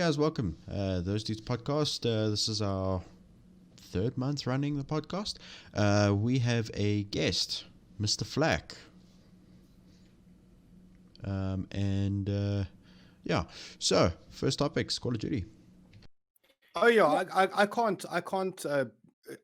guys, welcome. Those Dudes podcast. This is our third month running the podcast. We have a guest, Mr. Flak. So first topics, Call of Duty. Oh yeah, I can't.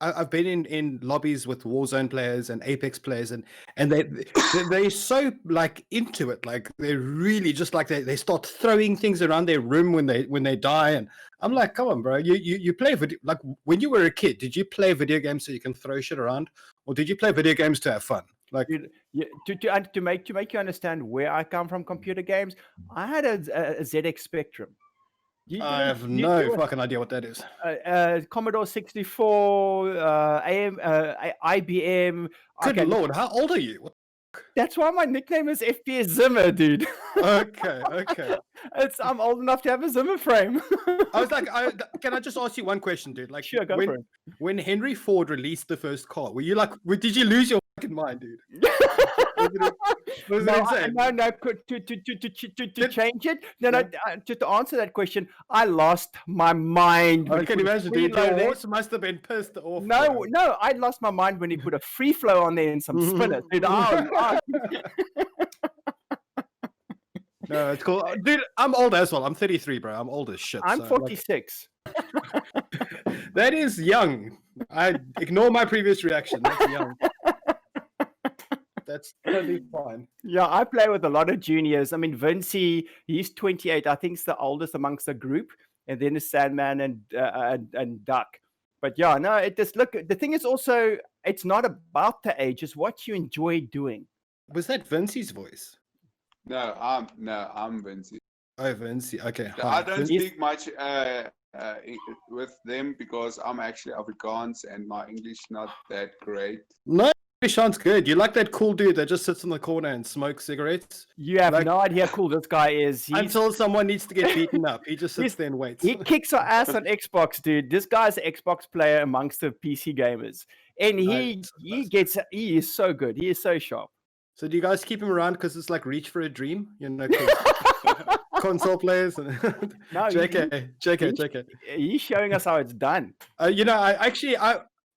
I've been in lobbies with Warzone players and Apex players, and they're so like into it. Like they're really just like they start throwing things around their room when they die, and I'm like, come on, bro. You play video, like when you were a kid. Did you play video games so you can throw shit around, or did you play video games to have fun? Like to make you understand where I come from, computer games. I had a ZX Spectrum. I have no fucking idea what that is. Commodore 64, IBM. Good lord, how old are you? That's why my nickname is FPS Zimmer, dude. Okay. I'm old enough to have a Zimmer frame. I was like, can I just ask you one question, dude? Like, sure, go for it. When Henry Ford released the first car, were you like, did you lose your fucking mind, dude? Was it insane? No. To change it, to answer that question, I lost my mind. I can imagine, dude. Your horse must have been pissed off. No, I lost my mind when he put a free flow on there and some spinners. Dude, No, it's cool. Dude, I'm old as well. I'm 33, bro. I'm old as shit. I'm 46. That is young. I ignore my previous reaction. That's young. That's totally fine. Yeah, I play with a lot of juniors. I mean, Vincey, he's 28. I think he's the oldest amongst the group. And then it's Sandman and Duck. But yeah, no, it just look. The thing is also, it's not about the age. It's what you enjoy doing. Was that Vincey's voice? No, I'm Vincey. Oh, Vincey. Okay. I don't speak much with them because I'm actually Afrikaans and my English not that great. No. Sounds good. You like that cool dude that just sits in the corner and smokes cigarettes? You have no idea how cool this guy is. Until someone needs to get beaten up. He just sits there and waits. He kicks our ass on Xbox, dude. This guy's an Xbox player amongst the PC gamers. And he is so good. He is so sharp. So do you guys keep him around because it's like reach for a dream? You know, console players? And No, JK. He's showing us how it's done.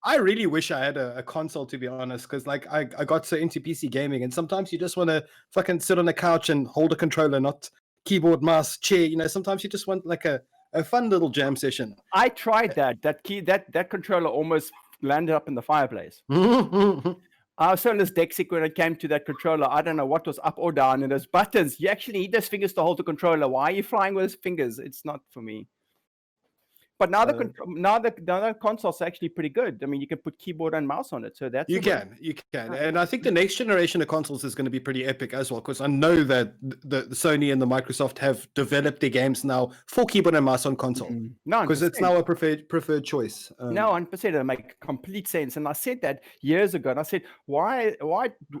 I really wish I had a console, to be honest, because like I got so into PC gaming, and sometimes you just want to fucking sit on a couch and hold a controller, not keyboard, mouse, chair. You know, sometimes you just want like a fun little jam session. I tried that. That controller almost landed up in the fireplace. I was so dyslexic when it came to that controller. I don't know what was up or down, and those buttons. You actually need those fingers to hold the controller. Why are you flying with those fingers? It's not for me. But now the console's actually pretty good. I mean, you can put keyboard and mouse on it, so that's you can, and I think the next generation of consoles is going to be pretty epic as well. Because I know that the Sony and the Microsoft have developed their games now for keyboard and mouse on console. No, because it's now a preferred choice. No, 100%. It makes complete sense. And I said that years ago, and I said, why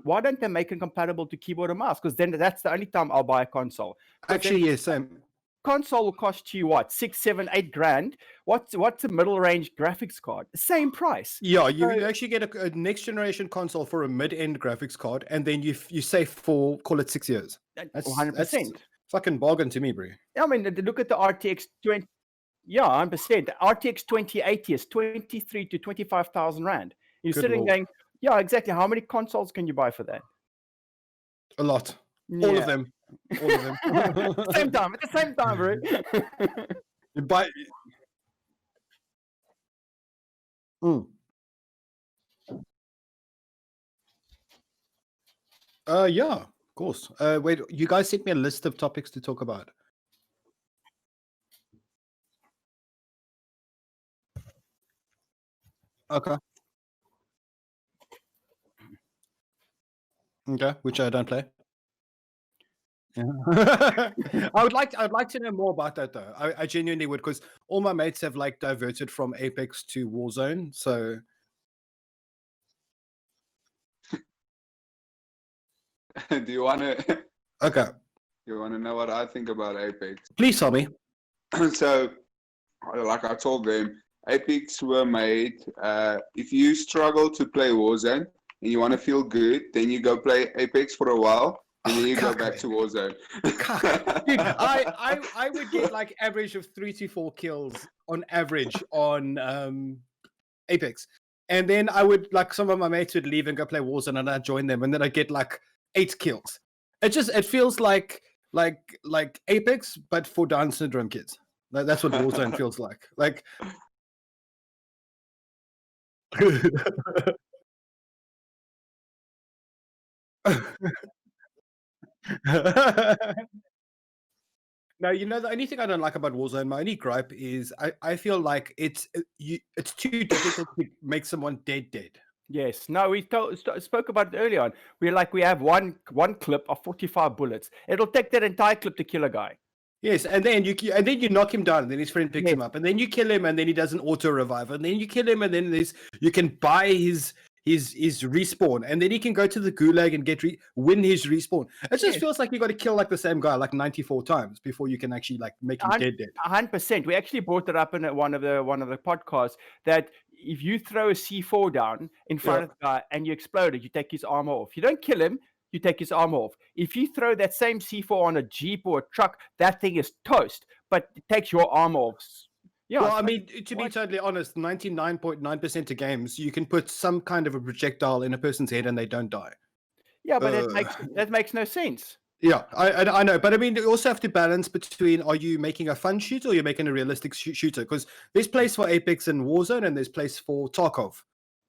don't they make it compatible to keyboard and mouse? Because then that's the only time I'll buy a console. Actually, yes, same. Console will cost you what, 6, 7, 8 grand. What's a middle range graphics card? Same price. Yeah, you actually get a next generation console for a mid end graphics card, and then you save for, call it 6 years. That's 100%. Fucking bargain to me, bro. I mean, look at the RTX 20. Yeah, 100%. The RTX 2080 is 23 to 25,000 rand. You're sitting going, yeah, exactly. How many consoles can you buy for that? A lot. Yeah. All of them. At the same time, bro. But yeah, of course. Wait, you guys sent me a list of topics to talk about. Okay, which I don't play. Yeah. I'd like to know more about that though. I genuinely would, because all my mates have like diverted from Apex to Warzone. So do you want to? Okay. You want to know what I think about Apex? Please tell me. So, like I told them, Apex were made. If you struggle to play Warzone and you want to feel good, then you go play Apex for a while. And then you go cuck, back man. to Warzone. Cuck. Dude, I would get like average of 3 to 4 kills on average on Apex. And then I would like some of my mates would leave and go play Warzone and I'd join them and then I'd get like 8 kills. It feels like Apex, but for Down syndrome kids. That's what Warzone feels like. Like now, the only thing I don't like about Warzone, my only gripe is I feel like it's too difficult to make someone dead. Yes. No, we spoke about it earlier on. We have one clip of 45 bullets. It'll take that entire clip to kill a guy. Yes, and then you knock him down, and then his friend picks him Yes. up, and then you kill him, and then he does an auto revive, and then you kill him, and then you can buy his respawn, and then he can go to the gulag and win his respawn. It just Yes. feels like you got to kill like the same guy like 94 times before you can actually like make him dead. 100%. We actually brought it up in one of the podcasts that if you throw a C4 down in front of the guy and you explode it, you take his armor off. You don't kill him, you take his armor off. If you throw that same C4 on a Jeep or a truck, that thing is toast, but it takes your armor off. Yeah. Well, I mean, to be totally honest, 99.9% of games, you can put some kind of a projectile in a person's head and they don't die. Yeah, but that makes no sense. Yeah, I know, but I mean, you also have to balance between are you making a fun shooter or you're making a realistic shooter? Because there's place for Apex and Warzone, and there's place for Tarkov.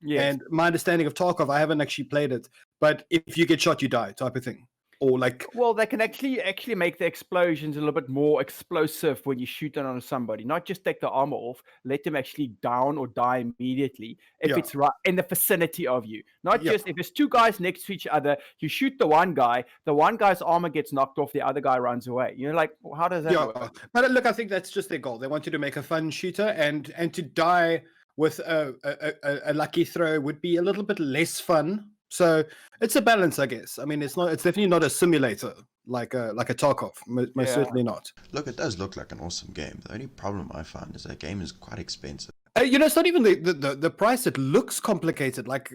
Yes. And my understanding of Tarkov, I haven't actually played it, but if you get shot, you die, type of thing. Or like, well, they can actually make the explosions a little bit more explosive when you shoot it on somebody. Not just take the armor off, let them actually down or die immediately if it's right in the vicinity of you. Not just if there's two guys next to each other, you shoot the one guy's armor gets knocked off, the other guy runs away. You're like, well, how does that work? But look, I think that's just their goal. They want you to make a fun shooter, and to die with a lucky throw would be a little bit less fun. So it's a balance, I guess. I mean, it's definitely not a simulator like a Tarkov. Most certainly not. Look, it does look like an awesome game. The only problem I find is that game is quite expensive. It's not even the price. It looks complicated. Like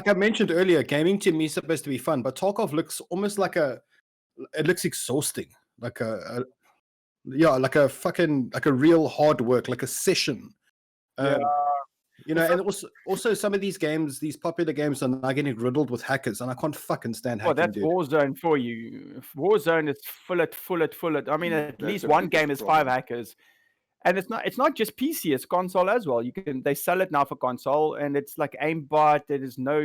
I mentioned earlier, gaming to me is supposed to be fun, but Tarkov looks almost like it looks exhausting. Like a real hard work, like a session. And also some of these games, these popular games, are now getting riddled with hackers, and I can't fucking stand hacking. Well, that's Warzone for you. Warzone is full it. I mean, at least one game is 5 hackers, and it's not just PC; it's console as well. They sell it now for console, and it's like aimbot. It is no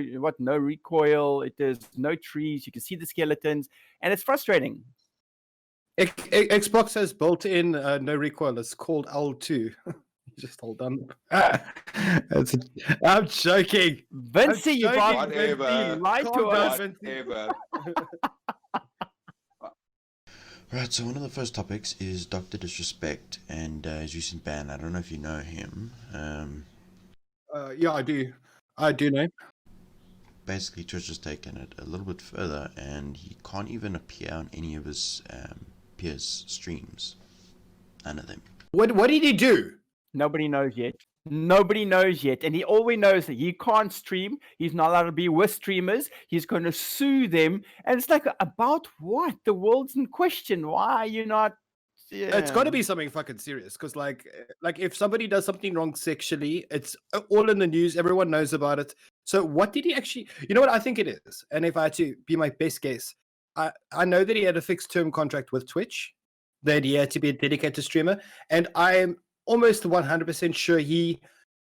recoil. It is no trees. You can see the skeletons, and it's frustrating. Xbox has built-in no recoil. It's called L2. Just hold on. I'm joking. Vincey, you lied to us. Right, so one of the first topics is Dr. Disrespect and his recent ban. I don't know if you know him. Yeah, I do. I do know. Basically, Twitch has taken it a little bit further, and he can't even appear on any of his peers' streams. None of them. What did he do? Nobody knows yet. And all we know is that he can't stream. He's not allowed to be with streamers. He's going to sue them. And it's like, about what? The world's in question. Why are you not? Yeah. It's got to be something fucking serious. Because like if somebody does something wrong sexually, it's all in the news. Everyone knows about it. So what did he actually? You know what I think it is? And if I had to be my best guess, I know that he had a fixed term contract with Twitch, that he had to be a dedicated streamer. And I'm almost 100% sure he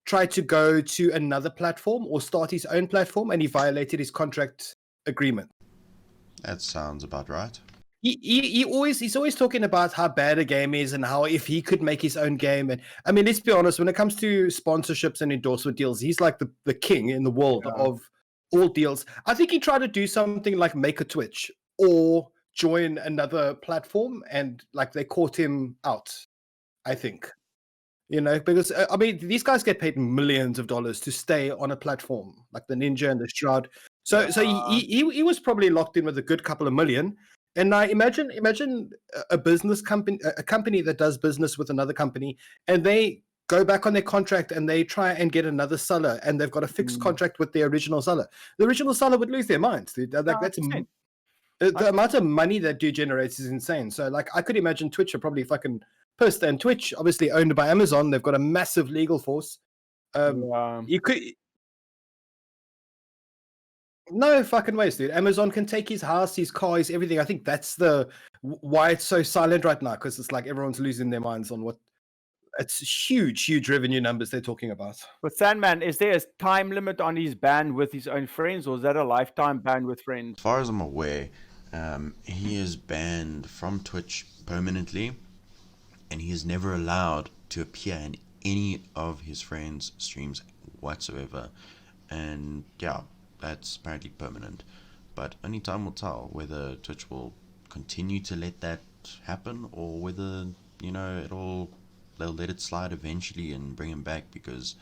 tried to go to another platform or start his own platform, and he violated his contract agreement. That sounds about right. He's always talking about how bad a game is and how if he could make his own game. And I mean, let's be honest, when it comes to sponsorships and endorsement deals, he's like the king in the world of all deals. I think he tried to do something like make a Twitch or join another platform, and like they caught him out, I think. Because I mean, these guys get paid millions of dollars to stay on a platform like the Ninja and the Shroud. So he was probably locked in with a good couple of million. And now imagine a business company, a company that does business with another company, and they go back on their contract and they try and get another seller, and they've got a fixed contract with the original seller. The original seller would lose their minds, dude. That's The amount of money that dude generates is insane. So, like, I could imagine Twitch are probably fucking pissed. And Twitch, obviously owned by Amazon, they've got a massive legal force. You could. No fucking ways, dude. Amazon can take his house, his car, his everything. I think that's why it's so silent right now, because it's like everyone's losing their minds on what. It's huge revenue numbers they're talking about. But Sandman, is there a time limit on his ban with his own friends, or is that a lifetime ban with friends? As far as I'm aware, he is banned from Twitch permanently, and he is never allowed to appear in any of his friends' streams whatsoever. And yeah, that's apparently permanent. But only time will tell whether Twitch will continue to let that happen, or whether, they'll let it slide eventually and bring him back, because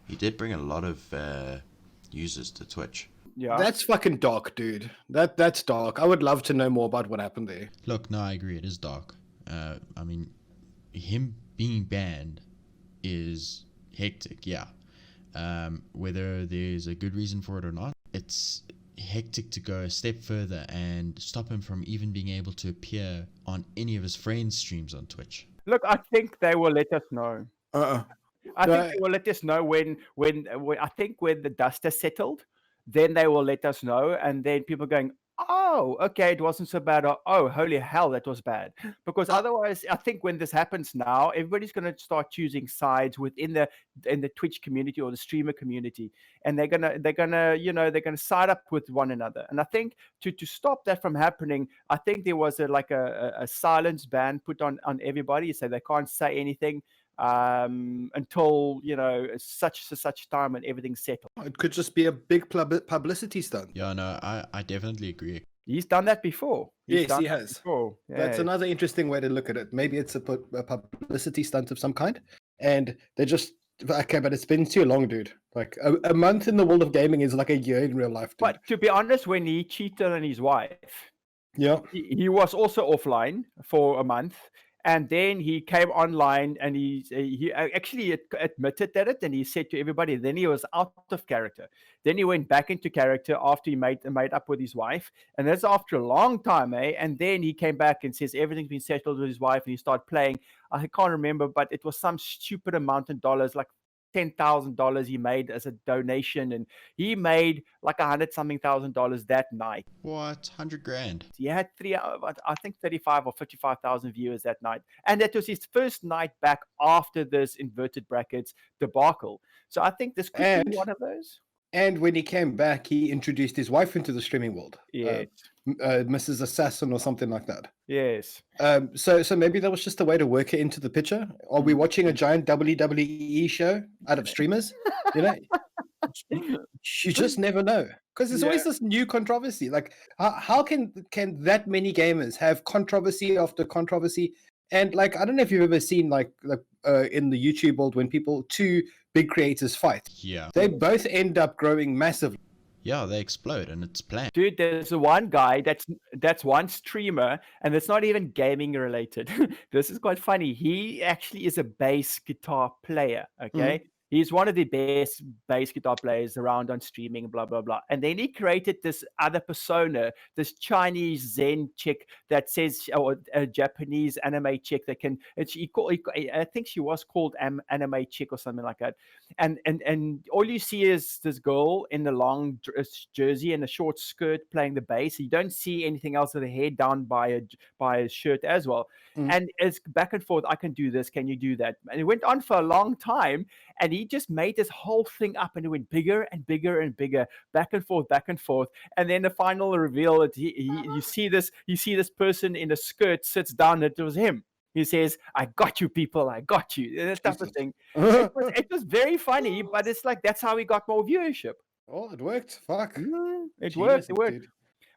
he did bring a lot of users to Twitch. Yeah, That's fucking dark, dude. That's dark. I would love to know more about what happened there. Look, no, I agree. It is dark. I mean, him being banned is hectic, yeah. Whether there's a good reason for it or not, it's hectic to go a step further and stop him from even being able to appear on any of his friends' streams on Twitch. look, I think they will let us know. Uh-uh. I think they will let us know when I think when the dust has settled, then they will let us know, and then people going, oh, okay, it wasn't so bad, or oh, holy hell, that was bad. Because otherwise, I think when this happens now, everybody's going to start choosing sides within the Twitch community or the streamer community, and they're gonna side up with one another. And I think to stop that from happening, I think there was a silence ban put on everybody, so they can't say anything until such time when everything's settled. It could just be a big publicity stunt. Yeah, no, I definitely agree. He's done that before. Yes, he has. Before. That's Yeah. another interesting way to look at it. Maybe it's a publicity stunt of some kind, and they just okay, but it's been too long, dude. Like a month in the world of gaming is like a year in real life, dude. But to be honest, when he cheated on his wife, Yeah, he was also offline for a month, and then he came online, and he actually admitted that it, and he said to everybody, then he was out of character. Then he went back into character after he made up with his wife, and that's after a long time, eh? And then he came back and says everything's been settled with his wife, and he started playing. I can't remember, but it was some stupid amount of dollars, like $10,000 he made as a donation, and he made like $100,000 that night. What? 100 grand? He had I think 35 or 55,000 viewers that night, and that was his first night back after this inverted brackets debacle. So I think this could be one of those. and when he came back, he introduced his wife into the streaming world. Yes, Mrs. Assassin or something like that. yes. So maybe that was just a way to work it into the picture. Are we watching a giant WWE show out of streamers? You know, you just never know, because there's always this new controversy. Like, how can that many gamers have controversy after controversy? And like, I don't know if you've ever seen like in the YouTube world when two big creators fight, Yeah. they both end up growing massively. Yeah, they explode, and it's planned. Dude, there's one guy that's one streamer, and it's not even gaming related. This is quite funny. He actually is a bass guitar player. Okay. He's one of the best bass guitar players around on streaming, blah, blah, blah. And then he created this other persona, this Chinese Zen chick that says, or a Japanese anime chick that can, I think she was called anime chick or something like that. And all you see is this girl in the long jersey and a short skirt playing the bass. You don't see anything else with her hair down by a shirt as well. And it's back and forth. I can do this. Can you do that? And it went on for a long time. And he just made this whole thing up, and it went bigger and bigger and bigger, back and forth. And then the final reveal, you see this person in a skirt sits down, and it was him. He says, "I got you, people. I got you." And that type of thing. It was very funny, but it's like that's how he got more viewership. Oh, it worked. Fuck. It worked. Dude.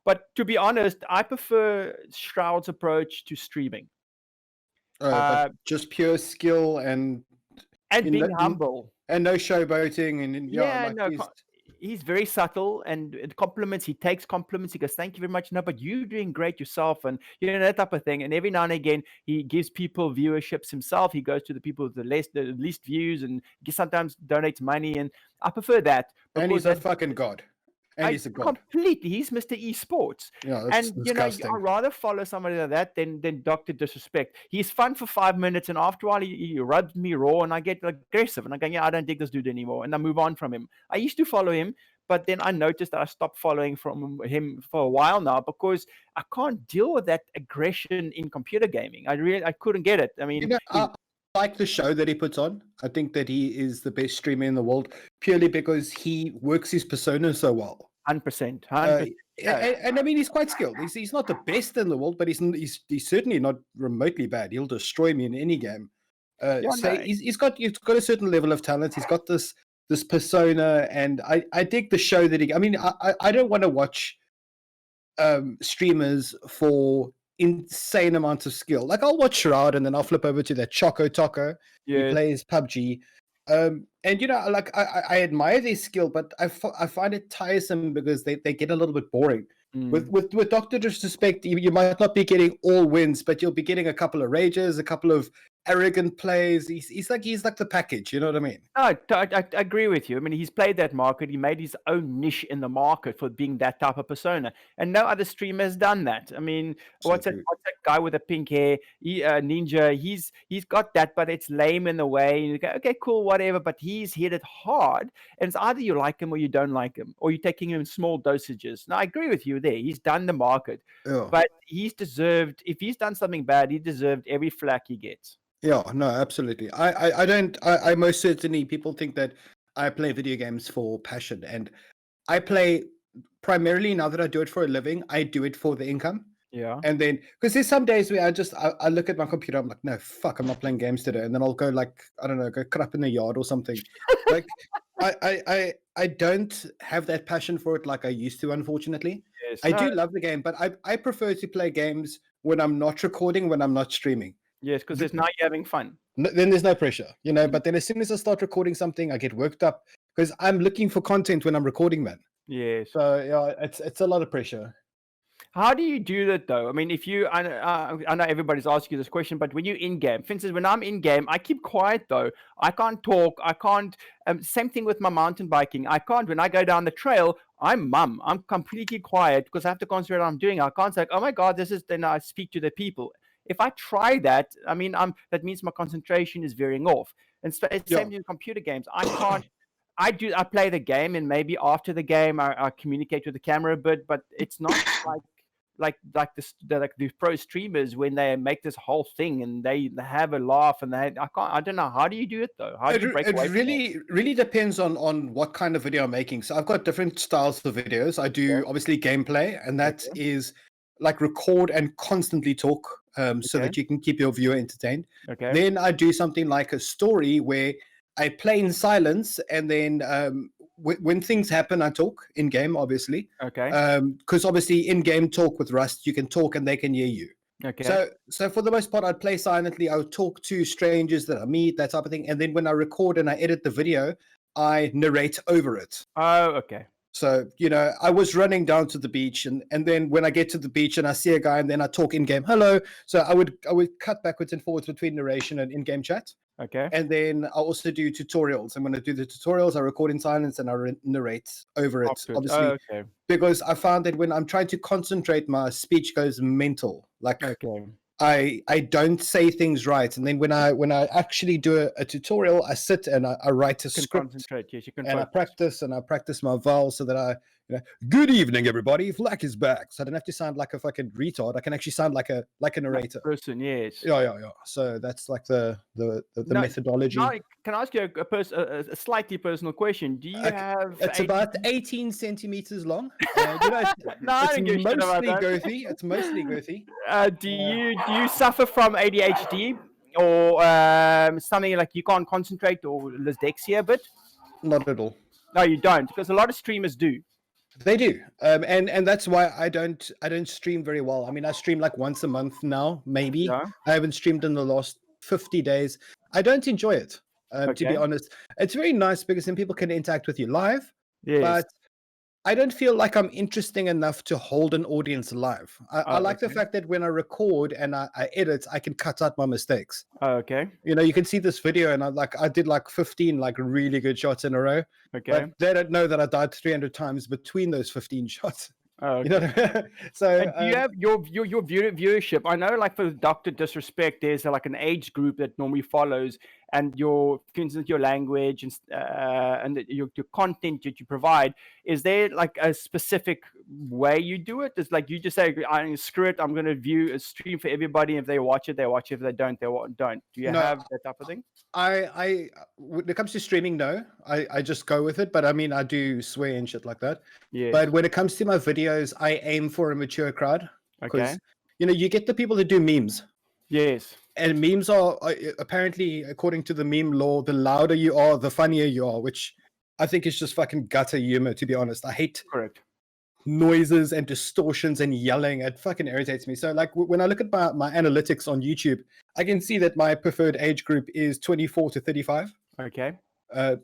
But to be honest, I prefer Shroud's approach to streaming. But just pure skill and being humble. And no showboating. And he's very subtle, and it compliments. He takes compliments. He goes, "Thank you very much." No, but you're doing great yourself, and that type of thing. And every now and again, he gives people viewerships himself. He goes to the people with the least views, and he sometimes donates money. And I prefer that. And he's a fucking god. And he's a god. completely. He's Mr. Esports. Yeah, that's And disgusting. I'd rather follow somebody like that than Dr. Disrespect. He's fun for 5 minutes, and after a while he rubs me raw, and I get aggressive, and I go, I don't dig this dude anymore, and I move on from him. I used to follow him, but then I noticed that I stopped following from him for a while now because I can't deal with that aggression in computer gaming. I couldn't get it. I mean, I like the show that he puts on. I think that he is the best streamer in the world purely because he works his persona so well. 100%. And I mean, he's quite skilled. He's not the best in the world, but he's certainly not remotely bad. He'll destroy me in any game. He's got a certain level of talent. He's got this persona, and I dig the show that he. I mean, I don't want to watch streamers for insane amounts of skill. Like I'll watch Shroud and then I'll flip over to that Choco Taco. He plays PUBG. And like I admire their skill, but I find it tiresome because they get a little bit boring. With Dr. Disrespect, you might not be getting all wins, but you'll be getting a couple of rages, a couple of arrogant plays. He's like the package, you know what I mean? No, I agree with you. I mean, he's played that market. He made his own niche in the market for being that type of persona, and no other streamer has done that. I mean, what's that guy with the pink hair? Ninja. He's got that, but it's lame in the way. And you go, okay, cool, whatever. But he's hit it hard, and it's either you like him or you don't like him, or you're taking him in small dosages. Now, I agree with you there. He's done the market, but he's deserved. If he's done something bad, he deserved every flack he gets. Yeah, no, absolutely. I most certainly, people think that I play video games for passion, and I play primarily, now that I do it for a living, I do it for the income. Yeah. And then, because there's some days where I look at my computer, I'm like, no, fuck, I'm not playing games today. And then I'll go go crap in the yard or something. Like, I don't have that passion for it like I used to, unfortunately. Yes, I do love the game, but I prefer to play games when I'm not recording, when I'm not streaming. Yes, because there's now you're having fun. Then there's no pressure, But then as soon as I start recording something, I get worked up because I'm looking for content when I'm recording, man. Yes. So yeah, it's a lot of pressure. How do you do that though? I mean, I know everybody's asking you this question, but when you're in game, for instance, when I'm in game, I keep quiet though. I can't talk. I can't. Same thing with my mountain biking. I can't. When I go down the trail, I'm mum. I'm completely quiet because I have to concentrate on what I'm doing. I can't say, oh my God, this is. Then I speak to the people. If I try that, I mean, that means my concentration is veering off. And it's same in computer games. I can't. I play the game, and maybe after the game, I communicate with the camera a bit, but it's not like the pro streamers when they make this whole thing and they have a laugh and I don't know, how do you do it though? How do you break away? It really depends on what kind of video I'm making. So I've got different styles of videos. I do obviously gameplay, and that is like record and constantly talk so that you can keep your viewer entertained. Then I do something like a story where I play in silence, and then when things happen, I talk in game, obviously. Because obviously in game talk with Rust, you can talk and they can hear you. So for the most part, I'd play silently. I would talk to strangers that I meet, that type of thing. And then when I record and I edit the video, I narrate over it. Oh, okay. So, I was running down to the beach, and then when I get to the beach and I see a guy, and then I talk in game, hello. So I would cut backwards and forwards between narration and in-game chat. And then I also do tutorials. And when I do the tutorials, I record in silence and I narrate over it, obviously. Because I found that when I'm trying to concentrate, my speech goes mental. Like I don't say things right. And then when I actually do a tutorial, I sit and I write a script. And I practice my vowels so that good evening, everybody. Flak is back. So I don't have to sound like a fucking retard. I can actually sound like a narrator. Person, yes. Yeah. So that's like the methodology. Now, can I ask you a slightly personal question? Do you have? It's about 18 centimeters long. It's mostly girthy. Do you suffer from ADHD or something like you can't concentrate or dyslexia a bit? Not at all. No, you don't, because a lot of streamers do. They do, and that's why I don't stream very well. I mean, I stream like once a month now, maybe. I haven't streamed in the last 50 days. I don't enjoy it, to be honest. It's very nice because then people can interact with you live. But I don't feel like I'm interesting enough to hold an audience live. I Oh, like the okay. fact that when I record and I edit, I can cut out my mistakes. Oh, okay. You know, you can see this video, and I did like 15 like really good shots in a row. Okay. But they don't know that I died 300 times between those 15 shots. Oh, You know okay. what I mean? So And do you have your viewership? I know, like for Doctor Disrespect, there's like an age group that normally follows, and your, for instance, your language and your content that you provide. Is there like a specific way you do it? It's like you just say, "Screw it, I'm going to view a stream for everybody. If they watch it, they watch it. If they don't, they don't." Do you No, have that type of thing? when it comes to streaming, no, I just go with it. But I mean, I do swear and shit like that. Yes. But when it comes to my videos, I aim for a mature crowd because Okay. you know you get the people that do memes, Yes. and memes are apparently, according to the meme law, the louder you are, the funnier you are, which I think is just fucking gutter humor. To be honest, I hate Correct. noises and distortions and yelling. It fucking irritates me. So like when I look at my analytics on YouTube, I can see that my preferred age group is 24 to 35. Okay.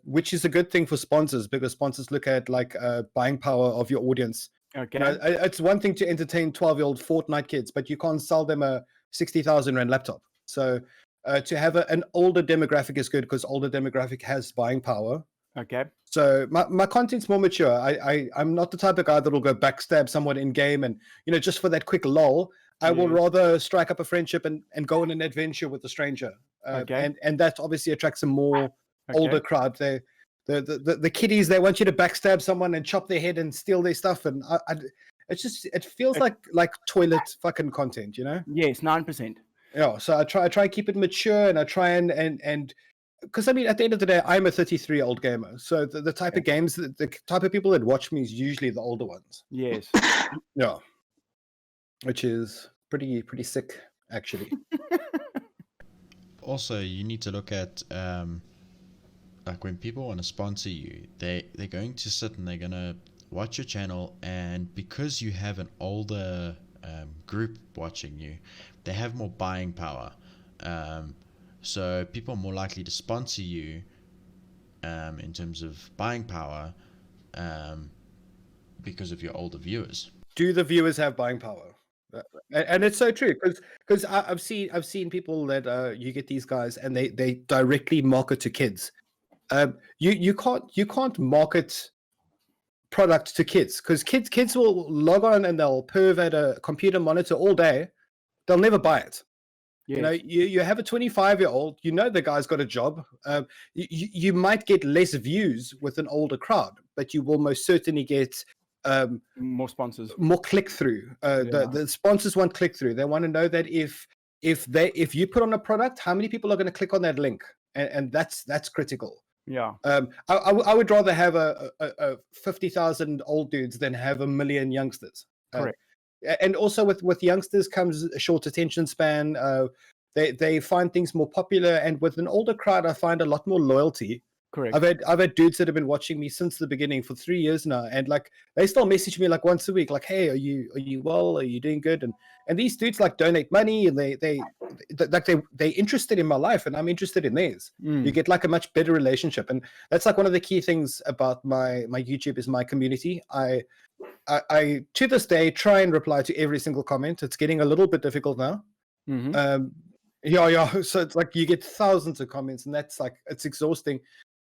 Which is a good thing for sponsors because sponsors look at like buying power of your audience. Okay. You know, it's one thing to entertain 12-year-old Fortnite kids, but you can't sell them a 60,000 rand laptop. So to have an older demographic is good because older demographic has buying power. Okay. So my content's more mature. I'm not the type of guy that will go backstab someone in game and, you know, just for that quick lull. I will Yes. rather strike up a friendship and go on an adventure with a stranger. Okay. And that obviously attracts a more older Okay. crowd. The kiddies, they want you to backstab someone and chop their head and steal their stuff. And it feels like toilet fucking content, you know? Yes, 9%. Yeah. So I try to keep it mature, and I try and because I mean, at the end of the day, I'm a 33-year-old gamer. So the type of games, the type of people that watch me is usually the older ones. Yes. Yeah. Which is pretty sick, actually. Also, you need to look at like when people want to sponsor you, they're going to sit and they're gonna watch your channel, and because you have an older group watching you, they have more buying power. So people are more likely to sponsor you in terms of buying power because of your older viewers. Do the viewers have buying power? And it's so true because I've seen people that you get these guys and they directly market to kids. You can't market product to kids because kids will log on and they'll perv at a computer monitor all day. They'll never buy it. Yes. You know, you have a 25-year-old, you know the guy's got a job. You might get less views with an older crowd, but you will most certainly get more sponsors. more click through. The sponsors want click through. They want to know that if you put on a product, how many people are going to click on that link, and that's critical. Yeah. I would rather have a 50,000 old dudes than have a million youngsters. Correct. And also with youngsters comes a short attention span. They find things more popular, and with an older crowd, I find a lot more loyalty. Correct. I've had dudes that have been watching me since the beginning for 3 years now, and like they still message me like once a week, like, "Hey, are you well? Are you doing good?" And these dudes like donate money, and they're interested in my life, and I'm interested in theirs. You get like a much better relationship, and that's like one of the key things about my YouTube is my community. I to this day try and reply to every single comment. It's getting a little bit difficult now. Yeah. So it's like you get thousands of comments, and that's like it's exhausting.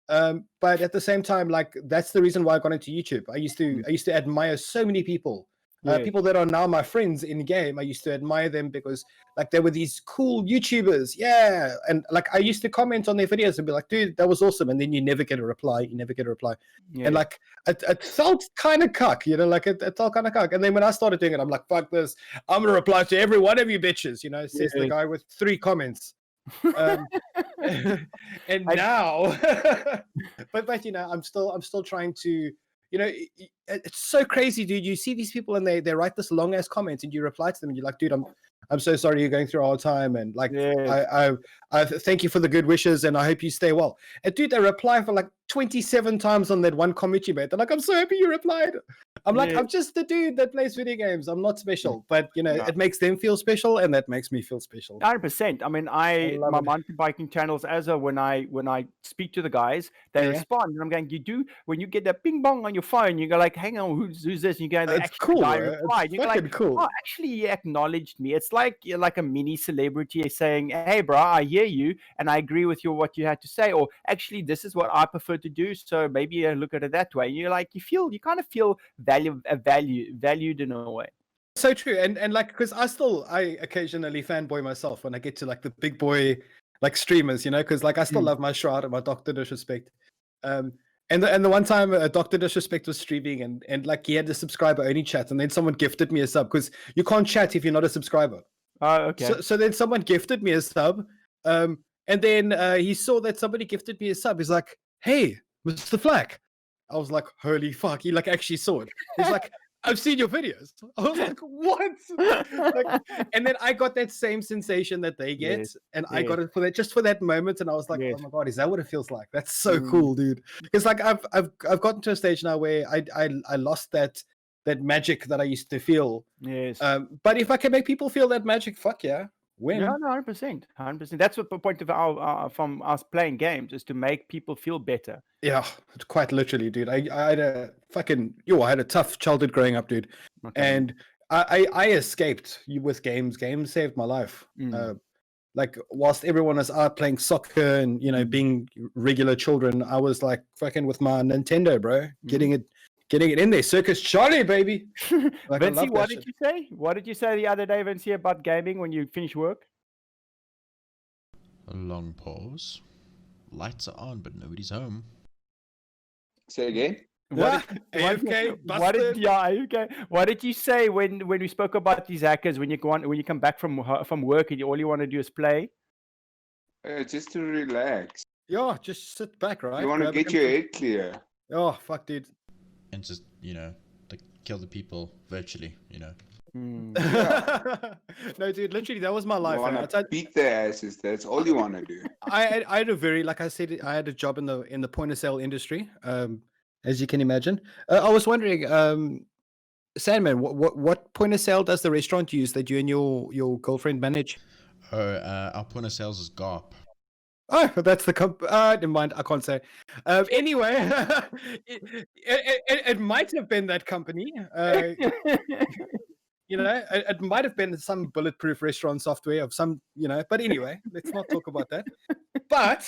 But at the same time, like that's the reason why I got into YouTube. I used to admire so many people. People that are now my friends in game. I used to admire them because like they were these cool YouTubers. Yeah. And like I used to comment on their videos and be like, dude, that was awesome. And then you never get a reply. And like it felt kind of cuck, you know, like it felt kind of cuck. And then when I started doing it, I'm like, fuck this. I'm gonna reply to every one of you bitches, you know, says the guy with 3 comments. And now but you know, I'm still trying to, you know, it's so crazy, dude. You see these people and they write this long ass comment and you reply to them and you're like, dude, I'm so sorry you're going through a hard time, and like I thank you for the good wishes and I hope you stay well. And dude, they reply for like 27 times on that one comment you made. They're like, I'm so happy you replied. I'm like, Yeah. I'm just a dude that plays video games. I'm not special. But, you know, No. it makes them feel special, and that makes me feel special. 100%. I mean, love my it. mountain biking channels, when I speak to the guys, they Yeah. respond, and I'm going, you do when you get that ping bong on your phone, you go like, hang on, who's this? And you go, the It's actual cool, guy bro. replied. It's You go fucking like, cool. oh, actually, he acknowledged me. It's like you're like a mini celebrity saying, hey, bro, I hear you, and I agree with what you had to say, or actually, this is what I prefer to do. So maybe look at it that way. And you're like, you kind of feel valued in a way. So true. And like, because I occasionally fanboy myself when I get to like the big boy like streamers, you know, because like I still love my Shroud and my Dr. Disrespect. And the one time Dr. Disrespect was streaming and like he had the subscriber only chat, and then someone gifted me a sub because you can't chat if you're not a subscriber. Oh, okay. So then someone gifted me a sub, and then he saw that somebody gifted me a sub. He's like, "Hey, Mr. Flak." I was like, "Holy fuck!" He like actually saw it. He's like, "I've seen your videos." I was like, "What?" Like, and then I got that same sensation that they get, Yes, and I yes. got it for that moment, and I was like, Yes. "Oh my god, is that what it feels like?" That's so cool, dude. Because like I've gotten to a stage now where I lost that magic that I used to feel. Yes. But if I can make people feel that magic, fuck yeah, win. Yeah, no, 100%. That's what the point of our from us playing games is, to make people feel better. Yeah, quite literally, dude. I had a I had a tough childhood growing up, dude. Okay. And I escaped with games. Games saved my life. Like whilst everyone was out playing soccer and, you know, being regular children, I was like fucking with my Nintendo, bro. Getting it in there. Circus Charlie, baby. Like, I Vincey, love what that did shit. you say? What did you say the other day, Vincey, about gaming when you finish work? A long pause. Lights are on, but nobody's home. Say again. What AFK, busted. Okay. What did you say when we spoke about these hackers? When you come back from work and all you want to do is play? Just to relax. Yeah, just sit back, right? You want to Grab a get your computer. head clear. Oh, fuck, dude. And just, you know, like kill the people virtually, you know. No, dude, literally, that was my You life. man. want to beat their asses. That's all you want to do. I had a very, like I said, I had a job in the point of sale industry, as you can imagine. I was wondering, Sandman, what point of sale does the restaurant use that you and your girlfriend manage? Our point of sales is GARP. Oh, that's the never mind, I can't say. Anyway, it might have been that company. You know, it might have been some bulletproof restaurant software of some, you know, but anyway, let's not talk about that. But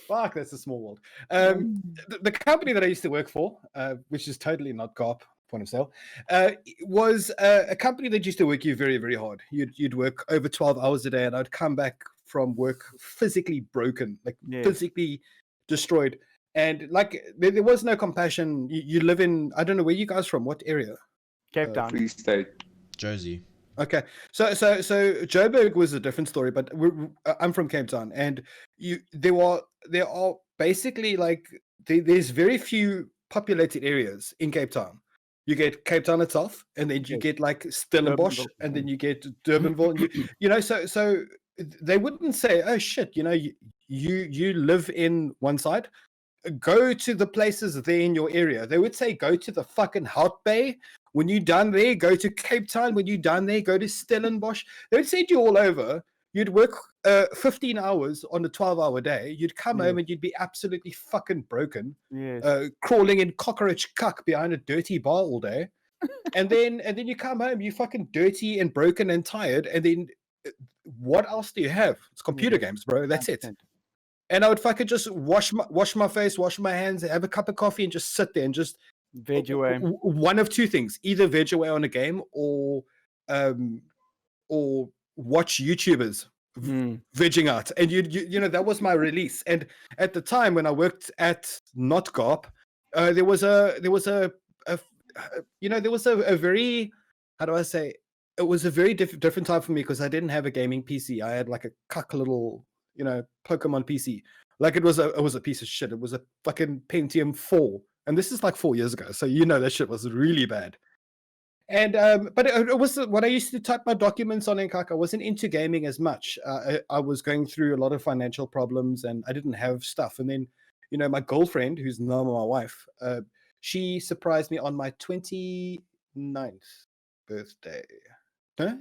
fuck, that's a small world. The company that I used to work for, which is totally not GARP, point of sale, was a company that used to work you very, very hard. You'd work over 12 hours a day, and I'd come back from work physically broken, like physically destroyed. And like there was no compassion. You live in, I don't know where you guys from, what area? Cape Town. Free State. Jersey. Okay, so Joburg was a different story, but I'm from Cape Town, and there are basically like there's very few populated areas in Cape Town. You get Cape Town itself, and then you get like Stellenbosch, and then you get Durbanville. You know, so they wouldn't say, "Oh shit," you know, you live in one side. Go to the places there in your area. They would say, go to the fucking Hout Bay. When you're done there, go to Cape Town. When you're done there, go to Stellenbosch. They would send you all over. You'd work 15 hours on a 12-hour day. You'd come home and you'd be absolutely fucking broken. Crawling in cockroach cuck behind a dirty bar all day. and then you come home, you fucking dirty and broken and tired. And then what else do you have? It's computer games, bro. That's it. And I would fucking just wash my face, wash my hands, have a cup of coffee, and just sit there and just veg away. One of two things: either veg away on a game, or watch YouTubers vegging out. And you know, that was my release. And at the time when I worked at not GARP, there was a very, how do I say? It was a very different time for me because I didn't have a gaming PC. I had like a cuck little, you know, Pokemon PC. Like it was a piece of shit. It was a fucking Pentium 4. And this is like 4 years ago. So you know that shit was really bad. And but it was when I used to type my documents on Nkak. I wasn't into gaming as much. I was going through a lot of financial problems and I didn't have stuff. And then my girlfriend, who's now my wife, she surprised me on my 29th birthday. Huh?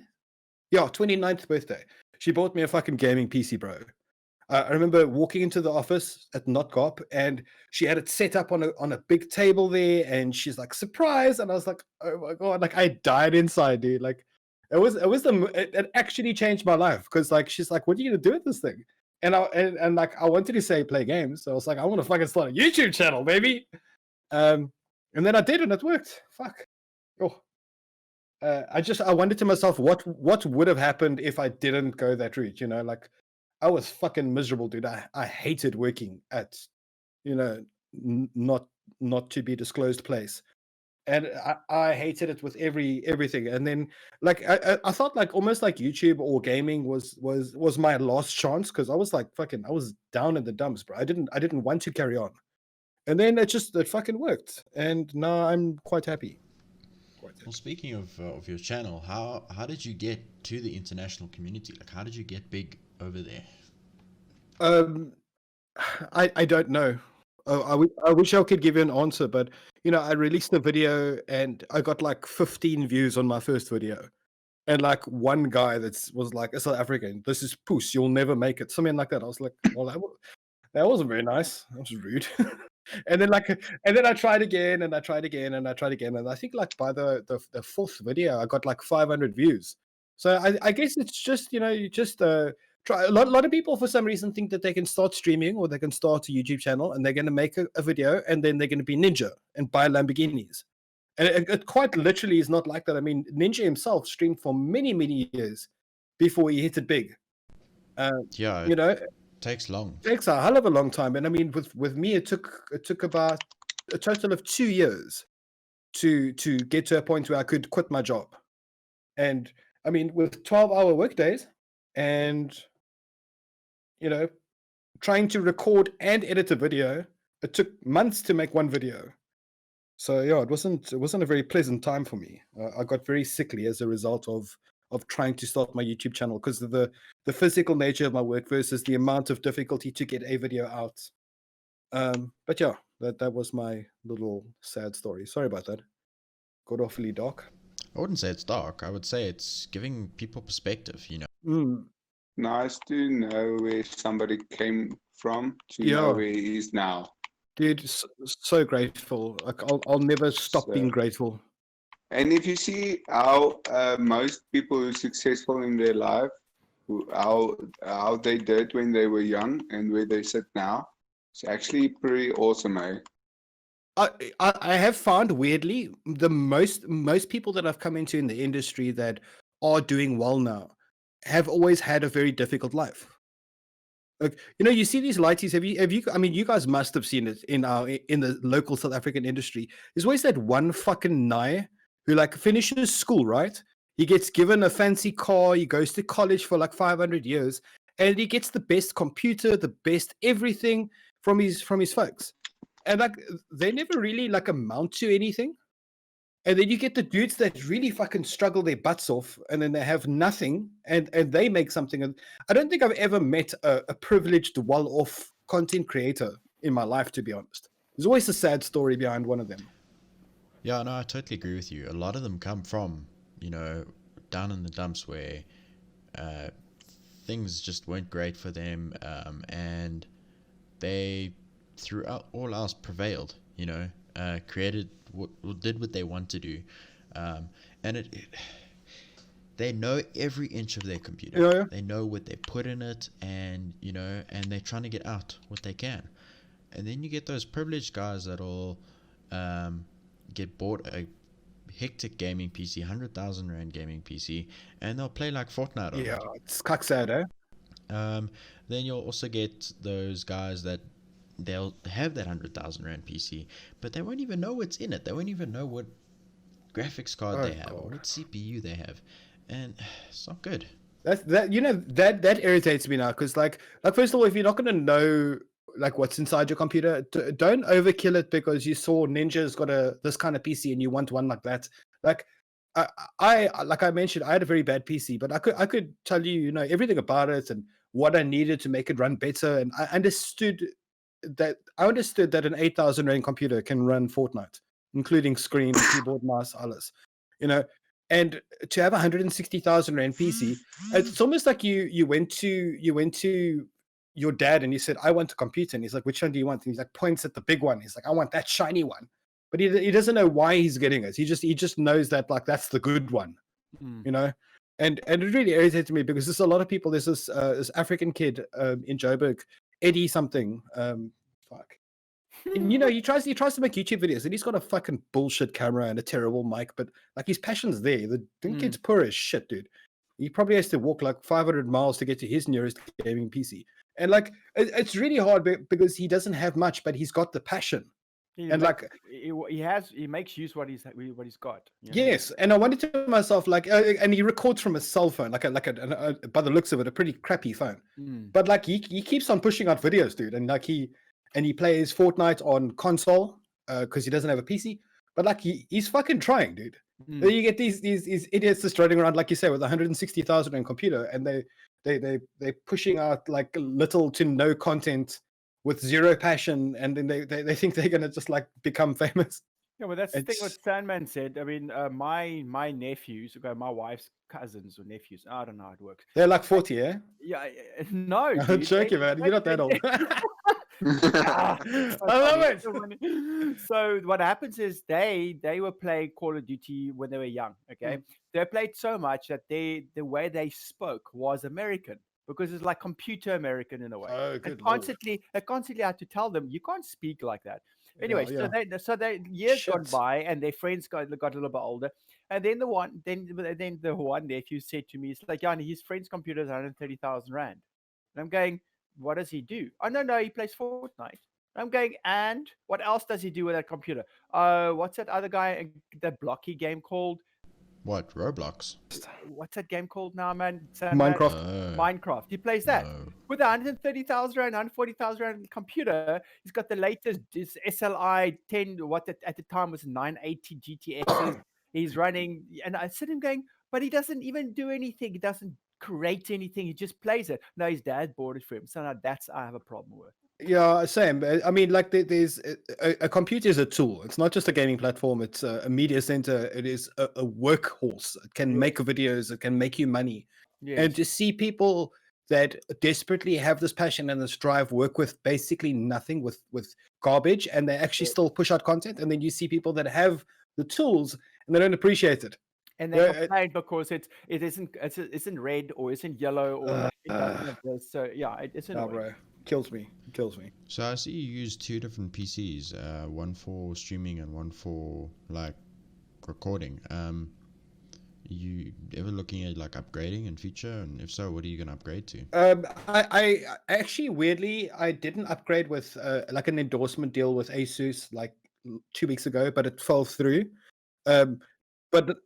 Yeah, 29th birthday. She bought me a fucking gaming PC, bro. I remember walking into the office at NotCop, and she had it set up on a big table there, and she's like, "Surprise!" And I was like, "Oh my god!" Like I died inside, dude. Like it actually changed my life, because like she's like, "What are you gonna do with this thing?" And like I wanted to say play games, so I was like, "I want to fucking start a YouTube channel, baby." And then I did, and it worked. Fuck. Oh. I wondered to myself, what would have happened if I didn't go that route? Like I was fucking miserable, dude. I hated working at, not to be disclosed place, and I hated it with everything. And then like I thought like almost like YouTube or gaming was my last chance, because I was like I was down in the dumps, bro. I didn't want to carry on, and then it fucking worked, and now I'm quite happy. Well, speaking of your channel, how did you get to the international community? Like, how did you get big over there? I don't know. I wish I could give you an answer, but I released a video and I got like 15 views on my first video, and like one guy was like, "A South African, this is puss, you'll never make it," something like that. I was like, "Well, that wasn't very nice. That was rude." And then I tried again, and I tried again, and I tried again, and I think like by the fourth video, I got like 500 views. So I guess it's just you just try. A lot of people for some reason think that they can start streaming or they can start a YouTube channel, and they're going to make a video, and then they're going to be Ninja and buy Lamborghinis. And it quite literally is not like that. I mean, Ninja himself streamed for many years before he hit it big. Yeah, You know, takes long. takes a hell of a long time. And I mean, with me, it took about a total of 2 years to get to a point where I could quit my job. And I mean, with 12-hour workdays, and trying to record and edit a video, it took months to make one video. So yeah, it wasn't a very pleasant time for me. I got very sickly as a result of trying to start my YouTube channel, because of the physical nature of my work versus the amount of difficulty to get a video out. But yeah, that was my little sad story. Sorry about that. Got awfully dark. I wouldn't say it's dark. I would say it's giving people perspective, Nice to know where somebody came from to Yeah. know where he is now. Dude, so grateful. Like I'll never stop being So- grateful. And if you see how most people who are successful in their life, how they did when they were young and where they sit now, it's actually pretty awesome, eh? I have found, weirdly, the most people that I've come into in the industry that are doing well now have always had a very difficult life. Like, you see these lighties. Have you? I mean, you guys must have seen it in the local South African industry. There's always that one fucking nai who like finishes school, right? He gets given a fancy car. He goes to college for like 500 years, and he gets the best computer, the best everything from his folks. And like they never really like amount to anything. And then you get the dudes that really fucking struggle their butts off, and then they have nothing, and they make something. And I don't think I've ever met a privileged, well-off content creator in my life, to be honest. There's always a sad story behind one of them. Yeah, no, I totally agree with you. A lot of them come from, down in the dumps where things just weren't great for them, and they, throughout all else, prevailed, created did what they want to do, and they know every inch of their computer. Yeah. They know what they put in it, and and they're trying to get out what they can. And then you get those privileged guys that'll get bought a hectic gaming PC, 100,000 rand gaming PC, and they'll play like Fortnite on Yeah, it. it's cuck sad, eh? Then you'll also get those guys that they'll have that 100,000 rand PC, but they won't even know what's in it. They won't even know what graphics card they have, or what CPU they have, and it's not good. That irritates me now, because like first of all, if you're not going to know like what's inside your computer, don't overkill it because you saw Ninja's got this kind of PC and you want one like that. Like I like I mentioned, I had a very bad PC, but I could tell you everything about it and what I needed to make it run better, and I understood that I understood that an 8,000 rand computer can run Fortnite, including screen, keyboard, mouse, alles. You know, and to have 160,000 rand PC, it's almost like you went to your dad and you said, I want a computer, and he's like, which one do you want? And he's like, points at the big one. He's like, I want that shiny one. But he doesn't know why he's getting it. He just knows that like that's the good one, you know. And it really irritated me because there's a lot of people. There's this African kid in Joburg, Eddie something. Fuck. And, you know, he tries to make YouTube videos, and he's got a fucking bullshit camera and a terrible mic, but like his passion's there. The kid's poor as shit, dude. He probably has to walk like 500 miles to get to his nearest gaming PC, and like it's really hard because he doesn't have much, but he's got the passion. And like he makes use what he's got. You know? Yes, and I wondered to myself like, and he records from a cell phone, like a by the looks of it, a pretty crappy phone. But like he keeps on pushing out videos, dude, and like he plays Fortnite on console because he doesn't have a PC. But like he's fucking trying, dude. Then you get these idiots just running around, like you say, with 160,000 on computer, and they're pushing out like little to no content with zero passion, and then they think they're gonna just like become famous. Yeah, well, that's the thing what Sandman said. I mean, my nephews, my wife's cousins or nephews, I don't know how it works. They're like 40, yeah? Yeah, no. I'm joking, man. You're not that old. I love it. So what happens is they were playing Call of Duty when they were young. Okay, they played so much that the way they spoke was American. Because it's like computer American in a way. Oh, good I constantly had to tell them, you can't speak like that. Anyway, so they years gone by, and their friends got a little bit older, and then the one nephew said to me, it's like, Yanni, his friend's computer is 130,000 rand, and I'm going, what does he do? Oh no, he plays Fortnite. I'm going, and what else does he do with that computer? What's that other guy, that blocky game called? What, Roblox? What's that game called now, man? Minecraft. Minecraft. He plays that with a 130,000 rand, 140,000 rand computer. He's got the latest SLI 10. What at the time was 980 GTX. He's running, and I sit him going, but he doesn't even do anything. He doesn't create anything. He just plays it. No, his dad bought it for him. So now that's I have a problem with. Yeah, same. I mean, like there's a computer is a tool. It's not just a gaming platform. It's a media center. It is a workhorse. It can make videos. It can make you money. Yes. And to see people that desperately have this passion and this drive work with basically nothing, with garbage, and they actually still push out content. And then you see people that have the tools and they don't appreciate it. And they complain because it isn't red or isn't yellow or it doesn't have this. So yeah, it isn't. Oh, bro. Kills me. So I see you use two different PCs, one for streaming and one for like recording. You ever looking at like upgrading in future, and if so, what are you gonna upgrade to? I actually weirdly I didn't upgrade with like an endorsement deal with Asus like 2 weeks ago, but it fell through. But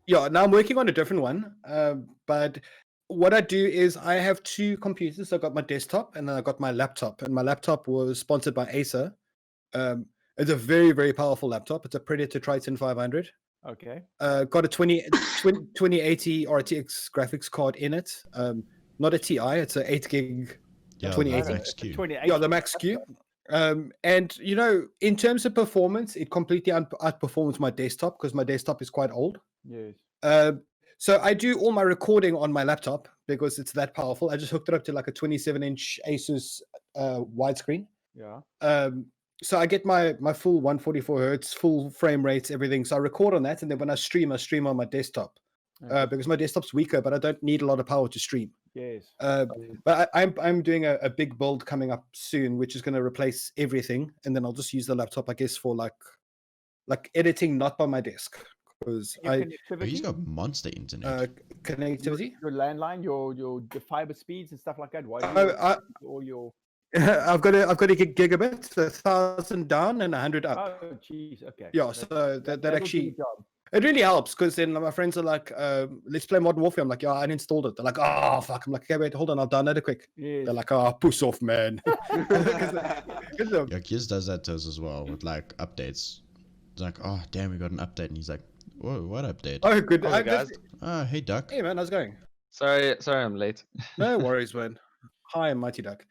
yeah, now I'm working on a different one. But what I do is I have two computers. I got my desktop and then I got my laptop, and my laptop was sponsored by Acer. It's a very, very powerful laptop. It's a Predator Triton 500. Okay. Got a 2080 RTX graphics card in it. Not a TI. It's an 8 gig 2080. Yeah, the Max Q. And you know, in terms of performance, it completely outperforms my desktop because my desktop is quite old. Yes. So I do all my recording on my laptop because it's that powerful. I just hooked it up to like a 27-inch Asus widescreen. Yeah. So I get my full 144 hertz, full frame rates, everything. So I record on that, and then when I stream on my desktop because my desktop's weaker, but I don't need a lot of power to stream. Yes. But I'm doing a big build coming up soon, which is going to replace everything, and then I'll just use the laptop, I guess, for like editing, not by my desk. Because he's got monster internet connectivity. Your landline, your fiber speeds and stuff like that. Why or your I've got a gigabit, 1,000 down and 100 up. Oh, jeez. Okay. Yeah, so that actually it really helps because then my friends are like, "Let's play Modern Warfare." I'm like, "Yeah, I uninstalled it." They're like, "Oh, fuck." I'm like, "Okay, wait, hold on, I'll download it quick." Yes. They're like, "Oh, push off, man." Yeah, Giz does that to us as well with like updates. It's like, "Oh, damn, we got an update," and he's like, "Whoa, what update?" Oh, good. Hey, guys. Hey, Duck. Hey, man, how's it going? Sorry, I'm late. No worries, man. Hi, I'm Mighty Duck.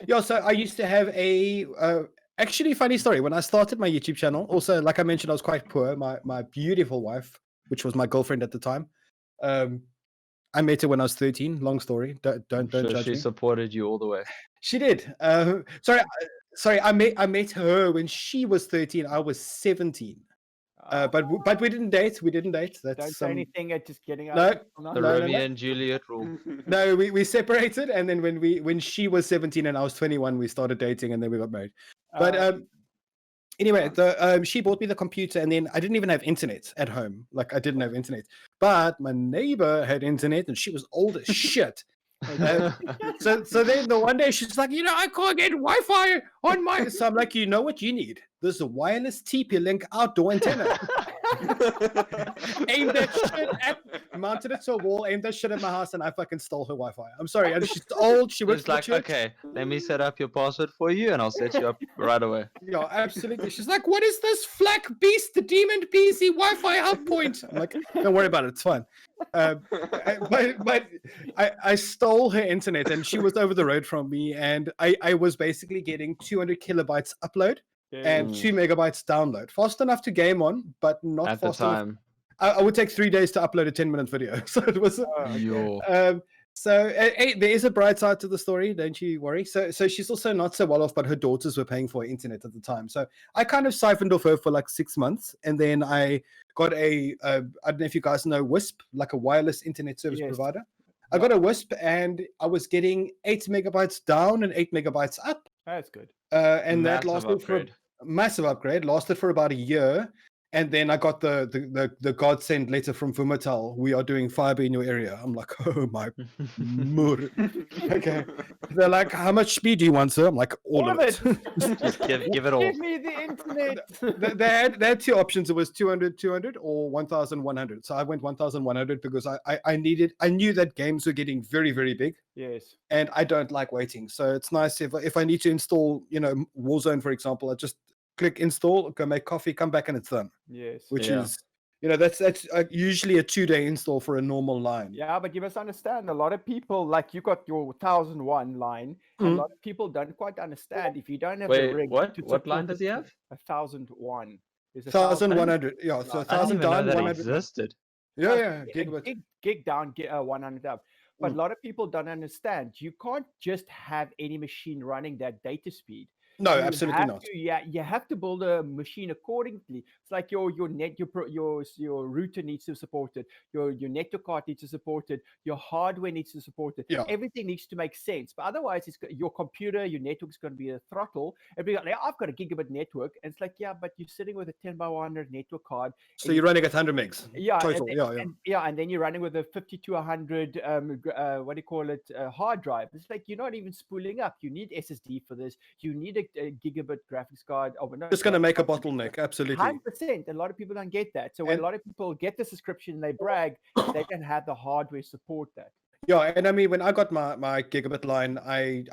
Yeah, so I used to have a actually funny story. When I started my YouTube channel, also like I mentioned, I was quite poor. My beautiful wife, which was my girlfriend at the time, I met her when I was 13. Long story. Don't Sure, judge she me. supported you all the way. She did. Sorry. I met her when she was 13. I was 17. But we didn't date. We didn't date. That's Don't say anything at just getting out. No, of control now. The No, Romeo and Juliet rule. no. We separated, and then when she was 17 and I was 21, we started dating, and then we got married. But anyway, she bought me the computer, and then I didn't even have internet at home. Like I didn't have internet, but my neighbor had internet, and she was old as shit. So then the one day she's like, I can't get Wi-Fi on my. So I'm like, you know what you need? This wireless TP-Link outdoor antenna. Aimed that shit at, mounted it to a wall, aimed that shit at my house, and I fucking stole her Wi-Fi. I'm sorry, and she's old. She was It's like, okay, let me set up your password for you, and I'll set you up right away. Yeah, absolutely. She's like, what is this Flak Beast, the Demon PC Wi-Fi outpoint? I'm like, don't worry about it. It's fine. But I stole her internet, and she was over the road from me, and I was basically getting 200 kilobytes upload and 2 megabytes download. Fast enough to game on, but not At the fast enough. time. I would take 3 days to upload a 10-minute video. So it was. Yo. So there is a bright side to the story, don't you worry. So she's also not so well off, but her daughters were paying for internet at the time. So I kind of siphoned off her for like 6 months, and then I got I don't know if you guys know Wisp, like a wireless internet service provider. I got a Wisp, and I was getting 8 megabytes down and 8 megabytes up. That's good. And Massive that lasted upgrade. for a massive upgrade. Lasted for about a year. And then I got the godsend letter from Vumatel. We are doing fiber in your area. I'm like, oh my mur. Okay. They're like, how much speed do you want, sir? I'm like, all of it. Just give it all. Give me the internet. They had 2 options. It was 200 or 1,100. So I went 1,100 because I knew that games were getting very, very big. Yes. And I don't like waiting. So it's nice if I need to install, Warzone, for example, I just click install, go make coffee, come back, and it's done. Yes. Which is, that's usually a 2-day install for a normal line. Yeah, but you must understand, a lot of people, like you got your 1001 line, and a lot of people don't quite understand if you don't have a rig. What line does he have? 1001. 1,100. Yeah, so 1,000 down, 100 existed. Yeah, gigabit. Gig down, 100 up. But a lot of people don't understand. You can't just have any machine running that data speed. No, absolutely not. You have to build a machine accordingly. It's like your router needs to support it. Your network card needs to support it. Your hardware needs to support it. Yeah. Everything needs to make sense. But otherwise, your computer, your network is going to be a throttle. Everybody, like, I've got a gigabit network, and it's like, yeah, but you're sitting with a 10x100 network card. So you're running at 100 megs. Yeah, total. And then you're running with a 50 to 100 hard drive. It's like you're not even spooling up. You need SSD for this. You need a gigabit graphics card. It's going to make a bottleneck. Absolutely. 100%. A lot of people don't get that. So when a lot of people get the subscription and they brag, they don't have the hardware support that. Yeah, and I mean, when I got my gigabit line, I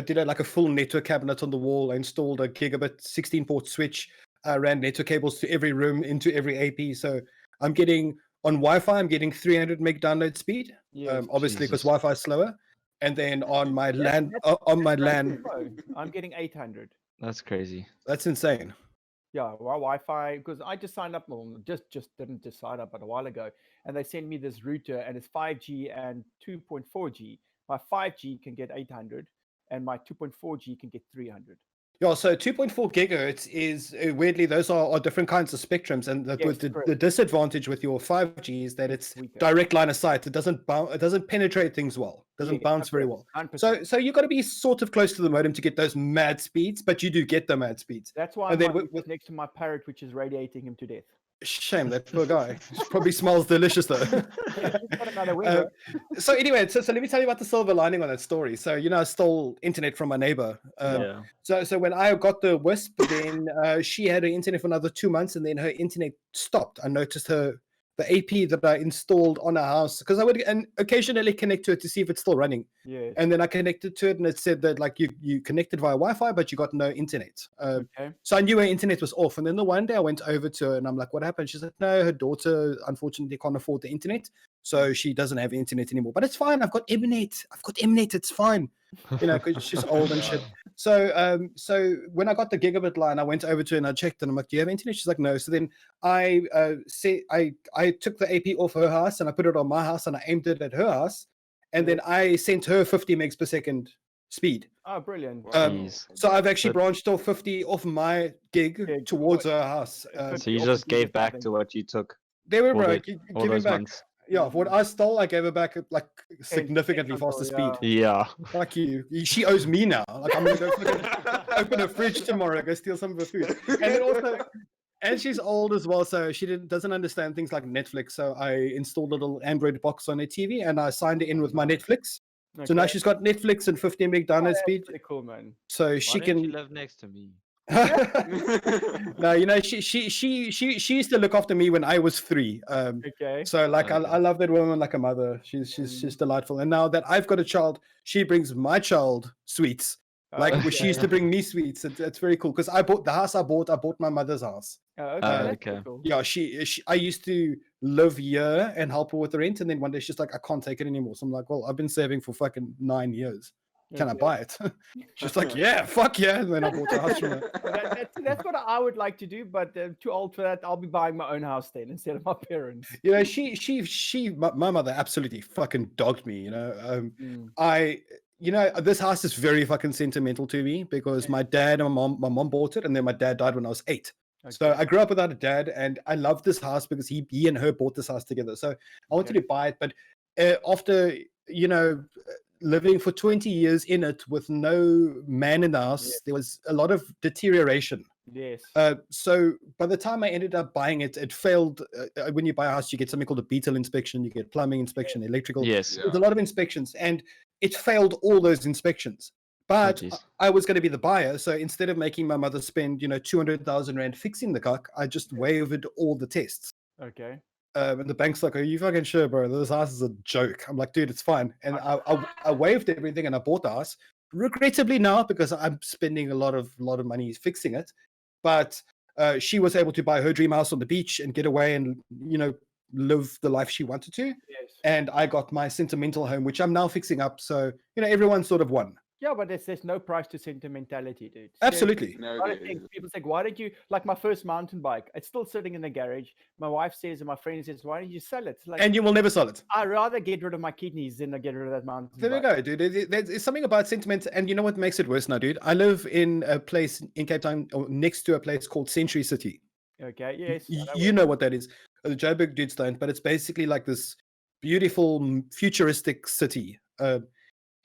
did like a full network cabinet on the wall. I installed a gigabit 16-port switch. I ran network cables to every room, into every AP. So I'm getting on Wi-Fi. I'm getting 300 meg download speed. Yes. Obviously, because Wi-Fi is slower. And then on my LAN, I'm getting 800. That's crazy. That's insane. Yeah, well, Wi-Fi, because I just signed up, didn't just sign up, but a while ago, and they sent me this router, and it's 5G and 2.4G. My 5G can get 800, and my 2.4G can get 300. Yeah, so 2.4 gigahertz is weirdly, those are different kinds of spectrums, and the disadvantage with your 5G is that it's direct line of sight. It doesn't penetrate things well. It doesn't bounce very well. 100%. So you got to be sort of close to the modem to get those mad speeds, but you do get the mad speeds. That's why I'm next to my parrot, which is radiating him to death. Shame, that poor guy. Probably smells delicious though. So anyway, so let me tell you about the silver lining on that story. So I stole internet from my neighbor. So when I got the Wisp, then she had her internet for another 2 months, and then her internet stopped. I noticed her the AP that I installed on a house, because I would occasionally connect to it to see if it's still running. Yes. And then I connected to it, and it said that like you connected via Wi-Fi, but you got no internet. Okay. So I knew her internet was off. And then the one day I went over to her, and I'm like, "What happened?" She's like, "No, her daughter unfortunately can't afford the internet, so she doesn't have internet anymore. But it's fine. I've got Mnet. It's fine." Because she's old and shit. So when I got the gigabit line, I went over to her and I checked, and I'm like, "Do you have internet?" She's like, "No." So then I took the AP off her house and I put it on my house and I aimed it at her house, and then I sent her 50 megs per second speed. Oh, brilliant. Jeez. So I've actually But- branched off 50 off my gig Gig. towards her house. So you just gave back to what you took They were all, bro, all giving those back. months. Yeah, for what I stole, I gave her back at like significantly faster speed. Yeah. Fuck you. She owes me now. Like I'm gonna go fucking open a fridge tomorrow, go steal some of her food. And then also, and she's old as well, so she doesn't understand things like Netflix. So I installed a little Android box on her TV and I signed it in with my Netflix. So now she's got Netflix and 50 meg download speed. Pretty cool, man. So Why she don't you can. live next to me? No, she used to look after me when I was 3. Okay. So like Okay. I love that woman like a mother. She's delightful. And now that I've got a child, she brings my child sweets. Like Oh, she used to bring me sweets. It's very cool because I bought the house I bought my mother's house. Oh, okay. That's okay. pretty cool. Yeah, I used to live here and help her with the rent, and then one day she's like, I can't take it anymore. So I'm like, well, I've been saving for fucking 9 years. Can I Okay. buy it? She's like, yeah, fuck yeah. And then I bought a house from her. That's what I would like to do, but too old for that. I'll be buying my own house then instead of my parents. You know, my mother absolutely fucking dogged me. This house is very fucking sentimental to me because my dad and my mom bought it, and then my dad died when I was 8. So I grew up without a dad, and I love this house because he and her bought this house together. So I wanted to buy it, but after living for 20 years in it with no man in the house, there was a lot of deterioration. Yes. So by the time I ended up buying it, it failed. When you buy a house, you get something called a Beetle inspection, you get plumbing inspection, electrical. Yes. There's a lot of inspections, and it failed all those inspections. But jeez. I was going to be the buyer, so instead of making my mother spend 200,000 rand fixing the cock, I just waived all the tests. Okay. And the bank's like, "Are you fucking sure, bro? This house is a joke." I'm like, "Dude, it's fine." And I waived everything and I bought the house. Regrettably now, because I'm spending a lot of money fixing it. But she was able to buy her dream house on the beach and get away and live the life she wanted to. Yes. And I got my sentimental home, which I'm now fixing up. So everyone sort of won. Yeah, but there's no price to sentimentality, dude. Absolutely. No, A lot of there things, isn't. people say, why did you, like my first mountain bike, it's still sitting in the garage. My wife says, and my friend says, why did you sell it? Like, And you will never sell it. I'd rather get rid of my kidneys than I get rid of that mountain There we bike. go, dude. There's something about sentiment, and you know what makes it worse now, dude? I live in a place in Cape Town, or next to a place called Century City. Okay, yes. I You know what that is. The Joburg dudes don't, but it's basically like this beautiful futuristic city.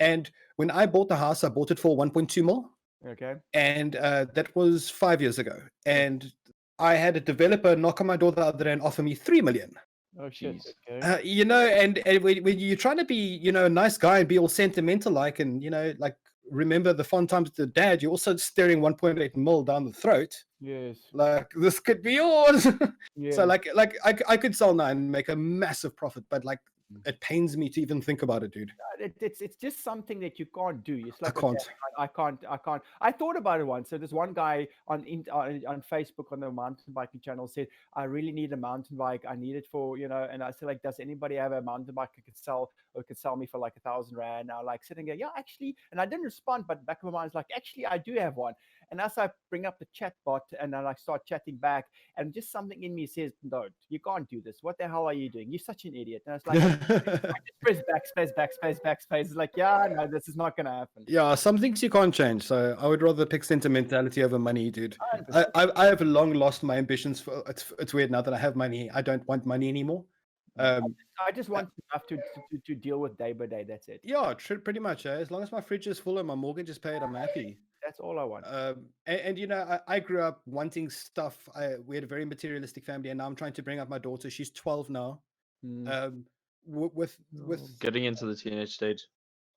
And when I bought the house, I bought it for 1.2 mil. Okay. And that was 5 years ago. And I had a developer knock on my door the other day and offer me 3 million. Oh, shit. Jeez. Okay. And when you're trying to be, a nice guy and be all sentimental like, and, like remember the fun times with the dad, you're also staring 1.8 mil down the throat. Yes. Like, this could be yours. Yeah. So like I could sell now and make a massive profit, but like it pains me to even think about it, dude. It's just something that you can't do. It's like, can't. okay, I can't. I thought about it once. So there's one guy on Facebook on the mountain biking channel said, I really need a mountain bike. I need it for, and I said, like, does anybody have a mountain bike I could sell or could sell me for like 1,000 rand? Now, like sitting there, yeah, actually, and I didn't respond, but back of my mind is like, actually, I do have one. And as I bring up the chat bot and then I start chatting back, and just something in me says, no, you can't do this. What the hell are you doing? You're such an idiot. And it's like, I just press backspace. It's like, yeah, no, this is not going to happen. Yeah, some things you can't change. So I would rather pick sentimentality over money, dude. I have long lost my ambitions. For it's weird now that I have money. I don't want money anymore. I just want enough to deal with day by day. That's it. Yeah, pretty much. As long as my fridge is full and my mortgage is paid, I'm happy. That's all I want. I grew up wanting stuff. We had a very materialistic family, and now I'm trying to bring up my daughter. She's 12 now. With Getting into the teenage stage.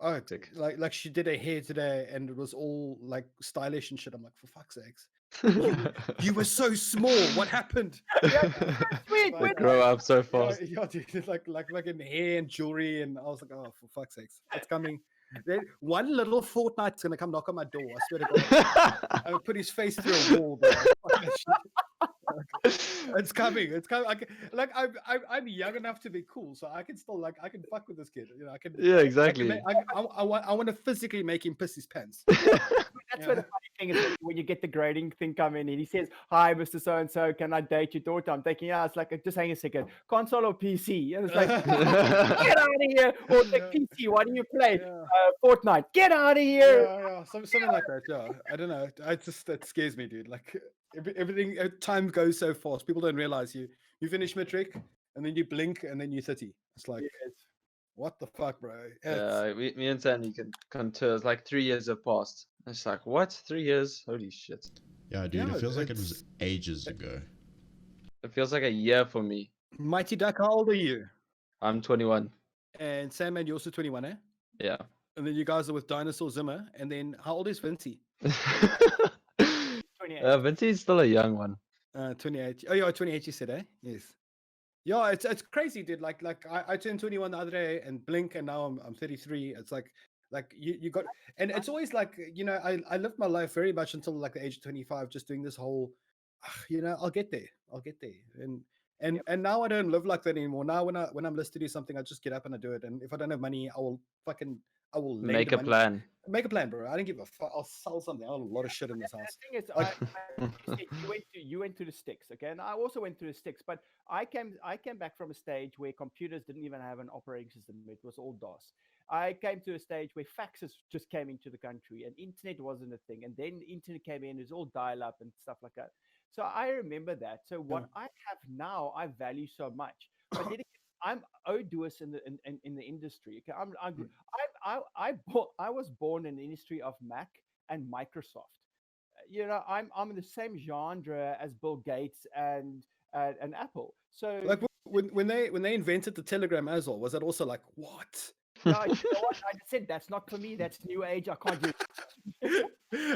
like she did her hair today, and it was all like stylish and shit. I'm like, for fuck's sakes. You were so small. What happened? Sweet. Like, They grow up so yeah, fast. yeah, dude, like fucking hair and jewelry, and I was like, oh, for fuck's sakes, it's coming. One little Fortnite's gonna come knock on my door. I swear to God, I would put his face through a wall, bro. Fuck that shit. It's coming. It's coming. I'm young enough to be cool, so I can still I can fuck with this kid. You know, I can. Yeah, I can exactly. I want to physically make him piss his pants. That's where the funny thing is when you get the grading thing come in and he says, "Hi, Mr. So and So, can I date your daughter?" I'm thinking, yeah, it's like just hang a second, console or PC, and it's like, get out of here, or the PC. Why do you play Fortnite? Get out of here. Yeah, something like that. Yeah, I don't know. That scares me, dude. Like everything, time goes so fast. People don't realize you finish matric and then you blink and then you're 30. It's like, what the fuck, bro? Yeah, me and Sandy can contour. It's like 3 years have passed. It's like, what? 3 years? Holy shit. Yeah, dude, Yeah, it feels like it it's- was ages ago. It feels like a year for me. Mighty Duck, how old are you? I'm 21. And Sandman, you're also 21, eh? Yeah. And then you guys are with Dinosaur Zimmer. And then how old is Vinci? 28. Vinci's still a young one. 28. Oh, yeah, 28. You said, eh? Yes. Yeah, it's crazy, dude. Like I turned 21 the other day and blink, and now I'm 33. It's like you got, and it's always like, you know, I lived my life very much until like the age of 25, just doing this whole, you know, I'll get there, and now I don't live like that anymore. Now when I'm listed to do something, I just get up and I do it. And if I don't have money, I will lend Make the a money. plan. Make a plan, bro. I don't give a fuck. I'll sell something. I have a lot of shit in this house. The thing is, Like- you said you went to the sticks, okay, and I also went through the sticks. But I came back from a stage where computers didn't even have an operating system; it was all DOS. I came to a stage where faxes just came into the country, and internet wasn't a thing. And then the internet came in; it was all dial-up and stuff like that. So I remember that. So what I have now, I value so much. But then again, I'm odious in the industry. Okay, I was born in the industry of Mac and Microsoft. You know, I'm in the same genre as Bill Gates and Apple. So Like when they invented the telegram as well, was that also like what? no, you know what? I just said that's not for me. That's new age. I can't do it.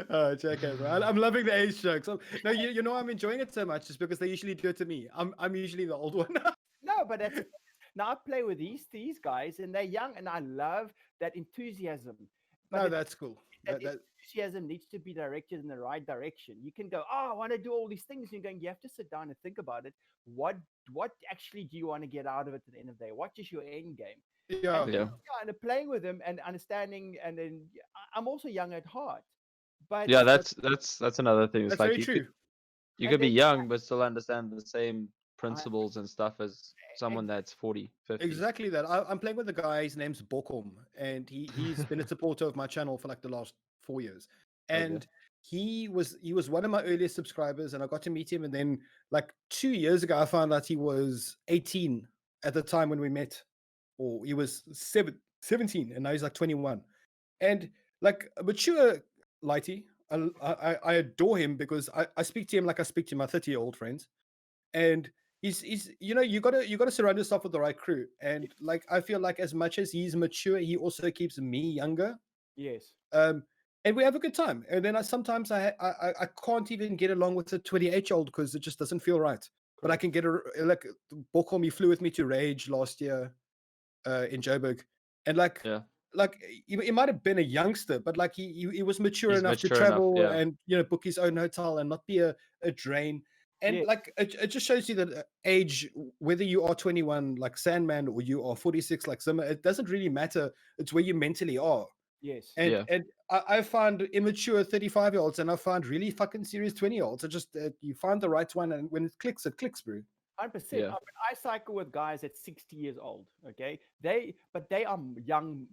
Oh, JK, bro. I'm loving the age jokes. No, you know I'm enjoying it so much just because they usually do it to me. I'm usually the old one. No, but that's now I play with these guys and they're young and I love that enthusiasm. But No, that's cool. that That- enthusiasm needs to be directed in the right direction. You can go, oh, I want to do all these things. You're going, you have to sit down and think about it. What actually do you want to get out of it at the end of the day? What is your end game? yeah. Yeah. And playing with them and understanding, and then I'm also young at heart. But Yeah, that's another thing. It's That's like very true. you And could be then- young but still understand the same principles and stuff as someone that's 40, 50. Exactly that. I'm playing with a guy. His name's Bokom, and he's been a supporter of my channel for like the last 4 years. And he was one of my earliest subscribers, and I got to meet him. And then like 2 years ago, I found out he was 18 at the time when we met, or he was 17, and now he's like 21. And like a mature Lighty, I adore him because I speak to him like I speak to my 30-year-old friends. And he's you know, you gotta surround yourself with the right crew. And like I feel like as much as he's mature, he also keeps me younger. yes, And we have a good time. And then sometimes I can't even get along with a 28-year-old because it just doesn't feel right. But I can get like Bokom, he flew with me to Rage last year in Joburg, and like Yeah. like he might have been a youngster, but like he was mature He's enough to mature enough, travel yeah. and, you know, book his own hotel and not be a drain. And Yeah. like it just shows you that age, whether you are 21 like Sandman or you are 46 like Zimmer, it doesn't really matter. It's where you mentally are. yes. And Yeah. and I find immature 35-year-olds, and I find really fucking serious 20-year-olds. It just you find the right one, and when it clicks, bro. 100%. Yeah. I cycle with guys at 60 years old. Okay, but they are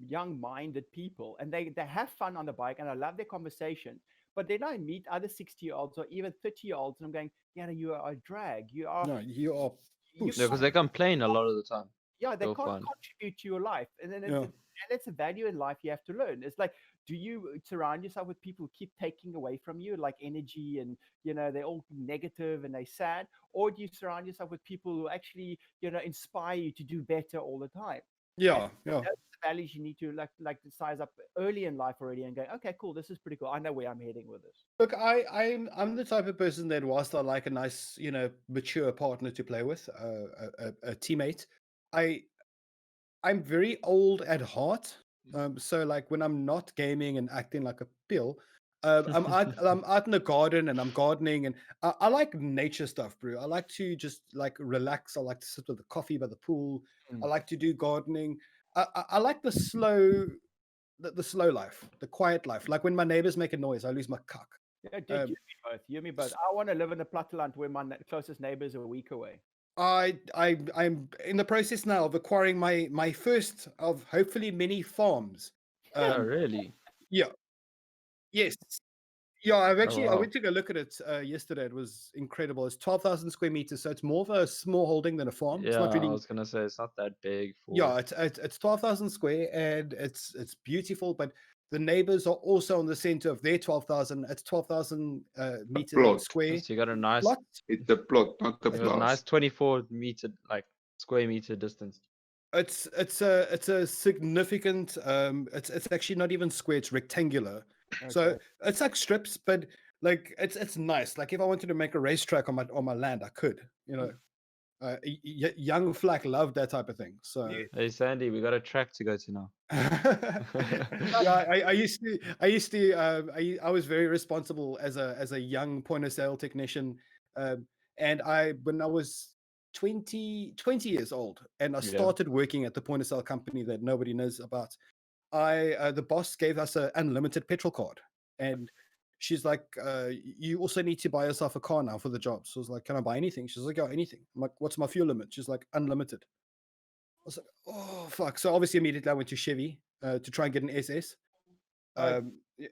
young-minded people, and they have fun on the bike, and I love their conversation. But then I meet other 60-year-olds or even 30-year-olds, and I'm going, yeah, you are a drag. You are. No, you are. you puss. No, because they complain a lot of the time. Yeah, they Go can't fun. contribute to your life, and then Yeah. it's a value in life you have to learn. It's like, do you surround yourself with people who keep taking away from you, like energy, and you know they're all negative and they're sad, or do you surround yourself with people who actually, you know, inspire you to do better all the time? Yeah, yeah. the valleys you need to like to size up early in life already and go, okay, cool, this is pretty cool. I know where I'm heading with this. Look, I'm the type of person that whilst I like a nice, mature partner to play with, a teammate, I'm very old at heart. So like when I'm not gaming and acting like a pill, I'm out in the garden and I'm gardening and I like nature stuff, bro. I like to just like relax. I like to sit with a coffee by the pool. I like to do gardening. I like the slow life, the quiet life. Like when my neighbors make a noise, I lose my cuck. Yeah, dude, Um, you and me both. You and me both. I want to live in the platteland where my closest neighbors are a week away. I'm in the process now of acquiring my first of hopefully many farms. Oh, really? Yeah, yes, yeah. I wow. went to go look at it yesterday. It was incredible. It's 12,000 square meters, so it's more of a small holding than a farm. It's Yeah, not I really. was gonna say it's not that big for. Yeah, it's 12,000 square and it's beautiful, but the neighbors are also on the center of their 12,000. It's 12,000 meters plot. square. So you got a nice, Plot. It's the plot, not the you got a nice plus. 24-meter like square meter distance. It's a significant. It's actually not even square. It's rectangular. So Okay. it's like strips, but like it's nice. Like if I wanted to make a racetrack on my land, I could. Young Flak loved that type of thing. So Hey Sandy, we got a track to go to now. yeah, I was very responsible as a young point of sale technician, and when I was 20 years old, and I Yeah. started working at the point of sale company that nobody knows about. The boss gave us an unlimited petrol card, and she's like, you also need to buy yourself a car now for the job. So I was like, can I buy anything? She's like, yeah, anything. I'm like, what's my fuel limit? She's like, unlimited. I was like, oh fuck. So obviously immediately I went to Chevy to try and get an SS, Right.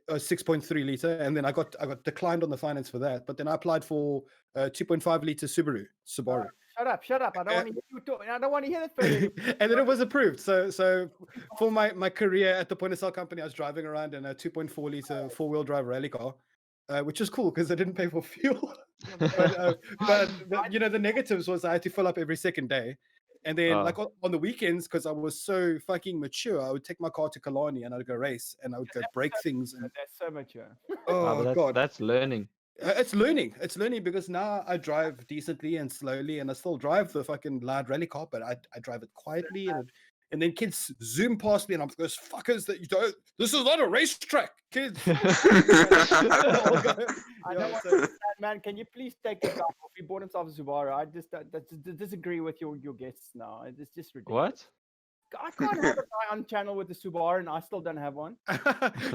a 6.3 liter, and then I got declined on the finance for that. But then I applied for a 2.5 liter Subaru. Shut up. I don't want to hear you talk. I don't want to hear that further. And then it was approved. So for my career at the point of sale company, I was driving around in a 2.4 liter 4-wheel drive rally car, which was cool because I didn't pay for fuel. but the negatives was I had to fill up every second day. And then like on the weekends, because I was so fucking mature, I would take my car to Kalani and I'd go race and I would go break things. And That's so mature. oh god, That's learning. it's learning because now I drive decently and slowly, and I still drive the fucking loud rally car, but I drive it quietly, and then kids zoom past me, and I'm like, those fuckers that you don't. This is not a racetrack, kids. I don't want to understand, man. Can you please take the guy off? He bought himself a Subaru. I just disagree with your guests now. It's just ridiculous. What? I can't have a guy on channel with a Subaru, and I still don't have one.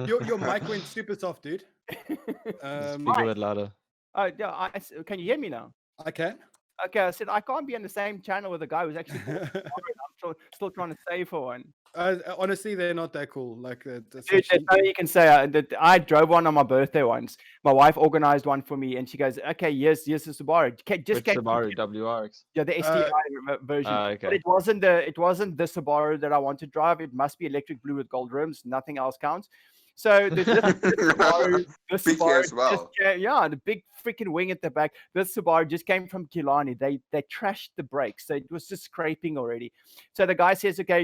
Your mic went super soft, dude. Speak a bit louder. Oh yeah, can you hear me now? I can. Okay, I said I can't be on the same channel with a guy who's actually bought a Subaru, and I'm still trying to save for one. Honestly, they're not that cool. Like, Dude, there's nothing you can say. That I drove one on my birthday once. My wife organized one for me, and she goes, "Okay, here's the Subaru. Which Subaru WRX? Yeah, the STI version. Okay. But it wasn't the Subaru that I want to drive. It must be electric blue with gold rims. Nothing else counts. So the Subaru, as well. the big freaking wing at the back. This Subaru just came from Killarney. They trashed the brakes. So it was just scraping already. So the guy says, "Okay,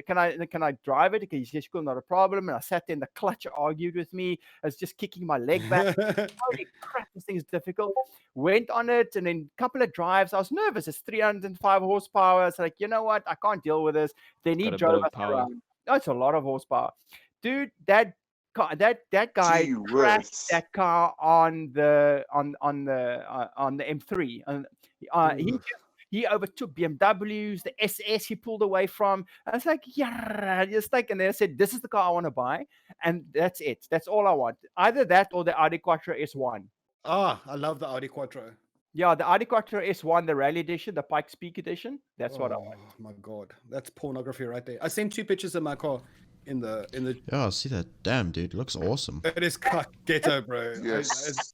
can I drive it?" Okay, he says, "Cool, not a problem." And I sat there, and the clutch argued with me. I was just kicking my leg back. Holy crap, this thing is difficult. Went on it, and then a couple of drives, I was nervous. It's 305 horsepower. It's like, you know what? I can't deal with this. Then he drove us around. That's a lot of horsepower, dude. That guy crashed that car on the M3, and he overtook BMWs, the SS he pulled away from. I was like, yeah, just like, and then I said, this is the car I want to buy, and that's it. That's all I want. Either that or the Audi Quattro S1. I love the Audi Quattro. Yeah, the Audi Quattro S1, the Rally Edition, the Pikes Peak Edition. That's what I want. Oh my god, that's pornography right there. I sent 2 pictures of my car in the. Yeah, I see that. Damn, dude, it looks awesome. It is ghetto, bro. Yes.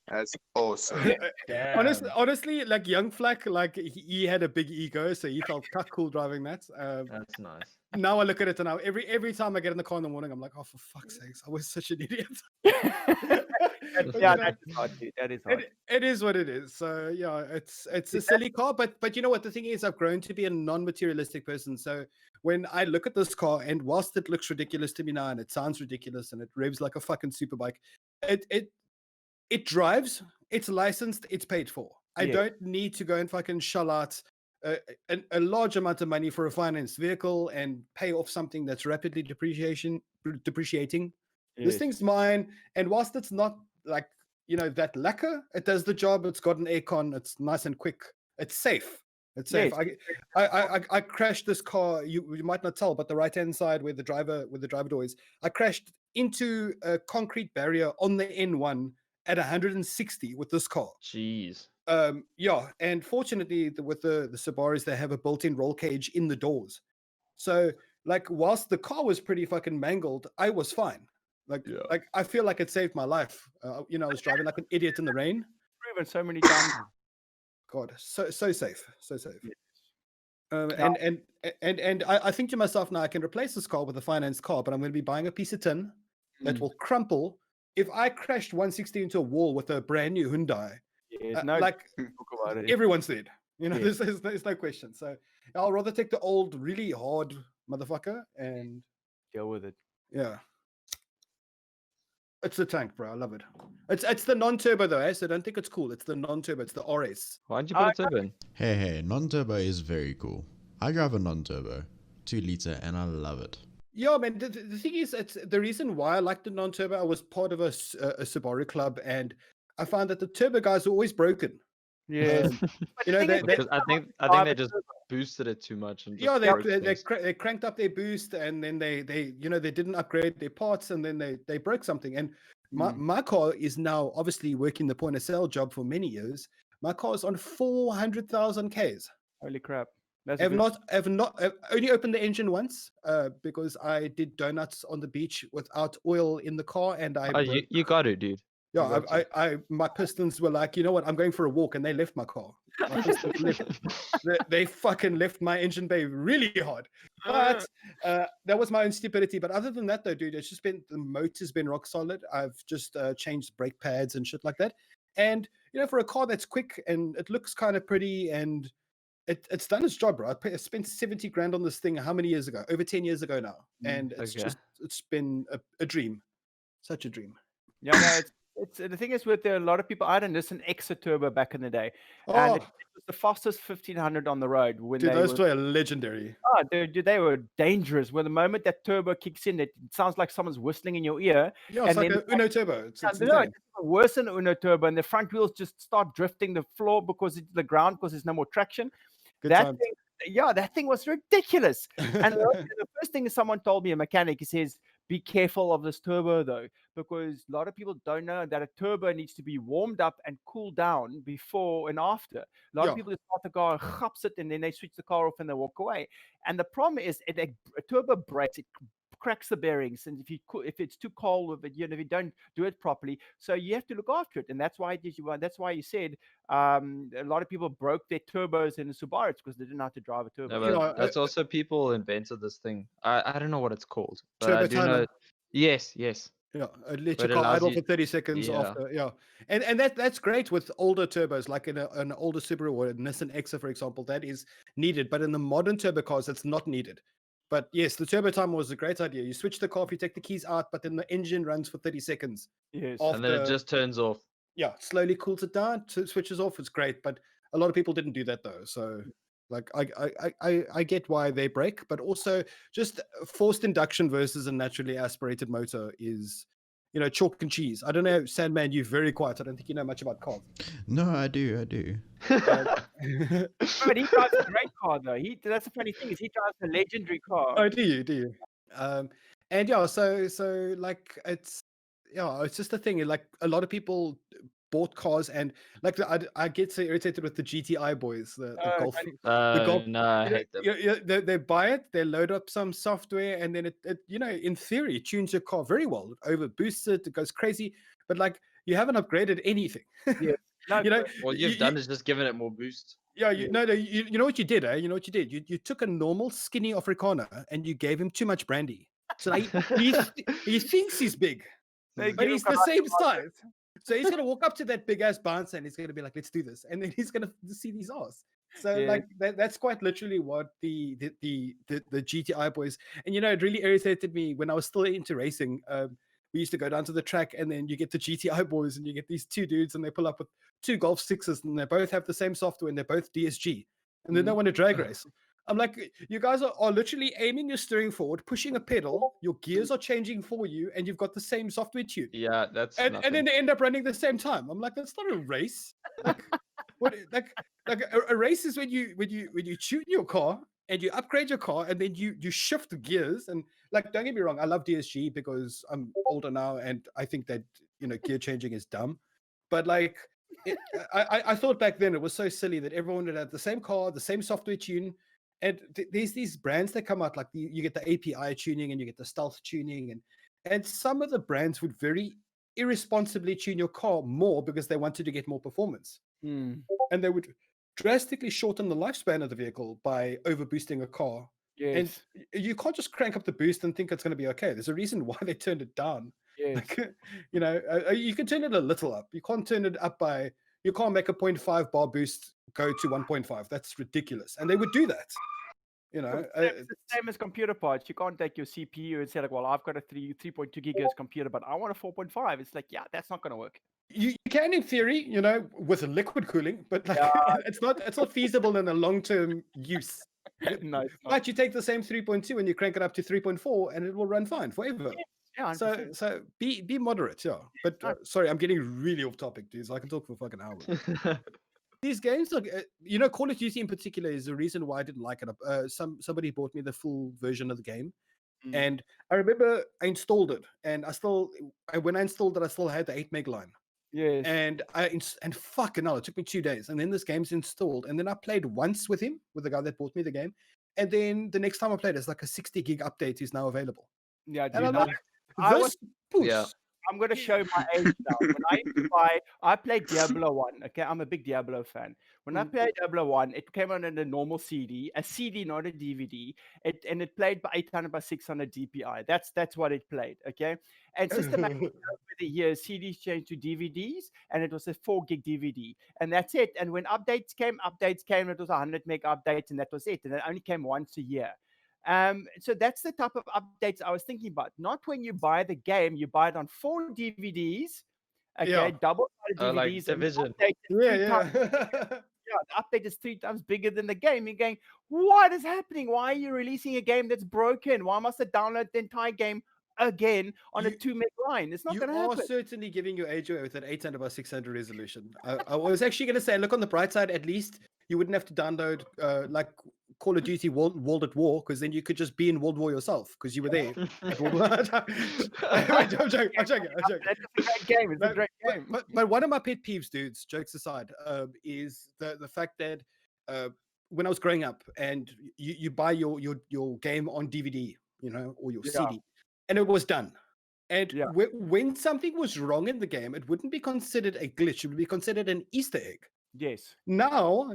That's awesome. Honestly, Damn. honestly, like young Flak, like he had a big ego, so he felt cool driving that. That's nice. Now I look at it and now every time I get in the car in the morning, I'm like, oh, for fuck's sakes, I was such an idiot. But, Yeah, you know, that is hard, dude. That is hard. it is what it is. So yeah, it's a silly car, but you know what? The thing is, I've grown to be a non-materialistic person. So when I look at this car, and whilst it looks ridiculous to me now, and it sounds ridiculous, and it revs like a fucking superbike, it drives, it's licensed, it's paid for. I Yeah. don't need to go and fucking shell out a large amount of money for a financed vehicle and pay off something that's rapidly depreciating. This Yes. thing's mine, and whilst it's not like that lacquer, it does the job. It's got an aircon. It's nice and quick. It's safe. It's safe. Yes. I crashed this car. You might not tell, but the right hand side where the driver door is, I crashed into a concrete barrier on the N1 at 160 with this car. Jeez. Yeah, and fortunately with the Subarus, they have a built-in roll cage in the doors. So like whilst the car was pretty fucking mangled, I was fine. Like I feel like it saved my life. I was driving like an idiot in the rain. Proven so many times. God, so safe, so safe. Yes. And I think to myself now, I can replace this car with a financed car, but I'm going to be buying a piece of tin that will crumple. If I crashed 160 into a wall with a brand new Hyundai, Yes, no, like talk about it. everyone's dead. Yeah. There's no question. So I'll rather take the old, really hard motherfucker and Deal with it. yeah. It's the tank, bro. I love it. It's the non-turbo though, so don't think it's cool. It's the non-turbo. It's the RS. Why'd you put a turbo in? Hey, non-turbo is very cool. I drive a non-turbo, 2 liter, and I love it. Yeah, man. The thing is, it's the reason why I like the non-turbo. I was part of a Subaru club, and I found that the turbo guys are always broken. Yeah. Because I think they just boosted it too much and just broke things. they cranked up their boost, and then they didn't upgrade their parts, and then they broke something. And my car is now obviously working the point of sale job for many years. My car is on 400,000 Ks. Holy crap. I've only opened the engine once because I did donuts on the beach without oil in the car, and you got it, dude. Yeah, my pistons were like, you know what? I'm going for a walk, and they left my car. My pistons they fucking left my engine bay really hard. But that was my own stupidity. But other than that, though, dude, it's just been the motor's been rock solid. I've just changed brake pads and shit like that. And for a car that's quick and it looks kind of pretty and it's done its job, bro. I spent 70 grand on this thing. How many years ago? Over 10 years ago now, and it's been a dream, such a dream. Yeah, no, it's the thing is with a lot of people. I had an Exa Turbo back in the day, and it was the fastest 1500 on the road. When those were legendary. Oh, dude, they were dangerous. When the moment that turbo kicks in, it sounds like someone's whistling in your ear. Yeah, it's like an Uno Turbo. It's worse than Uno Turbo, and the front wheels just start drifting the floor because it's the ground because there's no more traction. That thing was ridiculous. And the first thing someone told me, a mechanic, he says, be careful of this turbo though, because a lot of people don't know that a turbo needs to be warmed up and cooled down before and after. A lot of people just start the car, hops it, and then they switch the car off and they walk away. And the problem is, a turbo breaks, it cracks the bearings, and if it's too cold, if you don't do it properly, so you have to look after it. And that's why you said a lot of people broke their turbos in the Subarus because they didn't know how to drive a turbo. No, but that's also people invented this thing. I don't know what it's called, but turbo I do know. Yes. Yeah, it lets your car idle for 30 seconds after. Yeah, and that's great with older turbos, like in an older Subaru or a Nissan Exa, for example. That is needed, but in the modern turbo cars, it's not needed. But yes, the turbo timer was a great idea. You switch the car, you take the keys out, but then the engine runs for 30 seconds. Yes, and then it just turns off. Yeah, slowly cools it down, switches off. It's great, but a lot of people didn't do that though. So, like, I get why they break, but also just forced induction versus a naturally aspirated motor is, chalk and cheese. I don't know, Sandman, you're very quiet. I don't think you know much about cars. No, I do. But he drives a great car though. That's the funny thing is he drives a legendary car. Oh, do you? And yeah, so like it's just a thing. Like a lot of people bought cars and like I get so irritated with the GTI boys, the Golf. No, I hate them. They buy it, they load up some software, and then it in theory tunes your car very well. It over boosts it goes crazy. But like You haven't upgraded anything. Yeah. No, You know, All you've done is just given it more boost. yeah, you know what you did, eh? You know what you did? You took a normal skinny Afrikaner and you gave him too much brandy. So now he thinks he's big, They but give he's him the karate same master. size. So he's gonna walk up to that big ass bouncer and he's gonna be like, "Let's do this," and then he's gonna see these ass. So Yeah. like that's quite literally what the GTI boys. And you know, it really irritated me when I was still into racing. We used to go down to the track, and then you get the GTI boys, and you get these two dudes, and they pull up with two Golf 6s, and they both have the same software, and they're both DSG, and they don't want to drag race. I'm like, you guys are literally aiming your steering forward, pushing a pedal, your gears are changing for you, and you've got the same software tune. Yeah, that's And nothing. then they end up running the same time. I'm like, that's not a race. Like, what? Like a race is when you tune your car and you upgrade your car, and then you shift the gears. And like, don't get me wrong, I love DSG because I'm older now, and I think that gear changing is dumb. But like, I thought back then it was so silly that everyone would have the same car, the same software tune. And there's these brands that come out, like you get the API tuning and you get the stealth tuning, and some of the brands would very irresponsibly tune your car more because they wanted to get more performance, Mm. and they would drastically shorten the lifespan of the vehicle by overboosting a car. Yes. And you can't just crank up the boost and think it's going to be okay. There's a reason why they turned it down. Yes. Like, you can turn it a little up. You can't turn it up by. You can't make a 0.5 bar boost go to 1.5. That's ridiculous. And they would do that. It's the same as computer parts. You can't take your CPU and say like, well, I've got a 3.2 gigahertz computer, but I want a 4.5. It's like, yeah, that's not going to work. You can, in theory, with liquid cooling, but like, Yeah. it's not feasible in a long-term use. No, it's not. But you take the same 3.2 and you crank it up to 3.4, and it will run fine forever. Yeah, 100%. So be moderate, yeah. But sorry, I'm getting really off topic, dudes. I can talk for fucking hours. These games, like Call of Duty in particular, is the reason why I didn't like it. Somebody bought me the full version of the game, and I remember I installed it, and when I installed it, I still had the 8 meg line. Yes. And and fucking hell, it took me 2 days, and then this game's installed, and then I played once with the guy that bought me the game, and then the next time I played, it's like a 60 gig update is now available. Yeah, And I'm dude. like, this push. Yeah. I'm going to show my age now. When I played Diablo 1. Okay, I'm a big Diablo fan. When I played Diablo 1, it came on in a normal CD, not a DVD. And it played by 800 by 600 DPI. That's what it played. Okay, and systematically over the years, CDs changed to DVDs, and it was a 4 gig DVD, and that's it. And when updates came, it was 100 meg updates, and that was it. And it only came once a year. So that's the type of updates I was thinking about. Not when you buy the game, you buy it on 4 DVDs, okay, Yeah. double-sided DVDs. Like and Division. the update is three times- the update is 3 times bigger than the game. You're going, what is happening? Why are you releasing a game that's broken? Why must I download the entire game again on a 2 meg line? It's not You going to are happen. certainly giving your age away with an 800 by 600 resolution. I was actually going to say, look on the bright side, at least you wouldn't have to download like Call of Duty World at War, because then you could just be in World War yourself because you were there. At World War. I'm joking. That's a great game. It's a great game. But one of my pet peeves, dudes, jokes aside, is the fact that when I was growing up and you buy your game on DVD, or your CD, and it was done. And when something was wrong in the game, it wouldn't be considered a glitch. It would be considered an Easter egg. Yes. Now,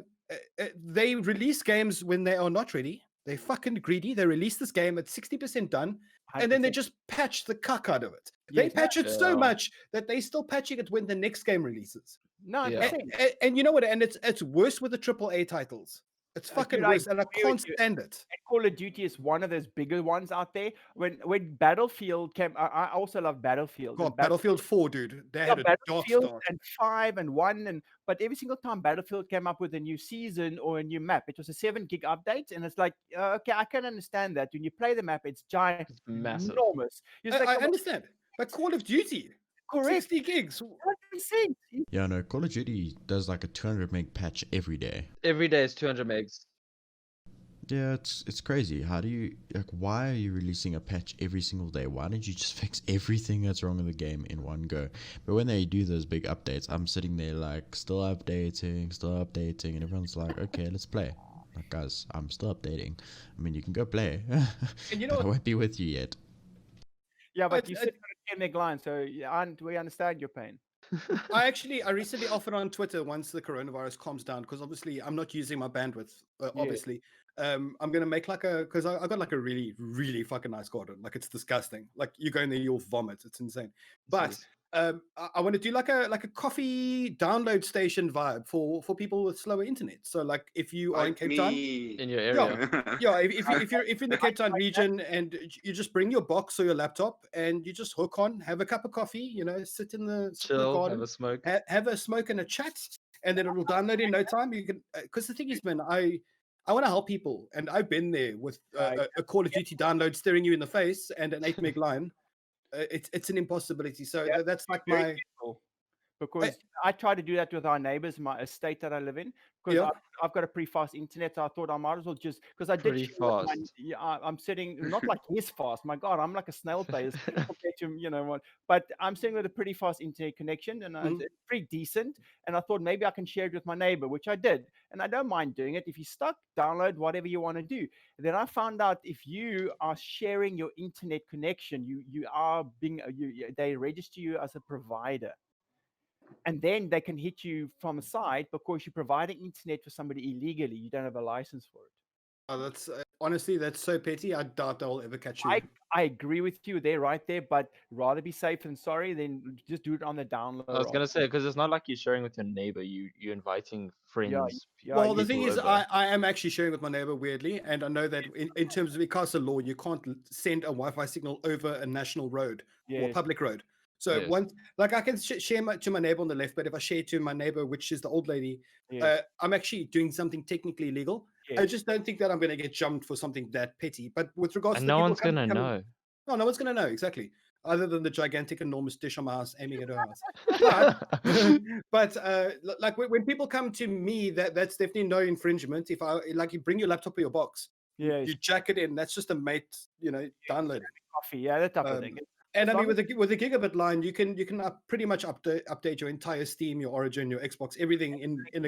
they release games when they are not ready. They're fucking greedy. They release this game at 60% done, and then they 100%. just patch the cuck out of it. They Yes. patch it so Yeah. much that they're still patching it when the next game releases. No, Yeah. 100%. And you know what? And it's worse with the AAA titles. It's fucking Dude, I worse, and I agree can't with you. stand it. And Call of Duty is one of those bigger ones out there. When Battlefield came, I also love Battlefield. God, And Battlefield 4, dude. They had a dark Battlefield start. and 5 and 1, but every single time Battlefield came up with a new season or a new map, it was a 7 gig update, and it's like, okay, I can understand that. When you play the map, it's giant, It's massive. enormous. You're just I like, come on, understand, but Call of Duty, correct. 60 gigs. 100%. Yeah, no, Call of Duty does like a 200 meg patch every day. Every day is 200 megs. Yeah, it's crazy. How do you, like, why are you releasing a patch every single day? Why don't you just fix everything that's wrong in the game in one go? But when they do those big updates, I'm sitting there like, still updating, and everyone's like, okay, let's play. Like, guys, I'm still updating. I mean, you can go play. And you know but I what? won't be with you yet. Yeah, but I- you I- sit on a 10 meg line, so we understand your pain. I recently offered on Twitter once the coronavirus calms down, because obviously I'm not using my bandwidth. Obviously, I'm gonna make like because I got like a really really fucking nice garden. Like it's disgusting. Like you go in there, you'll vomit. It's insane. But Jeez. I want to do like a coffee download station vibe for people with slower internet. So like if you are in Like Cape Town, me. In your yeah, area. yeah. If you're in the Cape Town region and you just bring your box or your laptop and you just hook on, have a cup of coffee, sit in the Chill, have garden, a smoke. have a smoke and a chat, and then it'll download in no time. You can, because the thing is, man, I want to help people, and I've been there with a Call of Duty download staring you in the face and an 8 meg line. It's an impossibility. So Yeah, that's like very my useful. Because I try to do that with our neighbors, my estate that I live in, because yeah. I've got a pretty fast internet. So I thought I might as well just, because I did Pretty share with my, fast. yeah, I'm sitting not like his fast. My God, I'm like a snail pace compared to what. But I'm sitting with a pretty fast internet connection, and Mhm. it's pretty decent. And I thought maybe I can share it with my neighbor, which I did, and I don't mind doing it. If you're stuck, download whatever you want to do. And then I found out if you are sharing your internet connection, you are being they register you as a provider. And then they can hit you from the side because you're providing internet for somebody illegally. You don't have a license for it. Oh, that's honestly, that's so petty. I doubt they'll ever catch you. I agree with you. They're right there, but rather be safe than sorry than just do it on the download. I was gonna say, because it's not like you're sharing with your neighbor. You're inviting friends. Well, the you- thing people is, over. I am actually sharing with my neighbor weirdly, and I know that in terms of ICASA law, you can't send a Wi-Fi signal over a national road or Yes. public road. So Yes. once, like, I can share to my neighbor on the left, but if I share to my neighbor, which is the old lady, Yes. I'm actually doing something technically illegal. I Yes. just don't think that I'm going to get jumped for something that petty. But with regards And to the no people one's gonna coming, know. no one's going to know exactly, other than the gigantic, enormous dish on my house aiming at her house. But but like when people come to me, that's definitely no infringement. If I like, you bring your laptop or your box, Yes. you jack it in. That's just a mate, downloading. Coffee. Yeah, that type of thing. And As I mean, long with a gigabit line, you can pretty much update your entire Steam, your Origin, your Xbox, everything in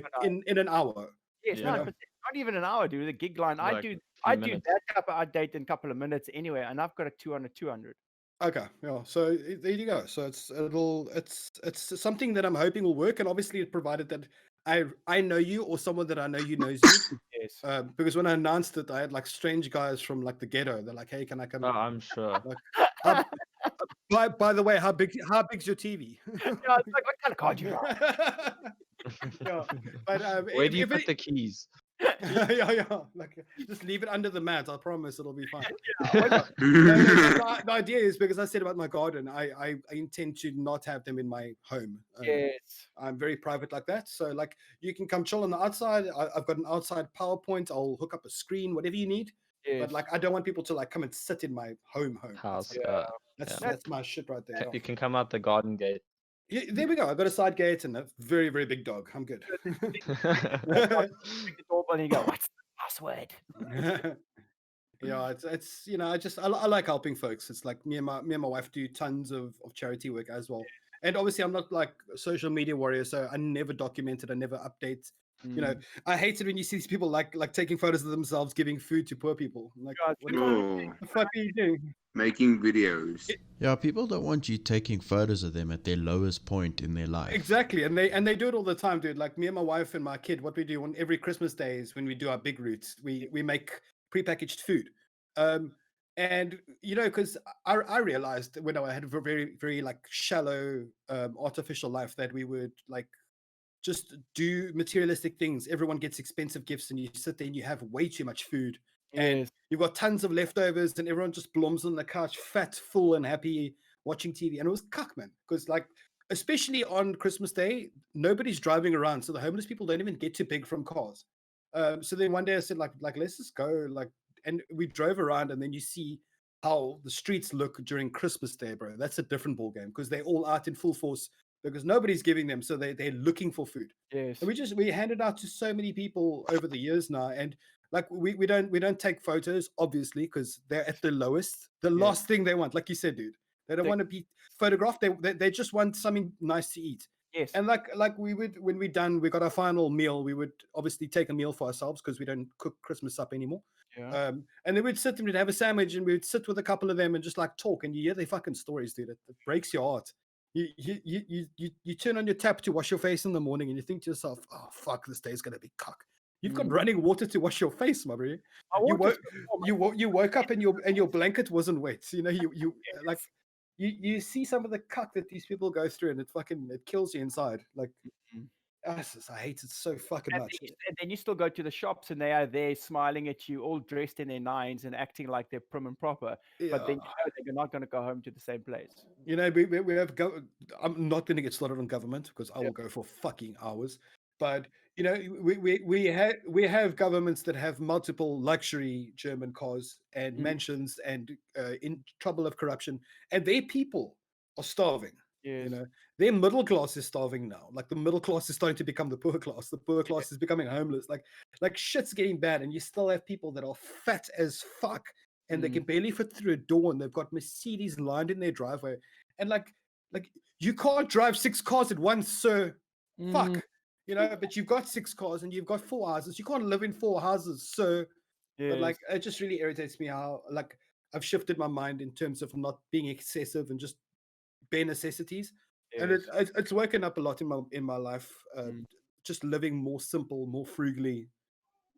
an hour. Yes, Yeah. 9%. Not even an hour, dude. The gig line. I Like do few minutes. that type of update in a couple of minutes anyway, and I've got a 200. Okay, yeah. So there you go. So it's something that I'm hoping will work, and obviously, provided that I know you or someone that I know you knows you. Yes. Because when I announced it, I had like strange guys from like the ghetto. They're like, "Hey, can I come?" Oh, I'm sure. Like, by the way, how big's your TV? Yeah, it's like, what kind of card you got? Yeah, but Where do you if put the keys? yeah, like just leave it under the mat. I promise it'll be fine. Yeah, The idea is, because I said about my garden, I intend to not have them in my home. yes. I'm very private like that. So like, you can come chill on the outside. I've got an outside PowerPoint. I'll hook up a screen, whatever you need. Yes. But like, I don't want people to like come and sit in my home. House. That's my shit right there. You can come out the garden gate. Yeah, there we go. I've got a side gate and a very, very big dog. I'm good. Pick the doorbell and you go, what's the password? Yeah, it's I like helping folks. It's like me and my wife do tons of charity work as well. And obviously, I'm not like a social media warrior, so I never document it. I never update. I hate it when you see these people like taking photos of themselves giving food to poor people. I'm like, God, what Oh, the fuck are you doing? making videos. Yeah, people don't want you taking photos of them at their lowest point in their life. Exactly, and they do it all the time, dude. Like me and my wife and my kid, what we do on every Christmas day is when we do our big routes, we make prepackaged food. And because I realized when I had a very very like shallow artificial life, that we would like just do materialistic things. Everyone gets expensive gifts, and you sit there and you have way too much food, and Yes. you've got tons of leftovers, and everyone just bloms on the couch, fat, full, and happy, watching TV. And it was cuck, man, because like, especially on Christmas Day, nobody's driving around, so the homeless people don't even get too big from cars. So then one day I said, like let's just go, like, and we drove around, and then you see how the streets look during Christmas Day, bro. That's a different ball game, because they're all out in full force because nobody's giving them, so they're looking for food. Yes. And we handed out to so many people over the years now, and like we don't take photos, obviously, because they're at the lowest. The Yeah. last thing they want, like you said, dude, they don't They- want to be photographed. They just want something nice to eat. Yes. And like we would, when we got our final meal, we would obviously take a meal for ourselves, because we don't cook Christmas up anymore. Yeah. And then we'd sit and we'd have a sandwich, and we'd sit with a couple of them and just like talk, and you hear their fucking stories, dude. It breaks your heart. You turn on your tap to wash your face in the morning, and you think to yourself, "Oh fuck, this day's gonna be cock." You've got running water to wash your face, my bro. My You water's woke you woke up and your blanket wasn't wet. You know, you like you see some of the cuck that these people go through, and it kills you inside. Like, Mhm. I hate it so fucking much. And then you still go to the shops and they are there smiling at you, all dressed in their nines and acting like they're prim and proper. But then Yeah. you know that you're not going to go home to the same place. You know, we have. I'm not going to get started on government because I will go for fucking hours. But you know, we have governments that have multiple luxury German cars and mansions and in trouble of corruption, and their people are starving. You Yes. know, their middle class is starving now. Like the middle class is starting to become the poor class. The poor class is becoming homeless. Like shit's getting bad, and you still have people that are fat as fuck and they can barely fit through a door, and they've got Mercedes lined in their driveway. And like you can't drive 6 cars at once, sir. Fuck. You know, but you've got 6 cars and you've got 4 houses. You can't live in 4 houses, sir. But like Yes. it just really irritates me how like I've shifted my mind in terms of not being excessive and just bare necessities. And Yes. it's woken up a lot in my life, Mm. just living more simple, more frugally,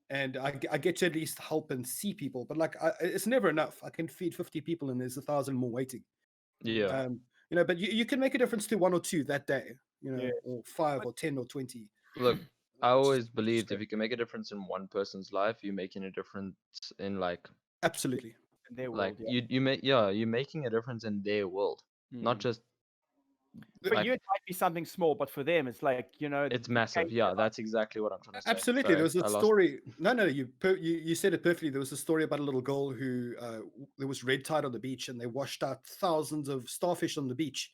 and I get to at least help and see people. But like, it's never enough. I can feed 50 people, and there's 1,000 more waiting. Yeah. You know, but you can make a difference to 1 or 2 that day. You know, Yeah. or 5 or 10 or 20. Look, I Which always is believed if great. you can make a difference in one person's life, you're making a difference in Absolutely. In their like world, yeah. you're making a difference in their world, not Mm. just For like you, it might be something small, but for them, it's like, you know, it's it massive. changed Yeah, their life. that's exactly what I'm trying to say. Absolutely. There Sorry, was a I lost. story. No, you said it perfectly. There was a story about a little girl who there was red tide on the beach, and they washed out thousands of starfish on the beach.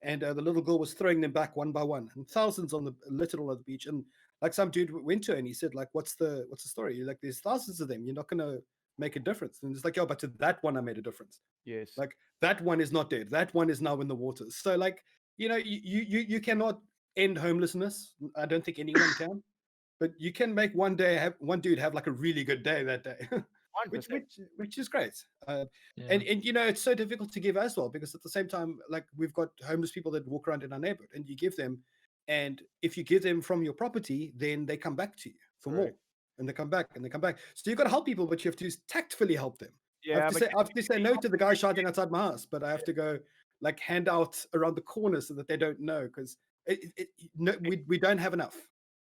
And the little girl was throwing them back one by one, and thousands on the literal on the beach. And like some dude went to her and he said, like, what's the story? Like, there's thousands of them. You're not gonna make a difference. And it's like, yo, but to that one, I made a difference. Yes. Like that one is not dead. That one is now in the waters. So like, you know, you cannot end homelessness. I don't think anyone can. But you can make one dude have like a really good day that day. which 100%. which is great. Yeah. And you know it's so difficult to give as well because at the same time, like we've got homeless people that walk around in our neighborhood, and you give them, and if you give them from your property, then they come back to you for more, Correct. and they come back and they come back. So you've got to help people, but you have to tactfully help them. Yeah, but I have to say no to the guy shouting outside my house, but I have to go like hand out around the corner so that they don't know because no, we don't have enough.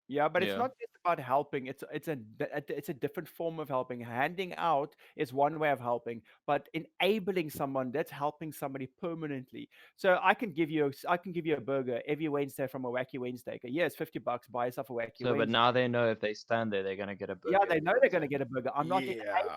yeah, but it's Yeah. not just about helping. It's a different form of helping. Handing out is one way of helping, but enabling someone, that's helping somebody permanently. So I can give you a burger every Wednesday from a Wacky Wednesday. Okay, yeah, it's $50. Buy yourself a Wacky So, but Wednesday. now they know if they stand there, they're gonna get a burger. Yeah, they know they're going to Wednesday. get a burger. I'm not Yeah.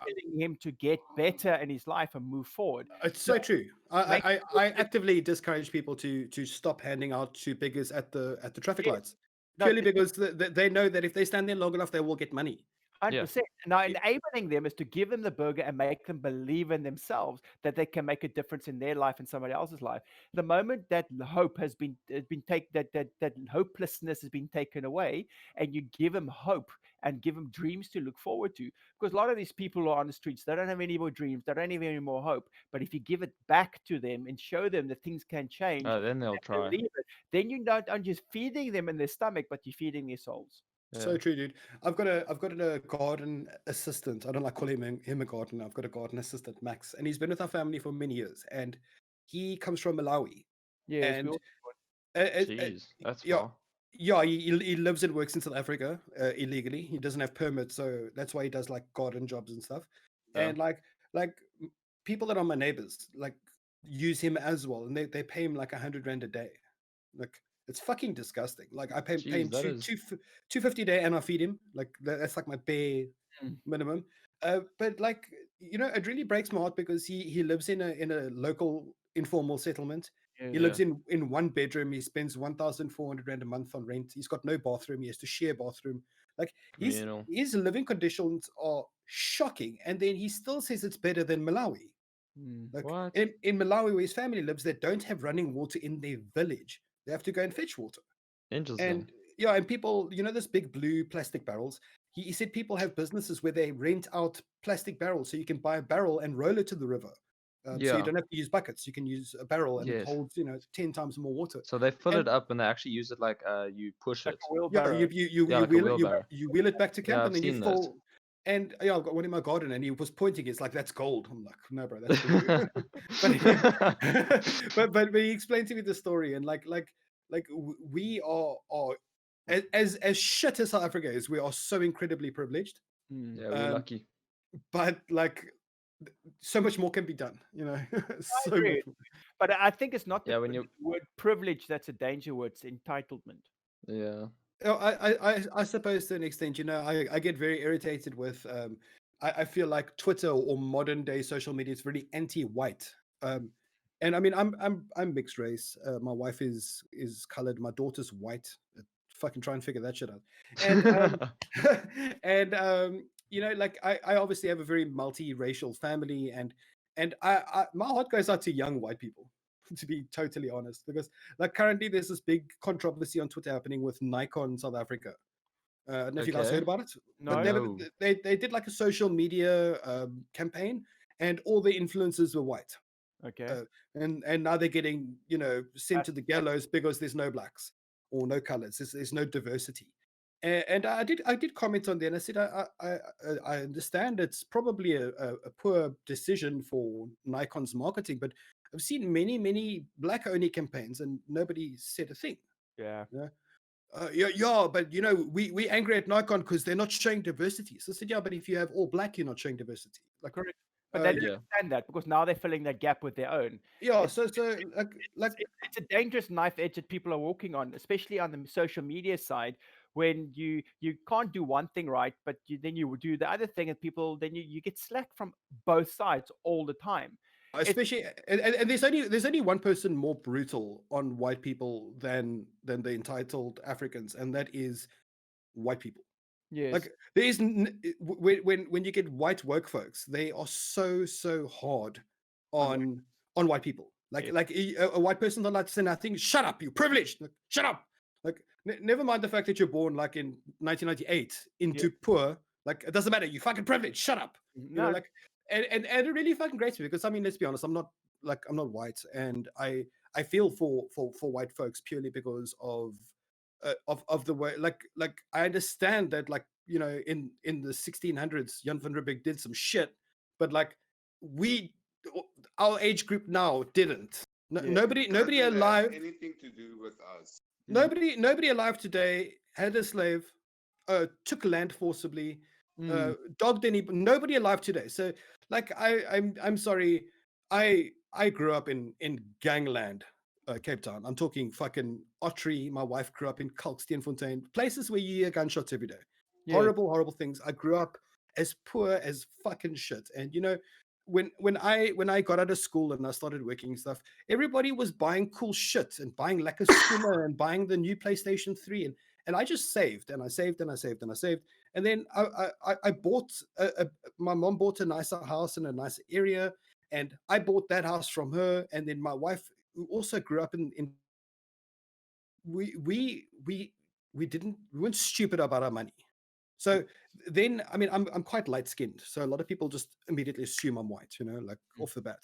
enabling him to get better in his life and move forward. It's so true. Make I actively discourage people to stop handing out to beggars at the traffic Yeah. lights No, purely because they know that if they stand there long enough, they will get money. 100%. Now, enabling them is to give them the burger and make them believe in themselves that they can make a difference in their life and somebody else's life. The moment that hope has been taken, that hopelessness has been taken away, and you give them hope and give them dreams to look forward to, because a lot of these people who are on the streets, they don't have any more dreams, they don't have any more hope. But if you give it back to them and show them that things can change, Then they'll try. believe it, then you're not just feeding them in their stomach, but you're feeding their souls. So true, dude. I've got a garden assistant. I don't like calling him a gardener. I've got a garden assistant, Max, and he's been with our family for many years. And he comes from Malawi. Yes, And Jeez, that's yeah, far. yeah, he lives and works in South Africa illegally. He doesn't have permits, so that's why he does like garden jobs and stuff. Yeah. And like people that are my neighbors like use him as well, and they pay him like 100 rand a day. Like it's fucking disgusting. Like I pay him Jeez, that is- 250 a day, and I feed him. Like that's like my bare Mm. minimum. But like you know, it really breaks my heart because he lives in a local informal settlement. He lives in one bedroom. He spends 1,400 rand a month on rent. He's got no bathroom. He has to share a bathroom. Like Communal. his living conditions are shocking, and then he still says it's better than Malawi. Mm. Like What? in Malawi, where his family lives, they don't have running water in their village. They have to go and fetch water. Interesting. And yeah, and people, you know, those big blue plastic barrels. He said people have businesses where they rent out plastic barrels so you can buy a barrel and roll it to the river. So you Yeah. don't have to use buckets. You can use a barrel, and it Yes. holds 10 times more water. So they fill And it up and they actually use it like you push Like it. a yeah, wheelbarrow. Yeah, like a wheelbarrow. you wheel it back to camp, Yeah, and I've then you seen those. fill. And yeah, I've got one in my garden, and he was pointing. It's like, that's gold. I'm like, no, bro, that's blue. but he explained to me the story, and we are as shit as South Africa is, we are so incredibly privileged. Mm. Yeah, we're lucky. But like, so much more can be done. So agree. much more. But I think it's not the Yeah, when you word privilege that's a danger word, it's entitlement. yeah. Oh, I suppose to an extent, I get very irritated with I feel like Twitter or modern day social media is really anti-white. And I mean, I'm mixed race. My wife is colored. My daughter's white. Fucking try and figure that shit out. And like I obviously have a very multiracial family, and my heart goes out to young white people, to be totally honest, because like currently there's this big controversy on Twitter happening with Nikon South Africa. I don't know if you guys Okay. heard about it. No. But No. they did like a social media campaign, and all the influencers were white. Okay. And now they're getting sent to the gallows because there's no blacks or no colors. There's no diversity. And I did comment on there, and I said I understand it's probably a poor decision for Nikon's marketing, but I've seen many black only campaigns and nobody said a thing. Yeah. Yeah, but we angry at Nikon because they're not showing diversity. So I said, yeah, but if you have all black, you're not showing diversity. Like, Correct. But they don't yeah. understand that, because now they're filling that gap with their own. yeah, It's- so like It's a dangerous knife edge that people are walking on, especially on the social media side, when you can't do one thing right, but then you do the other thing, and people then you get slack from both sides all the time. especially and there's only one person more brutal on white people than the entitled Africans, and that is white people. Yes. Like there is when you get white woke folks, they are so hard on white people. Like Yes. like a white person not allowed to say nothing. Shut up, you privileged. Like, shut up. Like never mind the fact that you're born like in 1998 into poor. Like it doesn't matter. You fucking privileged. Shut up. No. Like and it really fucking grates me, because I mean, let's be honest, I'm not white, and I feel for white folks purely because of the way, like I understand that, like, in the 1600s Jan van Riebeeck did some shit, but like our age group now didn't. Nobody Doesn't have alive anything to do with us. nobody alive today had a slave, took land forcibly, dogged nobody alive today. So like I'm sorry, I grew up in gangland, Cape Town. I'm talking fucking Ottery. My wife grew up in Kalksteenfontein, places where you hear gunshots every day. Yeah. Horrible things. I grew up as poor as fucking shit. And when I got out of school and I started working and stuff, everybody was buying cool shit and buying Lekker Skoene and buying the new PlayStation 3, and I just saved and I saved and I saved and I saved. And then I bought my mom bought a nicer house in a nicer area, and I bought that house from her. And then my wife, who also grew up in we weren't stupid about our money. So then, I mean, I'm quite light skinned, so a lot of people just immediately assume I'm white, like off the bat,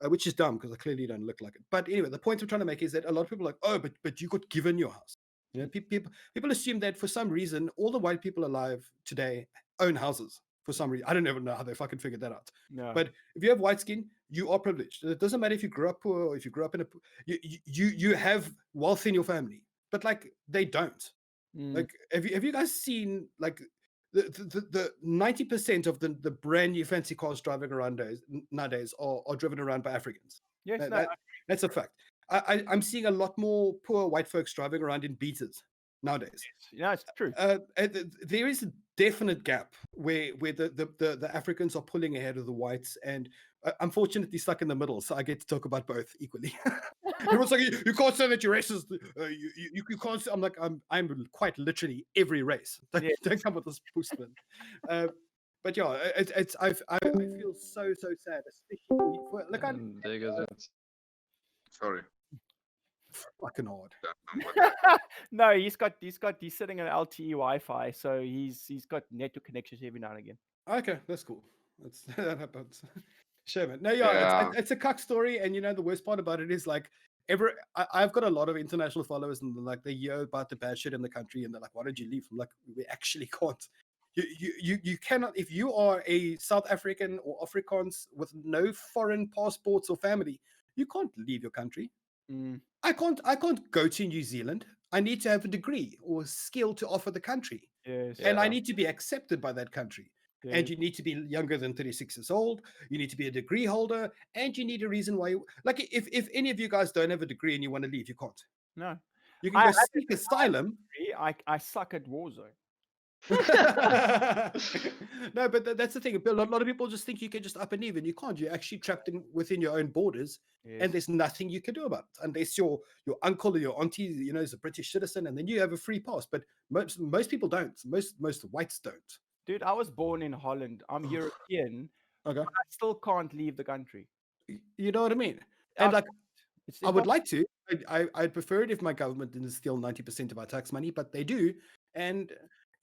which is dumb because I clearly don't look like it. But anyway, the point I'm trying to make is that a lot of people are like, oh, but you got given your house. People assume that for some reason all the white people alive today own houses for some reason. I don't ever know how they fucking figured that out. No. But if you have white skin, you are privileged. It doesn't matter if you grew up poor or if you grew up in you have wealth in your family, but like they don't. Like, have you guys seen like the 90% of the brand new fancy cars driving around nowadays are driven around by Africans? Yes. That's a fact. I'm seeing a lot more poor white folks driving around in beaters nowadays. Yeah, it's true. There is a definite gap where the Africans are pulling ahead of the whites, and I'm fortunately stuck in the middle, so I get to talk about both equally. Everyone's like, you can't say that you're racist. You can't say. I'm like, I'm quite literally every race. Don't come with this postman. But yeah, I feel so sad, especially for, like, There goes it. Sorry. fucking hard. No, he's sitting on LTE Wi-Fi, so he's got network connections every now and again. Okay, that's cool. That happens. Sure, man. No, Yeah. it's a cuck story, and the worst part about it is like I've got a lot of international followers, and like they hear about the bad shit in the country, and they're like, "Why did you leave?" I'm like, "We actually can't. You cannot. If you are a South African or Afrikaans with no foreign passports or family, you can't leave your country. Mm, I can't go to New Zealand. I need to have a degree or skill to offer the country, yes. and I Yeah. need to be accepted by that country." And Yes. you need to be younger than 36 years old. You need to be a degree holder, and you need a reason why. Like, if any of you guys don't have a degree and you want to leave, you can't. No. You can I go had seek asylum. I suck at Warzone. No, but that's the thing. A lot of people just think you can just up and leave, and you can't. You're actually trapped within your own borders, Yes. and there's nothing you can do about it unless your uncle or your auntie, is a British citizen, and then you have a free pass. But most people don't. Most whites don't. Dude, I was born in Holland. I'm European. Okay, I still can't leave the country. you know what I mean? And like, It's I would impossible. like to. I'd prefer it if my government didn't steal 90% of our tax money, but they do. And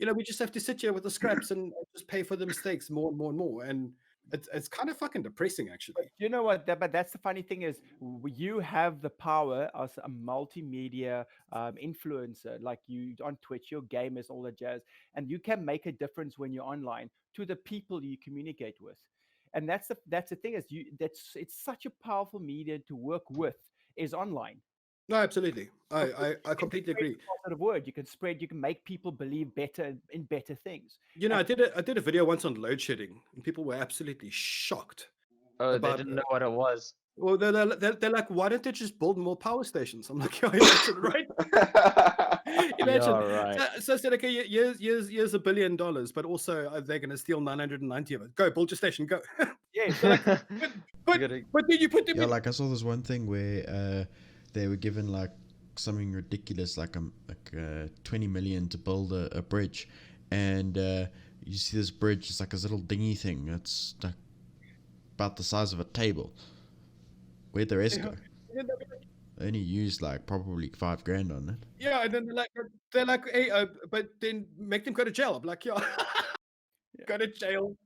we just have to sit here with the scraps and just pay for the mistakes more and more and more. And it's kind of fucking depressing, actually. You know what? But that's the funny thing is, you have the power as a multimedia influencer, like you on Twitch, your gamers, all that jazz, and you can make a difference when you're online to the people you communicate with. And that's the thing is it's such a powerful media to work with is online. No, absolutely. I completely Spread agree. the positive word. You can make people believe better in better things. I did a video once on load shedding, and people were absolutely shocked. Oh, they About- didn't know what it was. Well, they're like, why don't they just build more power stations? I'm like, imagine, right? Imagine. Yeah, right. So I said, okay, here's $1 billion, but also they're going to steal 990 of it. Go, build your station, go. Yeah. But gotta- but then you put them Yeah, in. like I saw this one thing where they were given like something ridiculous, like 20 million to build a bridge, and you see this bridge, it's like this little dingy thing that's like about the size of a table. Where'd the rest go? They only used like probably $5,000 on it. Yeah, and then they're like, hey, but then make them go to jail. I'm like, yeah. Go to jail.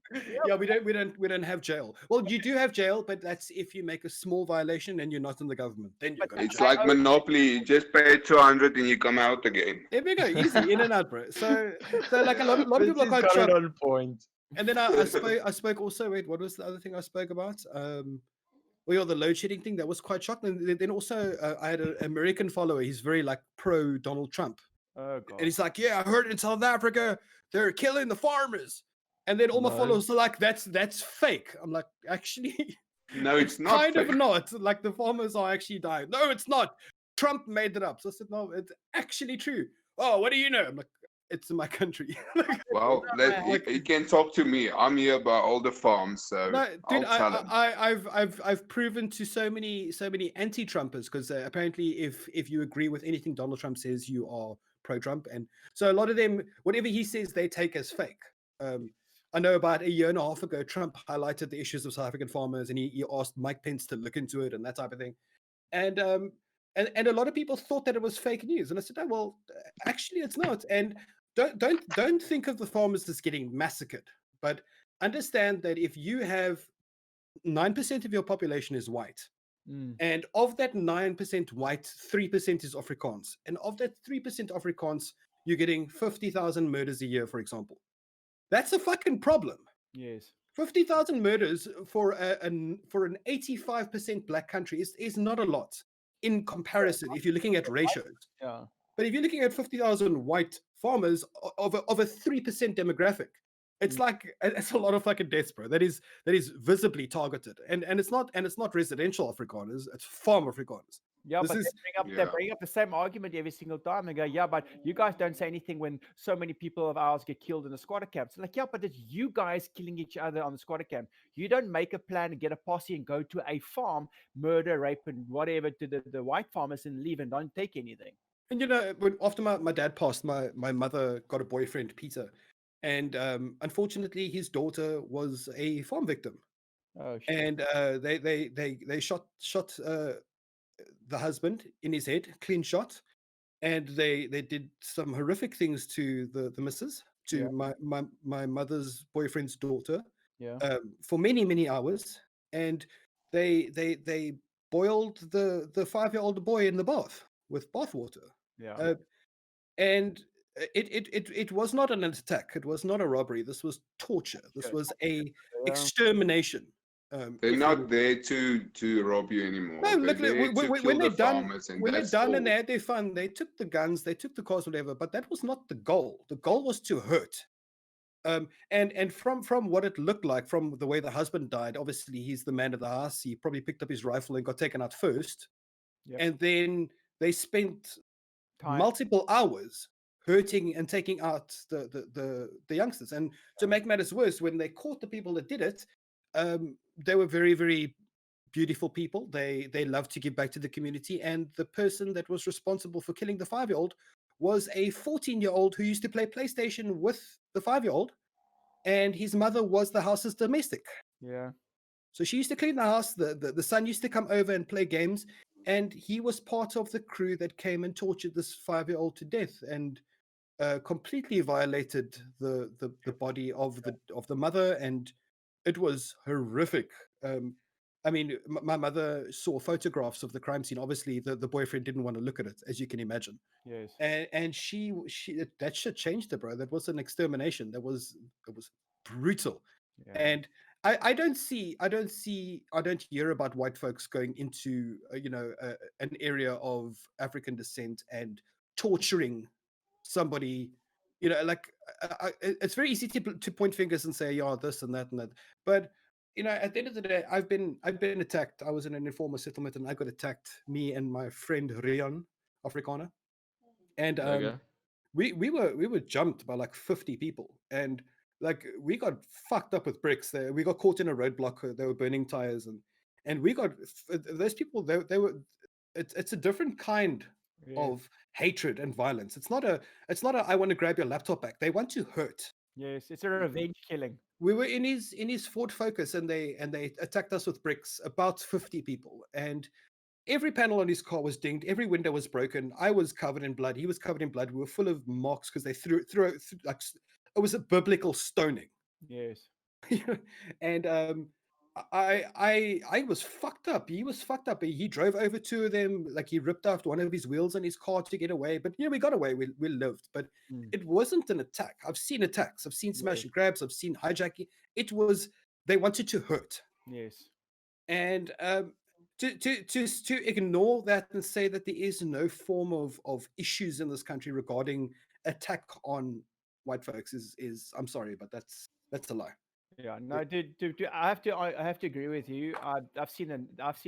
Yeah, we don't have jail. Well, you do have jail, but that's if you make a small violation and you're not in the government. Then you're going to It's jail. like Monopoly. You just pay 200 and you come out again. There we go, easy, in and out, bro. So like a lot of people are This quite got it shocked. on point. And then I spoke also. Wait, what was the other thing I spoke about? Well, the load shedding thing, that was quite shocking. And then also I had an American follower. He's very like pro Donald Trump, Oh god. and he's like, "Yeah, I heard in South Africa they're killing the farmers." And then all my No. followers are like, "That's fake." I'm like, actually, No, it's not. kind fake. of not. Like the farmers are actually dying. No, it's not. Trump made it up. So I said, "No, it's actually true." Oh, what do you know? I'm like, it's in my country. Well, you can talk to me. I'm here by all the farms, so No, dude, I'll tell him. I've proven to so many anti-Trumpers, because apparently if you agree with anything Donald Trump says, you are pro-Trump, and so a lot of them, whatever he says, they take as fake. I know about a year and a half ago, Trump highlighted the issues of South African farmers, and he asked Mike Pence to look into it and that type of thing, and a lot of people thought that it was fake news, and I said, "Oh, well, actually, it's not." And don't think of the farmers as getting massacred, but understand that if you have 9% of your population is white, Mm. and of that 9% white, 3% is Afrikaans, and of that 3% Afrikaans, you're getting 50,000 murders a year, for example. That's a fucking problem. Yes. 50,000 murders for an 85% black country is not a lot in comparison if you're looking at ratios. Yeah. But if you're looking at 50,000 white farmers of a 3% demographic, it's like it's a lot of fucking deaths, bro. That is visibly targeted, and it's not residential Afrikaners, it's farm Afrikaners. Yeah, This but is- they bring up the same argument every single time and go, yeah, but you guys don't say anything when so many people of ours get killed in the squatter camps. Like, yeah, but it's you guys killing each other on the squatter camp. You don't make a plan to get a posse and go to a farm, murder, rape, and whatever to the white farmers and leave and don't take anything. And after my dad passed, my mother got a boyfriend, Peter, and unfortunately his daughter was a farm victim, Oh shit. and they shot the husband in his head, clean shot, and they did some horrific things to the missus, to Yeah. my mother's boyfriend's daughter, Yeah. for many hours. and they boiled the 5-year-old boy in the bath with bath water. Yeah. And it was not an attack. It was not a robbery. This was torture. This Sure. was a Yeah. extermination. They're if you not will. there to rob you anymore. No, They're look, there to when kill they're the done, farmers, and when they're that's done and all. they had their fun, they took the guns, they took the cars, whatever. But that was not the goal. The goal was to hurt. And from what it looked like, from the way the husband died, obviously he's the man of the house. He probably picked up his rifle and got taken out first, Yep. and then they spent Time. multiple hours hurting and taking out the youngsters. And to make matters worse, when they caught the people that did it, they were very, very beautiful people. They loved to give back to the community. And the person that was responsible for killing the 5-year-old was a 14-year-old who used to play PlayStation with the 5-year-old, and his mother was the house's domestic. Yeah. So she used to clean the house. The son used to come over and play games, and he was part of the crew that came and tortured this 5-year-old to death and completely violated the body of the mother, and it was horrific. I mean, my mother saw photographs of the crime scene. Obviously, the boyfriend didn't want to look at it, as you can imagine. Yes. And she that shit changed her, bro. That was an extermination. It was brutal. Yeah. And I don't hear about white folks going into an area of African descent and torturing somebody. Like it's very easy to point fingers and say, yeah, this and that and that. But at the end of the day, I've been attacked. I was in an informal settlement and I got attacked. Me and my friend Rian Afrikaner, and Okay. we were jumped by like 50 people, and like we got fucked up with bricks. There, we got caught in a roadblock. They were burning tires, and we got those people. They were. It's a different kind Yeah. of hatred and violence. It's not a I want to grab your laptop back. They want to hurt. Yes. It's a revenge killing. We were in his Ford Focus, and they attacked us with bricks. About 50 people, and every panel on his car was dinged. Every window was broken. I was covered in blood. He was covered in blood. We were full of marks because they threw like it was a biblical stoning. Yes. And I was fucked up. He was fucked up. He drove over two of them, like he ripped off one of his wheels on his car to get away. But we got away. We lived. But it wasn't an attack. I've seen attacks. I've seen smash and grabs. I've seen hijacking. It was they wanted to hurt. Yes. And to ignore that and say that there is no form of issues in this country regarding attack on white folks is I'm sorry, but that's a lie. Yeah, no, dude, I have to agree with you. I've seen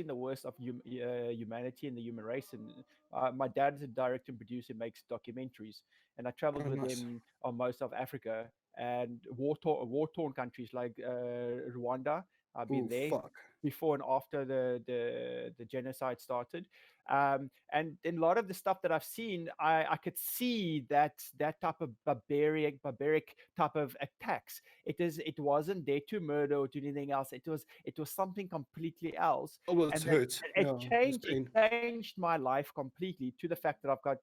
the worst of humanity and the human race, and my dad's a director and producer, makes documentaries, and I traveled with nice. him on most of Africa and war torn countries like Rwanda. I've been Ooh, there fuck. before and after the genocide started. And in a lot of the stuff that I've seen, I could see that type of barbaric type of attacks. It wasn't there to murder or to anything else. It was something completely else. It was And hurt. it Yeah, it was changed pain. my life completely, to the fact that I've got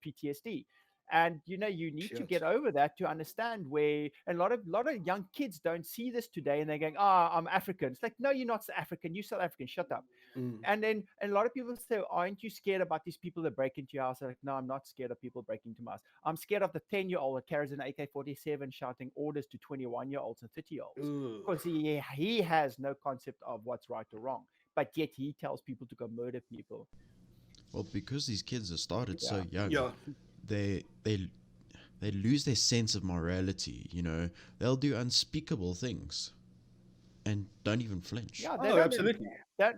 PTSD. And you need to Shit. get over that to understand where. And a lot of young kids don't see this today, and they're going, I'm African. It's like, no, you're not African, you're South African, shut up. And then a lot of people say, aren't you scared about these people that break into your house? I'm like, no, I'm not scared of people breaking into my house. I'm scared of the 10-year-old that carries an AK-47 shouting orders to 21-year-olds and 30-year-olds, because he has no concept of what's right or wrong, but yet he tells people to go murder people. Well, because these kids are started so young, Yeah. they lose their sense of morality. They'll do unspeakable things and don't even flinch. Yeah, Oh, absolutely. They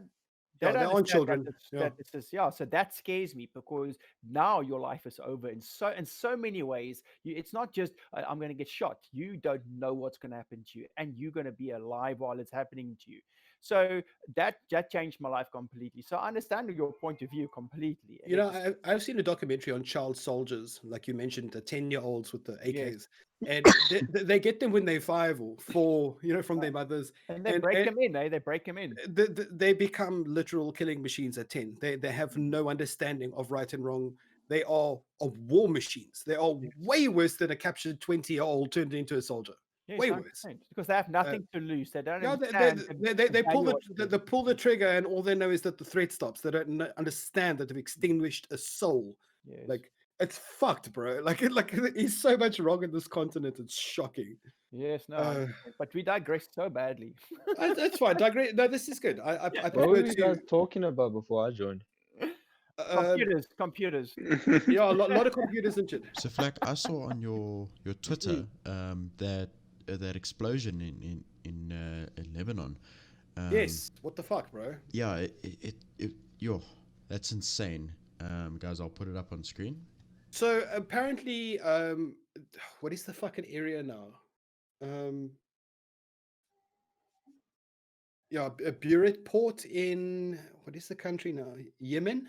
Yeah, don't they're on understand children. that this is, so that scares me, because now your life is over in so many ways. It's not just I'm going to get shot. You don't know what's going to happen to you, and you're going to be alive while it's happening to you. So that changed my life completely. So I understand your point of view completely. I've seen a documentary on child soldiers, like you mentioned, the 10-year-olds with the AKs, Yes. and they get them when they're 5 or 4, from their mothers, and they break them in. They break them in. They become literal killing machines at 10. They have no understanding of right and wrong. They are war machines. They are way worse than a captured 20-year-old turned into a soldier. Yes, way 100%, worse. because they have nothing to lose. They don't Yeah, understand. they pull value the of they pull the trigger, and all they know is that the threat stops. They don't understand that they've extinguished a soul. Yes. Like it's fucked, bro. Like he's so much wrong in this continent. It's shocking. Yes, no, Uh, 100%, but we digress so badly. That's fine. Digress. No, this is good. I What prefer were you to. guys talking about before I joined? Computers. Yeah, a lot of computers and shit. So Flack, I saw on your Twitter that that explosion in Lebanon. Yes. What the fuck, bro? Yeah, yo, that's insane. Guys, I'll put it up on screen. So apparently, what is the fucking area now? Yeah, a Buret port in what is the country now? Yemen,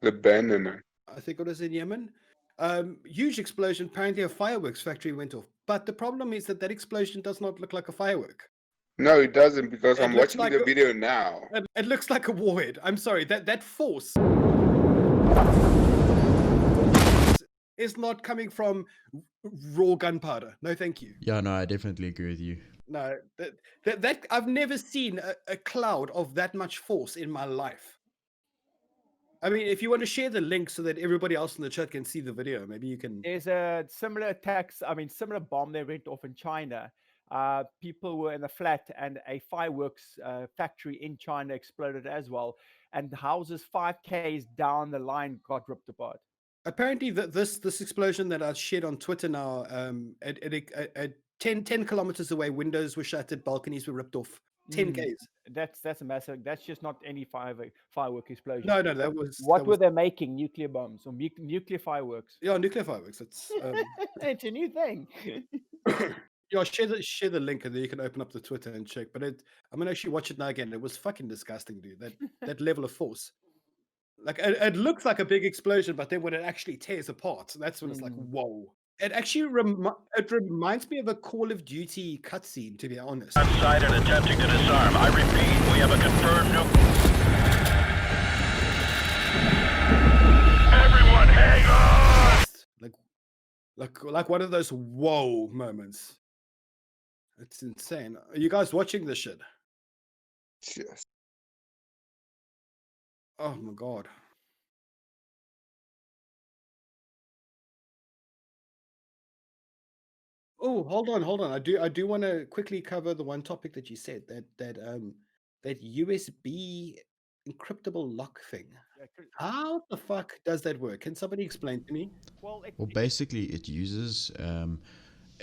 Lebanon. I think it was in Yemen. Huge explosion. Apparently, a fireworks factory went off. But the problem is that that explosion does not look like a firework. No, it doesn't, because It I'm looks watching like the a- video now. It looks like a warhead. I'm sorry. That force is not coming from raw gunpowder. No, thank you. Yeah, no, I definitely agree with you. No, that I've never seen a cloud of that much force in my life. I mean, if you want to share the link so that everybody else in the chat can see the video, maybe you can. There's a similar attacks. I mean, similar bomb that went off in China. People were in a flat, and a fireworks factory in China exploded as well, and houses 5Ks down the line got ripped apart. Apparently, this explosion that I shared on Twitter now, at 10 kilometers away, windows were shattered, balconies were ripped off. 10 Ks. That's a massive. That's just not any firework explosion. No, that was What that were was, they making? Nuclear bombs or nuclear fireworks? yeah, nuclear fireworks. It's It's a new thing. yeah, share the link and then you can open up the Twitter and check. But I'm gonna actually watch it now again. It was fucking disgusting, dude. That level of force. Like it looks like a big explosion, but then when it actually tears apart, that's when it's like, whoa. It actually reminds me of a Call of Duty cutscene, to be honest. Outside and attempting to disarm. I repeat, we have a confirmed Everyone, hang on! Like one of those whoa moments. It's insane. Are you guys watching this shit? Yes. Oh my god. Oh, hold on. I do want to quickly cover the one topic that you said, that USB encryptable lock thing. How the fuck does that work? Can somebody explain to me? Well, Well, basically, it uses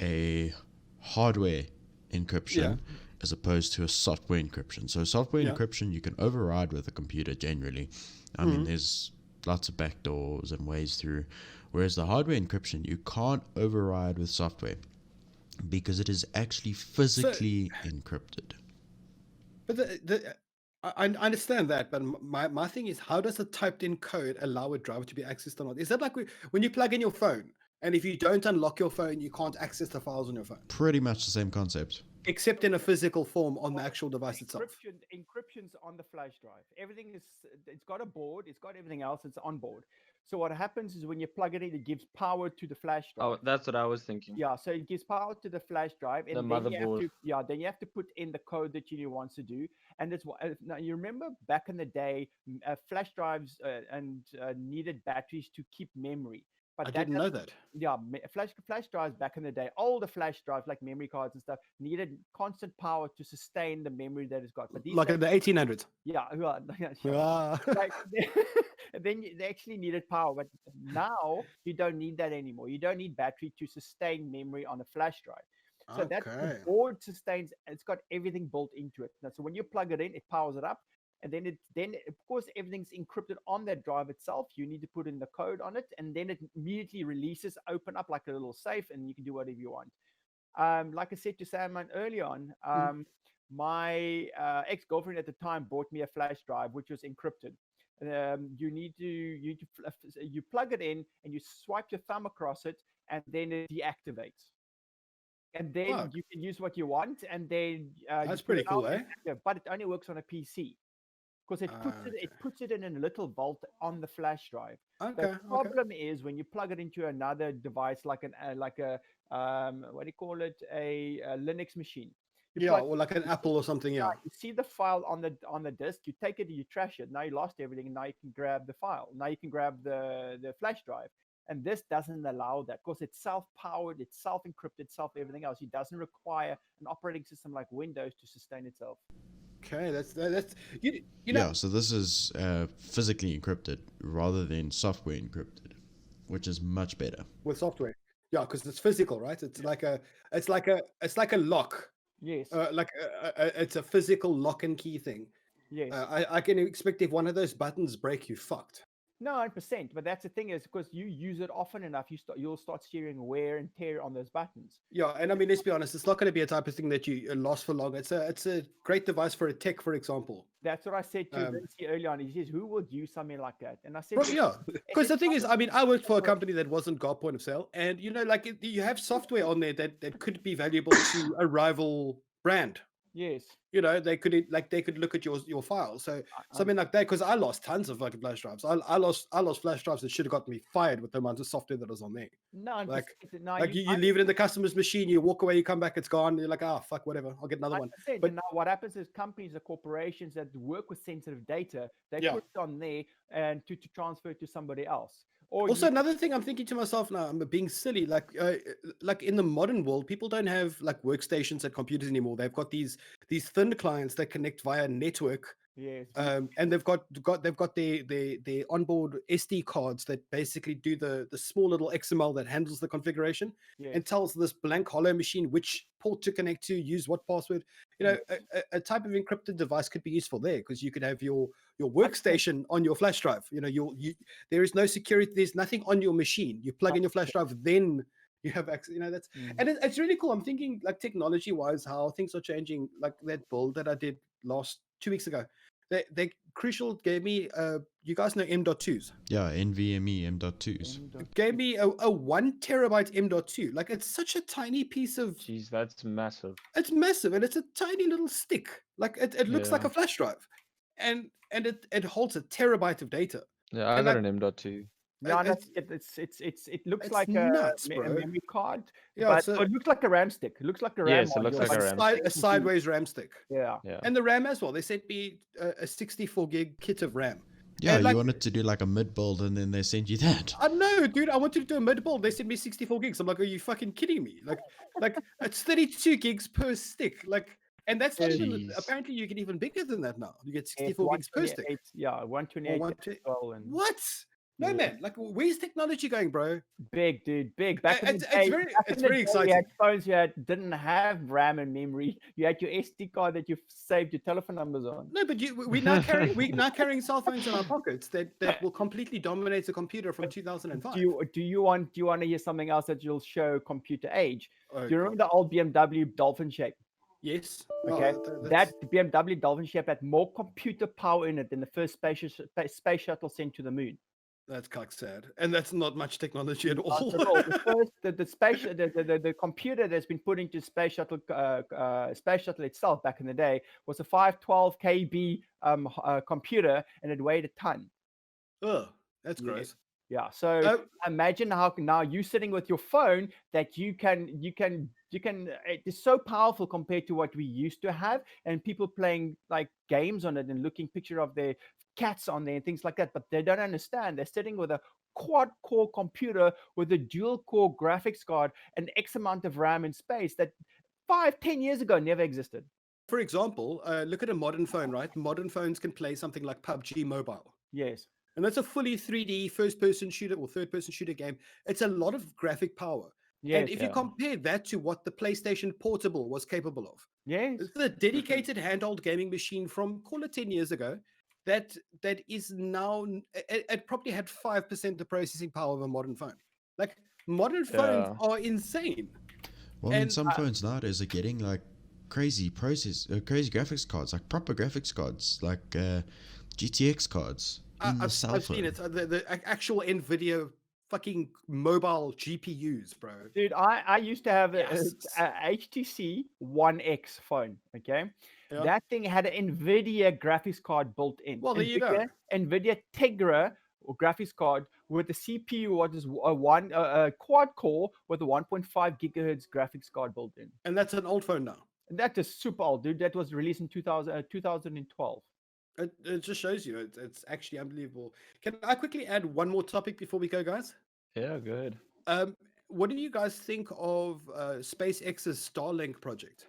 a hardware encryption as opposed to a software encryption. So, software encryption you can override with a computer generally. I mean, there's lots of backdoors and ways through. Whereas the hardware encryption you can't override with software because it is actually physically encrypted. But I understand that, but my thing is, how does a typed in code allow a driver to be accessed or not? Is that like when you plug in your phone, and if you don't unlock your phone, you can't access the files on your phone? Pretty much the same concept. Except in a physical form on the actual device itself. Encryption's on the flash drive. Everything is, it's got a board, it's got everything else, it's on board. So what happens is when you plug it in, it gives power to the flash drive. Oh, that's what I was thinking. Yeah, so it gives power to the flash drive, and The then you have motherboard. to, then you have to put in the code that you want to do. And it's now you remember back in the day, flash drives needed batteries to keep memory. But I didn't know that. Yeah, flash drives back in the day, older flash drives like memory cards and stuff, needed constant power to sustain the memory that it's got. But these Like in the 1800s. yeah, Ah. like, then they actually needed power, but now you don't need that anymore. You don't need battery to sustain memory on a flash drive. So that the board sustains, it's got everything built into it. Now, so when you plug it in, it powers it up, and then of course everything's encrypted on that drive itself. You need to put in the code on it, and then it immediately releases, open up like a little safe, and you can do whatever you want. Like I said to Sam earlier on, my ex-girlfriend at the time bought me a flash drive which was encrypted. You plug it in and you swipe your thumb across it, and then it deactivates. And then you can use what you want, and then that's pretty cool, eh? But it only works on a PC because it puts it in a little vault on the flash drive. The problem is when you plug it into another device like a what do you call it, a Linux machine. You Yeah, plug or like an Apple or something. Yeah. you see the file on the disk, you take it, you trash it. Now you lost everything, and now you can grab the file. Now you can grab the flash drive. And this doesn't allow that because it's self-powered, it's self-encrypted, everything else. It doesn't require an operating system like Windows to sustain itself. Okay, that's you know. Yeah, so this is physically encrypted rather than software encrypted, which is much better. With software. Yeah, because it's physical, right? It's like a lock. Yes. It's a physical lock and key thing. Yes. I can expect if one of those buttons break, you fucked. No, 100%. But that's the thing is because you use it often enough, you'll start seeing wear and tear on those buttons. Yeah, and I mean, let's be honest, it's not going to be a type of thing that you last for long. It's a great device for a tech, for example. That's what I said to Vinci early on. He says, "Who would use something like that?" And I said, Well, yeah, because the thing is, I mean, I worked for a company that wasn't GAR point of sale, and you know, like you have software on there that could be valuable to a rival brand. Yes. You know, they could look at your files. So something like that, because I lost tons of fucking flash drives. I lost flash drives that should have gotten me fired with the amount of software that was on there. No, Like no, you leave it in the customer's machine, you walk away, you come back, it's gone. You're like, ah, fuck, whatever, I'll get another one. But now what happens is companies or corporations that work with sensitive data, they put it on there and to transfer it to somebody else. Or also, another thing I'm thinking to myself now, I'm being silly. Like in the modern world, people don't have like workstations and computers anymore. They've got these thin clients that connect via network. Yes. And they've got their onboard SD cards that basically do the small little XML that handles the configuration and tells this blank hollow machine which port to connect to, use what password. You know, a type of encrypted device could be useful there because you could have your workstation on your flash drive. You know, there is no security. There's nothing on your machine. You plug in your flash drive, then you have access. You know, that's and it's really cool. I'm thinking like technology wise, how things are changing. Like that build that I did 2 weeks ago. They Crucial gave me you guys know M.2s. Yeah, NVMe M.2s. Gave me a 1 terabyte M.2. Like it's such a tiny piece of. Jeez, that's massive. It's massive and it's a tiny little stick. Like it looks like a flash drive, and it holds a terabyte of data. Yeah, I got an M.2. No, it looks like nuts, a bro. memory card. Yeah, but it looks like a RAM stick. It looks like a RAM. Yes, it looks like a RAM. A sideways RAM stick. Yeah. And the RAM as well. They sent me a 64 gig kit of RAM. Yeah, and you wanted to do like a mid build and then they sent you that. I know, dude. I wanted to do a mid build. They sent me 64 gigs. I'm like, are you fucking kidding me? Like it's 32 gigs per stick. Like, and that's not even. Apparently, you get even bigger than that now. You get 64 gigs per stick. Yeah, 128. What? No, man. Like, where's technology going, bro? Big, dude. Big. Back in the it's day, very exciting. You had phones didn't have RAM and memory. You had your SD card that you saved your telephone numbers on. No, but we're now carrying cell phones in our pockets that will completely dominate the computer from 2005. Do you want to hear something else that you'll show computer age? Do you remember the old BMW Dolphin shape? Yes. Okay. That BMW Dolphin shape had more computer power in it than the first space shuttle sent to the moon. That's kind of sad, and that's not much technology at all. The computer that's been put into space shuttle itself back in the day was a 512 KB computer, and it weighed a ton. Oh, that's gross. Yeah. So imagine how now you sitting with your phone that you can. It's so powerful compared to what we used to have, and people playing like games on it and looking picture of their cats on there and things like that, but they don't understand. They're sitting with a quad-core computer with a dual-core graphics card and X amount of RAM in space that 5-10 years ago never existed. For example, look at a modern phone, right? Modern phones can play something like PUBG Mobile. Yes. And that's a fully 3D first-person shooter or third-person shooter game. It's a lot of graphic power. Yes, and if you compare that to what the PlayStation Portable was capable of, it's a dedicated handheld gaming machine from, call it 10 years ago, that is now, it probably had 5% the processing power of a modern phone. Like, modern phones are insane. Well, and some phones nowadays are getting like crazy graphics cards, like proper graphics cards, like GTX cards. I've seen it. The actual NVIDIA fucking mobile GPUs, bro. Dude, I used to have a HTC One X phone, okay? Yeah. That thing had an NVIDIA graphics card built in. Well, there you go. NVIDIA Tegra or graphics card with a CPU what is a quad core with a 1.5 gigahertz graphics card built in. And that's an old phone now. And that is super old, dude. That was released in 2012. It just shows you it's actually unbelievable. Can I quickly add one more topic before we go, guys? Yeah, good. What do you guys think of SpaceX's Starlink project?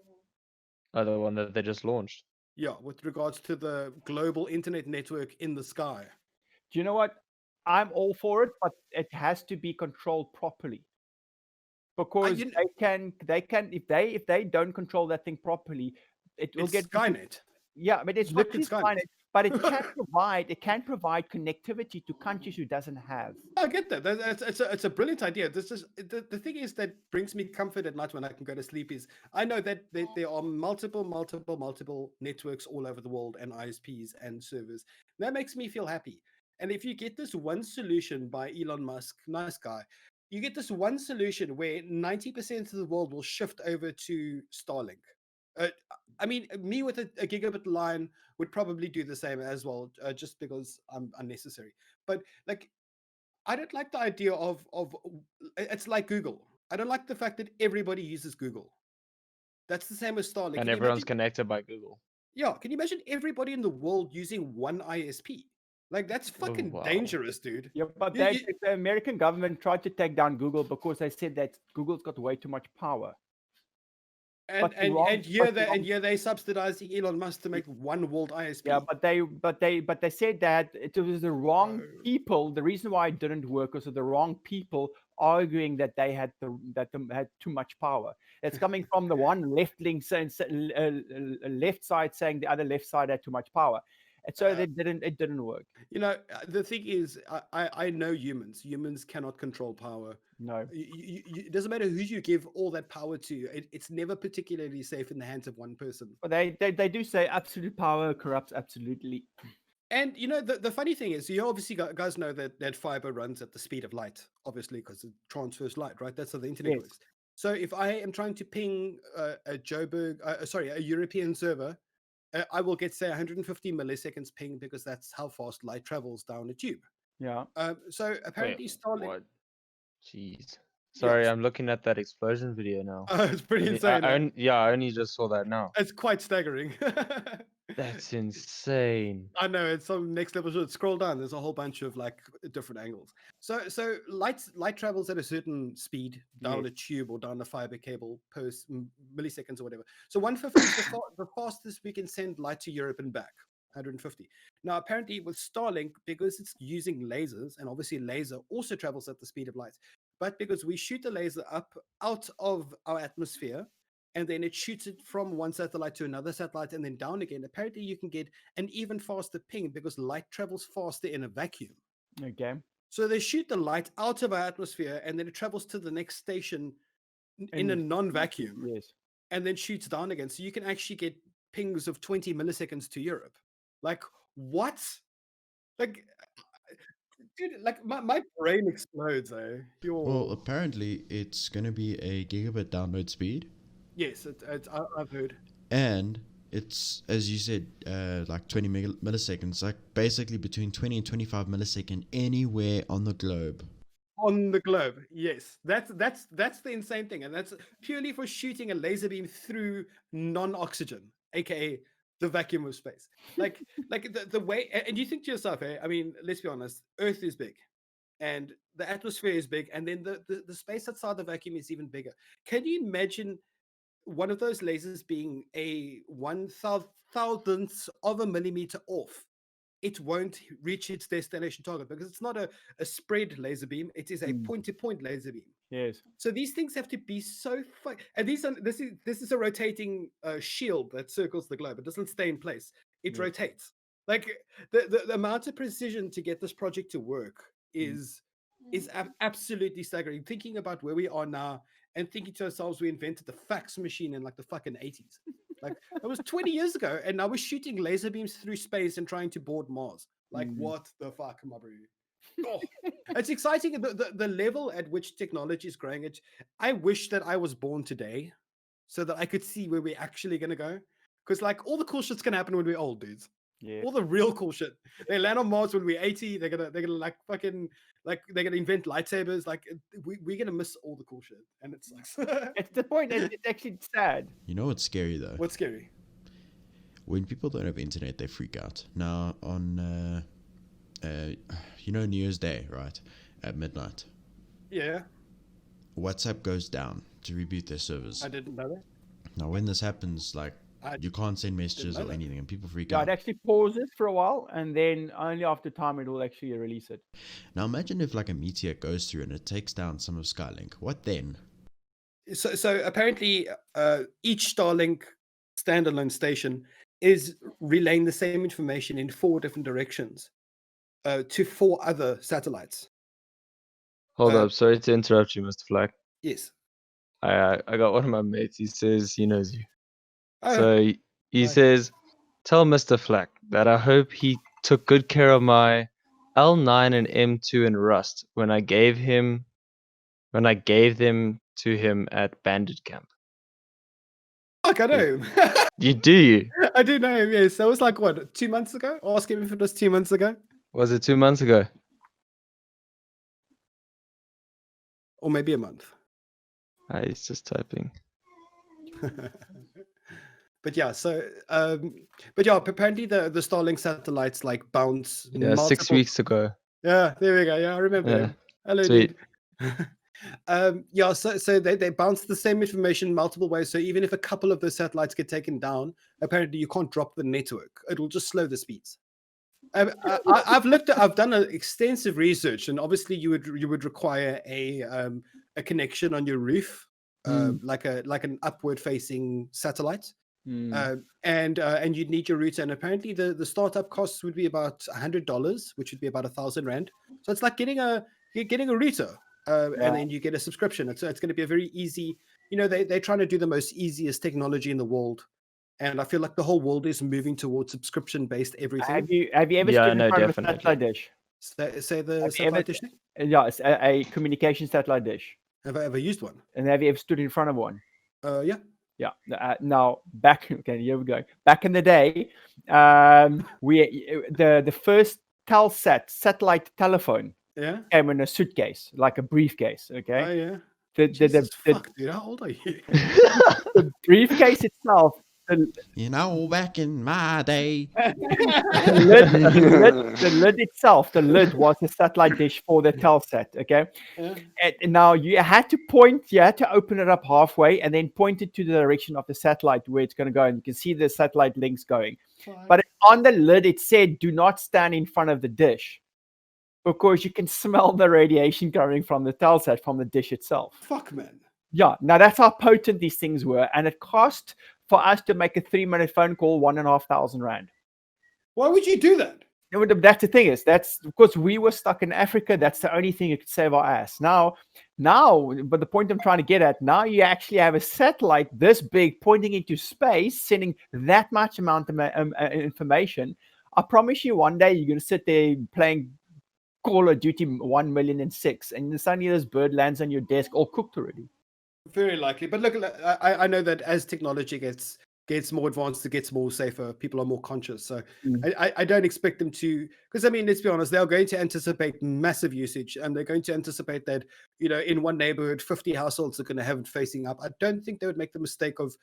The one that they just launched. Yeah, with regards to the global internet network in the sky. Do you know what? I'm all for it, but it has to be controlled properly. Because you they can if they don't control that thing properly, it will It's get Skynet. Yeah, but it's fucking literally Skynet. Skynet, but it can provide connectivity to countries who doesn't have. I get that. It's a brilliant idea. This is the thing is that brings me comfort at night when I can go to sleep is I know that there are multiple networks all over the world and ISPs and servers. That makes me feel happy. And if you get this one solution by Elon Musk, nice guy, you get this one solution where 90% of the world will shift over to Starlink. I mean, me with a gigabit line would probably do the same as well, just because I'm unnecessary. But like, I don't like the idea of it's like Google. I don't like the fact that everybody uses Google. That's the same as Starlink. And Can you everyone's imagine- connected by Google. Yeah, can you imagine everybody in the world using one ISP? Like that's fucking wow. dangerous, dude. Yeah, but You- the American government tried to take down Google because they said that Google's got way too much power. And but the wrong- and here but the wrong- they subsidizing Elon Musk to make one world ISP. Yeah, but they said that it was the wrong No. people. The reason why it didn't work was the wrong people arguing that they had had too much power. It's coming from the one left side saying the other left side had too much power, and so it didn't work. You know, the thing is, I know humans. Humans cannot control power. No, It doesn't matter who you give all that power to. It's never particularly safe in the hands of one person. but they do say absolute power corrupts absolutely. And you know, the funny thing is, you obviously guys know that fiber runs at the speed of light, obviously, because it transfers light, right? That's how the internet Yes. works. So if I am trying to ping a European server, I will get, say, 150 milliseconds ping because that's how fast light travels down a tube. Yeah. So apparently Starlink. What? Jeez. Sorry, Yes. I'm looking at that explosion video now. It's pretty insane. I only just saw that now. It's quite staggering. That's insane. I know it's some next level shit. Scroll down. There's a whole bunch of like different angles. So light travels at a certain speed down a tube or down a fiber cable per milliseconds or whatever. So 150 is the fastest we can send light to Europe and back. 150. Now apparently with Starlink, because it's using lasers, and obviously laser also travels at the speed of light, but because we shoot the laser up out of our atmosphere, and then it shoots it from one satellite to another satellite and then down again. Apparently, you can get an even faster ping because light travels faster in a vacuum. Okay. So they shoot the light out of our atmosphere and then it travels to the next station in a non-vacuum Yes. and then shoots down again. So you can actually get pings of 20 milliseconds to Europe. Like, what? Like, dude, like my brain explodes, eh? Well, apparently it's going to be a gigabit download speed, Yes, I've heard. and it's, as you said, like 20 milliseconds, like basically between 20 and 25 millisecond anywhere on the globe. On the globe, yes. That's the insane thing, and that's purely for shooting a laser beam through non-oxygen, aka the vacuum of space. Like the way, and you think to yourself, I mean, let's be honest, Earth is big, and the atmosphere is big, and then the space outside the vacuum is even bigger. Can you imagine one of those lasers being a 1,000th of a millimeter off? It won't reach its destination target because it's not a spread laser beam. It is a point-to-point laser beam. Yes. So these things have to be so and this is a rotating shield that circles the globe. It doesn't stay in place. It rotates. Like the amount of precision to get this project to work is absolutely staggering. Thinking about where we are now and thinking to ourselves, we invented the fax machine in like the fucking 80s. Like that was 20 years ago, and now we're shooting laser beams through space and trying to board Mars. Like what the fuck, my bro? Oh, it's exciting. The level at which technology is growing. I wish that I was born today, so that I could see where we're actually gonna go. Because like all the cool shit's gonna happen when we're old, dudes. Yeah. All the real cool shit. They land on Mars when we're 80. They're gonna like fucking like they're gonna invent lightsabers. Like we're gonna miss all the cool shit, and it sucks. It's the point. It's actually sad. You know what's scary though? What's scary? When people don't have internet, they freak out. Now on, New Year's Day, right, at midnight, Yeah, WhatsApp goes down to reboot their servers. I didn't know that. Now, when this happens, like I you can't send messages know or that. anything, and people freak Yeah, out. it actually pauses for a while, and then only after time it will actually release it. Now, imagine if like a meteor goes through and it takes down some of Skylink. What then? So apparently, each Starlink standalone station is relaying the same information in 4 different directions to 4 other satellites. Hold Uh, up, sorry to interrupt you, Mr. Flak. Yes. I got one of my mates. He says he knows you. Oh, So he right. says, tell Mr. Flak that I hope he took good care of my L9 and M2 in Rust when I gave them to him at Bandit Camp. fuck, I know him. You do? I do know him. Yes, that was like what 2 months ago. Ask him if it was 2 months ago, Was it 2 months ago? or maybe a month. Ah, he's just typing. But yeah, so apparently the Starlink satellites like bounce. Yeah, 6 multiple- weeks ago. Yeah, there we go. Yeah, I remember. Yeah, Him. Hello, sweet. dude. Yeah, so they bounce the same information multiple ways. So even if a couple of the satellites get taken down, apparently you can't drop the network. It'll just slow the speeds. I've done extensive research, and obviously you would require a connection on your roof, like an upward facing satellite. And you'd need your router, and apparently the startup costs would be about $100, which would be about 1,000 rand. So it's like getting a router, and then you get a subscription. It's going to be a very easy. They're trying to do the most easiest technology in the world, and I feel like the whole world is moving towards subscription based everything. Have you ever Yeah, stood in no, front definitely. of a satellite dish? Say the Have you satellite ever- dish thing? Yeah, it's a communication satellite dish. Have I ever used one? And have you ever stood in front of one? Yeah. Yeah. Now okay, here we go. Back in the day, the first Telsat satellite telephone Yeah. came in a suitcase, like a briefcase. Okay. Oh yeah. The Jesus, fuck, dude, how old are you? the briefcase itself, Back in my day. the lid itself, the lid was a satellite dish for the Telsat. Okay. Yeah. And now you had to open it up halfway and then point it to the direction of the satellite where it's going to go. And you can see the satellite links going. But on the lid, it said, do not stand in front of the dish because you can smell the radiation coming from the Telsat, from the dish itself. Fuck, man. Yeah. Now that's how potent these things were. And it cost for us to make a 3-minute phone call 1,500 rand. Why would you do that? That's the thing is, that's because we were stuck in Africa. That's the only thing that could save our ass. Now, but the point I'm trying to get at, now you actually have a satellite this big pointing into space, sending that much amount of information. I promise you one day you're going to sit there playing Call of Duty 1,000,006 and suddenly this bird lands on your desk all cooked already. Very likely. But look, I know that as technology gets more advanced, it gets more safer, people are more conscious. So I don't expect them to, because I mean, let's be honest, they're going to anticipate massive usage, and they're going to anticipate that, in one neighborhood, 50 households are going to have it facing up. I don't think they would make the mistake of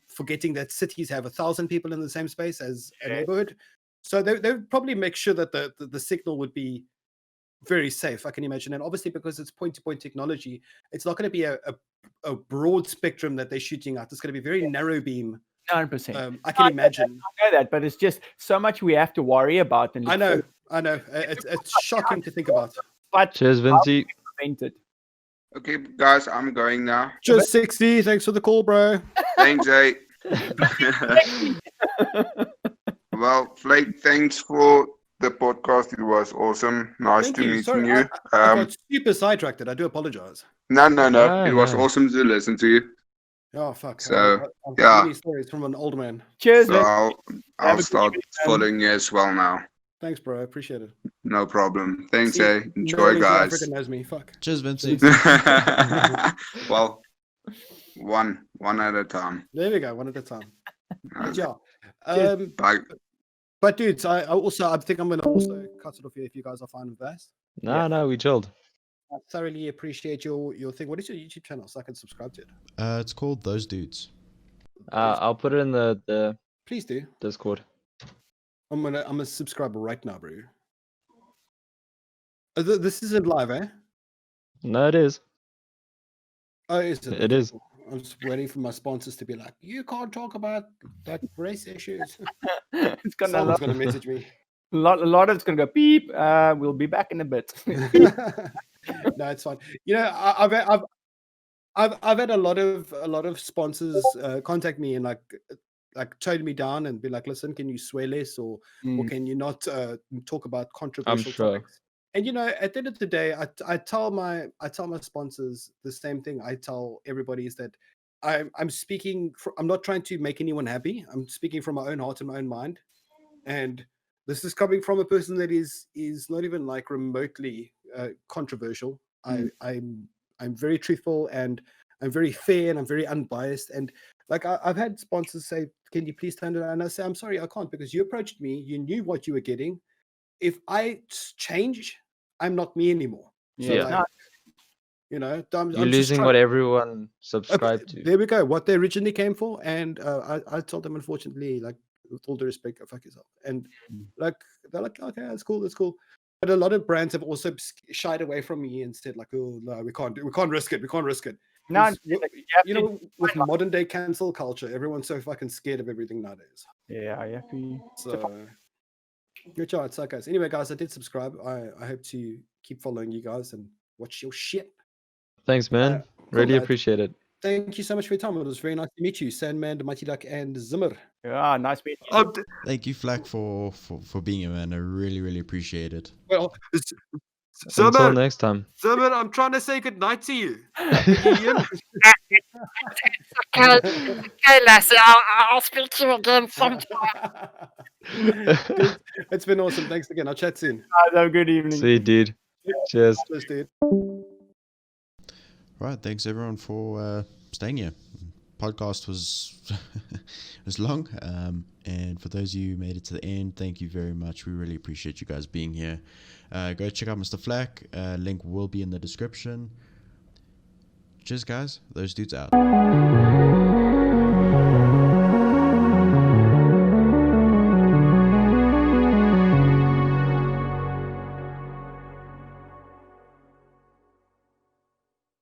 forgetting that cities have 1,000 people in the same space as a neighborhood. So they would probably make sure that the signal would be very safe, I can imagine. And obviously, because it's point-to-point technology, it's not going to be a broad spectrum that they're shooting at. It's going to be very narrow beam. 100%. I can imagine. I know that, but it's just so much we have to worry about. And I know. It's shocking to think about. But Cheers, Vinci. prevent it. Okay, guys, I'm going now. Just 60. Thanks for the call, bro. Thanks, eh? Well, Flake, thanks for the podcast. It was awesome. Nice Thank to you. meet Sorry, you. I got super sidetracked. I do apologize. No. No, It was no. awesome to listen to you. Oh, fuck. So, I've yeah. many stories from an old man. Cheers, So man. I'll Have a good start evening, following you as well now. Thanks, bro. I appreciate it. No problem. Thanks, See, eh? Enjoy, nobody in guys. Africa knows me. Fuck. Cheers, Vinci. Well, one at a time. There we go. One at a time. But yeah. Bye. But dudes, I think I'm gonna also cut it off here if you guys are fine with that. No, we chilled. I thoroughly appreciate your thing. What is your YouTube channel so I can subscribe to it? It's called Those Dudes. I'll put it in the Please do. Discord. I'm gonna subscribe right now, bro. This isn't live, eh? No, it is. Oh, is it? It is. I'm just waiting for my sponsors to be like, you can't talk about like race issues. It's gonna Someone's gonna message me. a lot of it's gonna go beep. We'll be back in a bit. No, it's fine. You know, I've had a lot of sponsors contact me and like tone me down and be like, listen, can you swear less or can you not talk about controversial sure. topics? And you know, at the end of the day, I tell my sponsors the same thing I tell everybody is that I'm speaking. I'm not trying to make anyone happy. I'm speaking from my own heart and my own mind, and this is coming from a person that is not even like remotely controversial. I'm very truthful and I'm very fair and I'm very unbiased. And like I've had sponsors say, "Can you please turn it?" And I say, "I'm sorry, I can't because you approached me. You knew what you were getting. If I change, I'm not me anymore." So Yeah. like, you know, I'm You're just losing trying- what everyone Okay, subscribed to. there we go. What they originally came for, and I told them, unfortunately, like with all due respect, go fuck yourself. And like they're like, okay, that's cool. But a lot of brands have also shied away from me and said like, oh no, we can't risk it. We can't risk it. No, 'Cause you know, with modern day cancel culture, everyone's so fucking scared of everything nowadays. yeah, you have to. So good job, it's guys. Anyway, guys, I did subscribe. I hope to keep following you guys and watch your shit. Thanks, man. Cool, Really lads. appreciate it. Thank you so much for your time. It was very nice to meet you, Sandman, the Mighty Duck, and Zimmer. Yeah, nice meeting you. Thank you, Flak, for being here, man. I really appreciate it. Well, Until next time. Zimmer, I'm trying to say good night to you. Can you hear me? Okay, Lassie, I'll speak to you again sometime. Dude, it's been awesome. Thanks again. I'll chat soon. Have a good evening. See you, dude. Cheers. Cheers, dude. Right, thanks everyone for staying here. Podcast was was long, and for those of you who made it to the end, thank you very much. We really appreciate you guys being here. Go check out Mr. Flak. Link will be in the description. Cheers, guys. Those dudes out.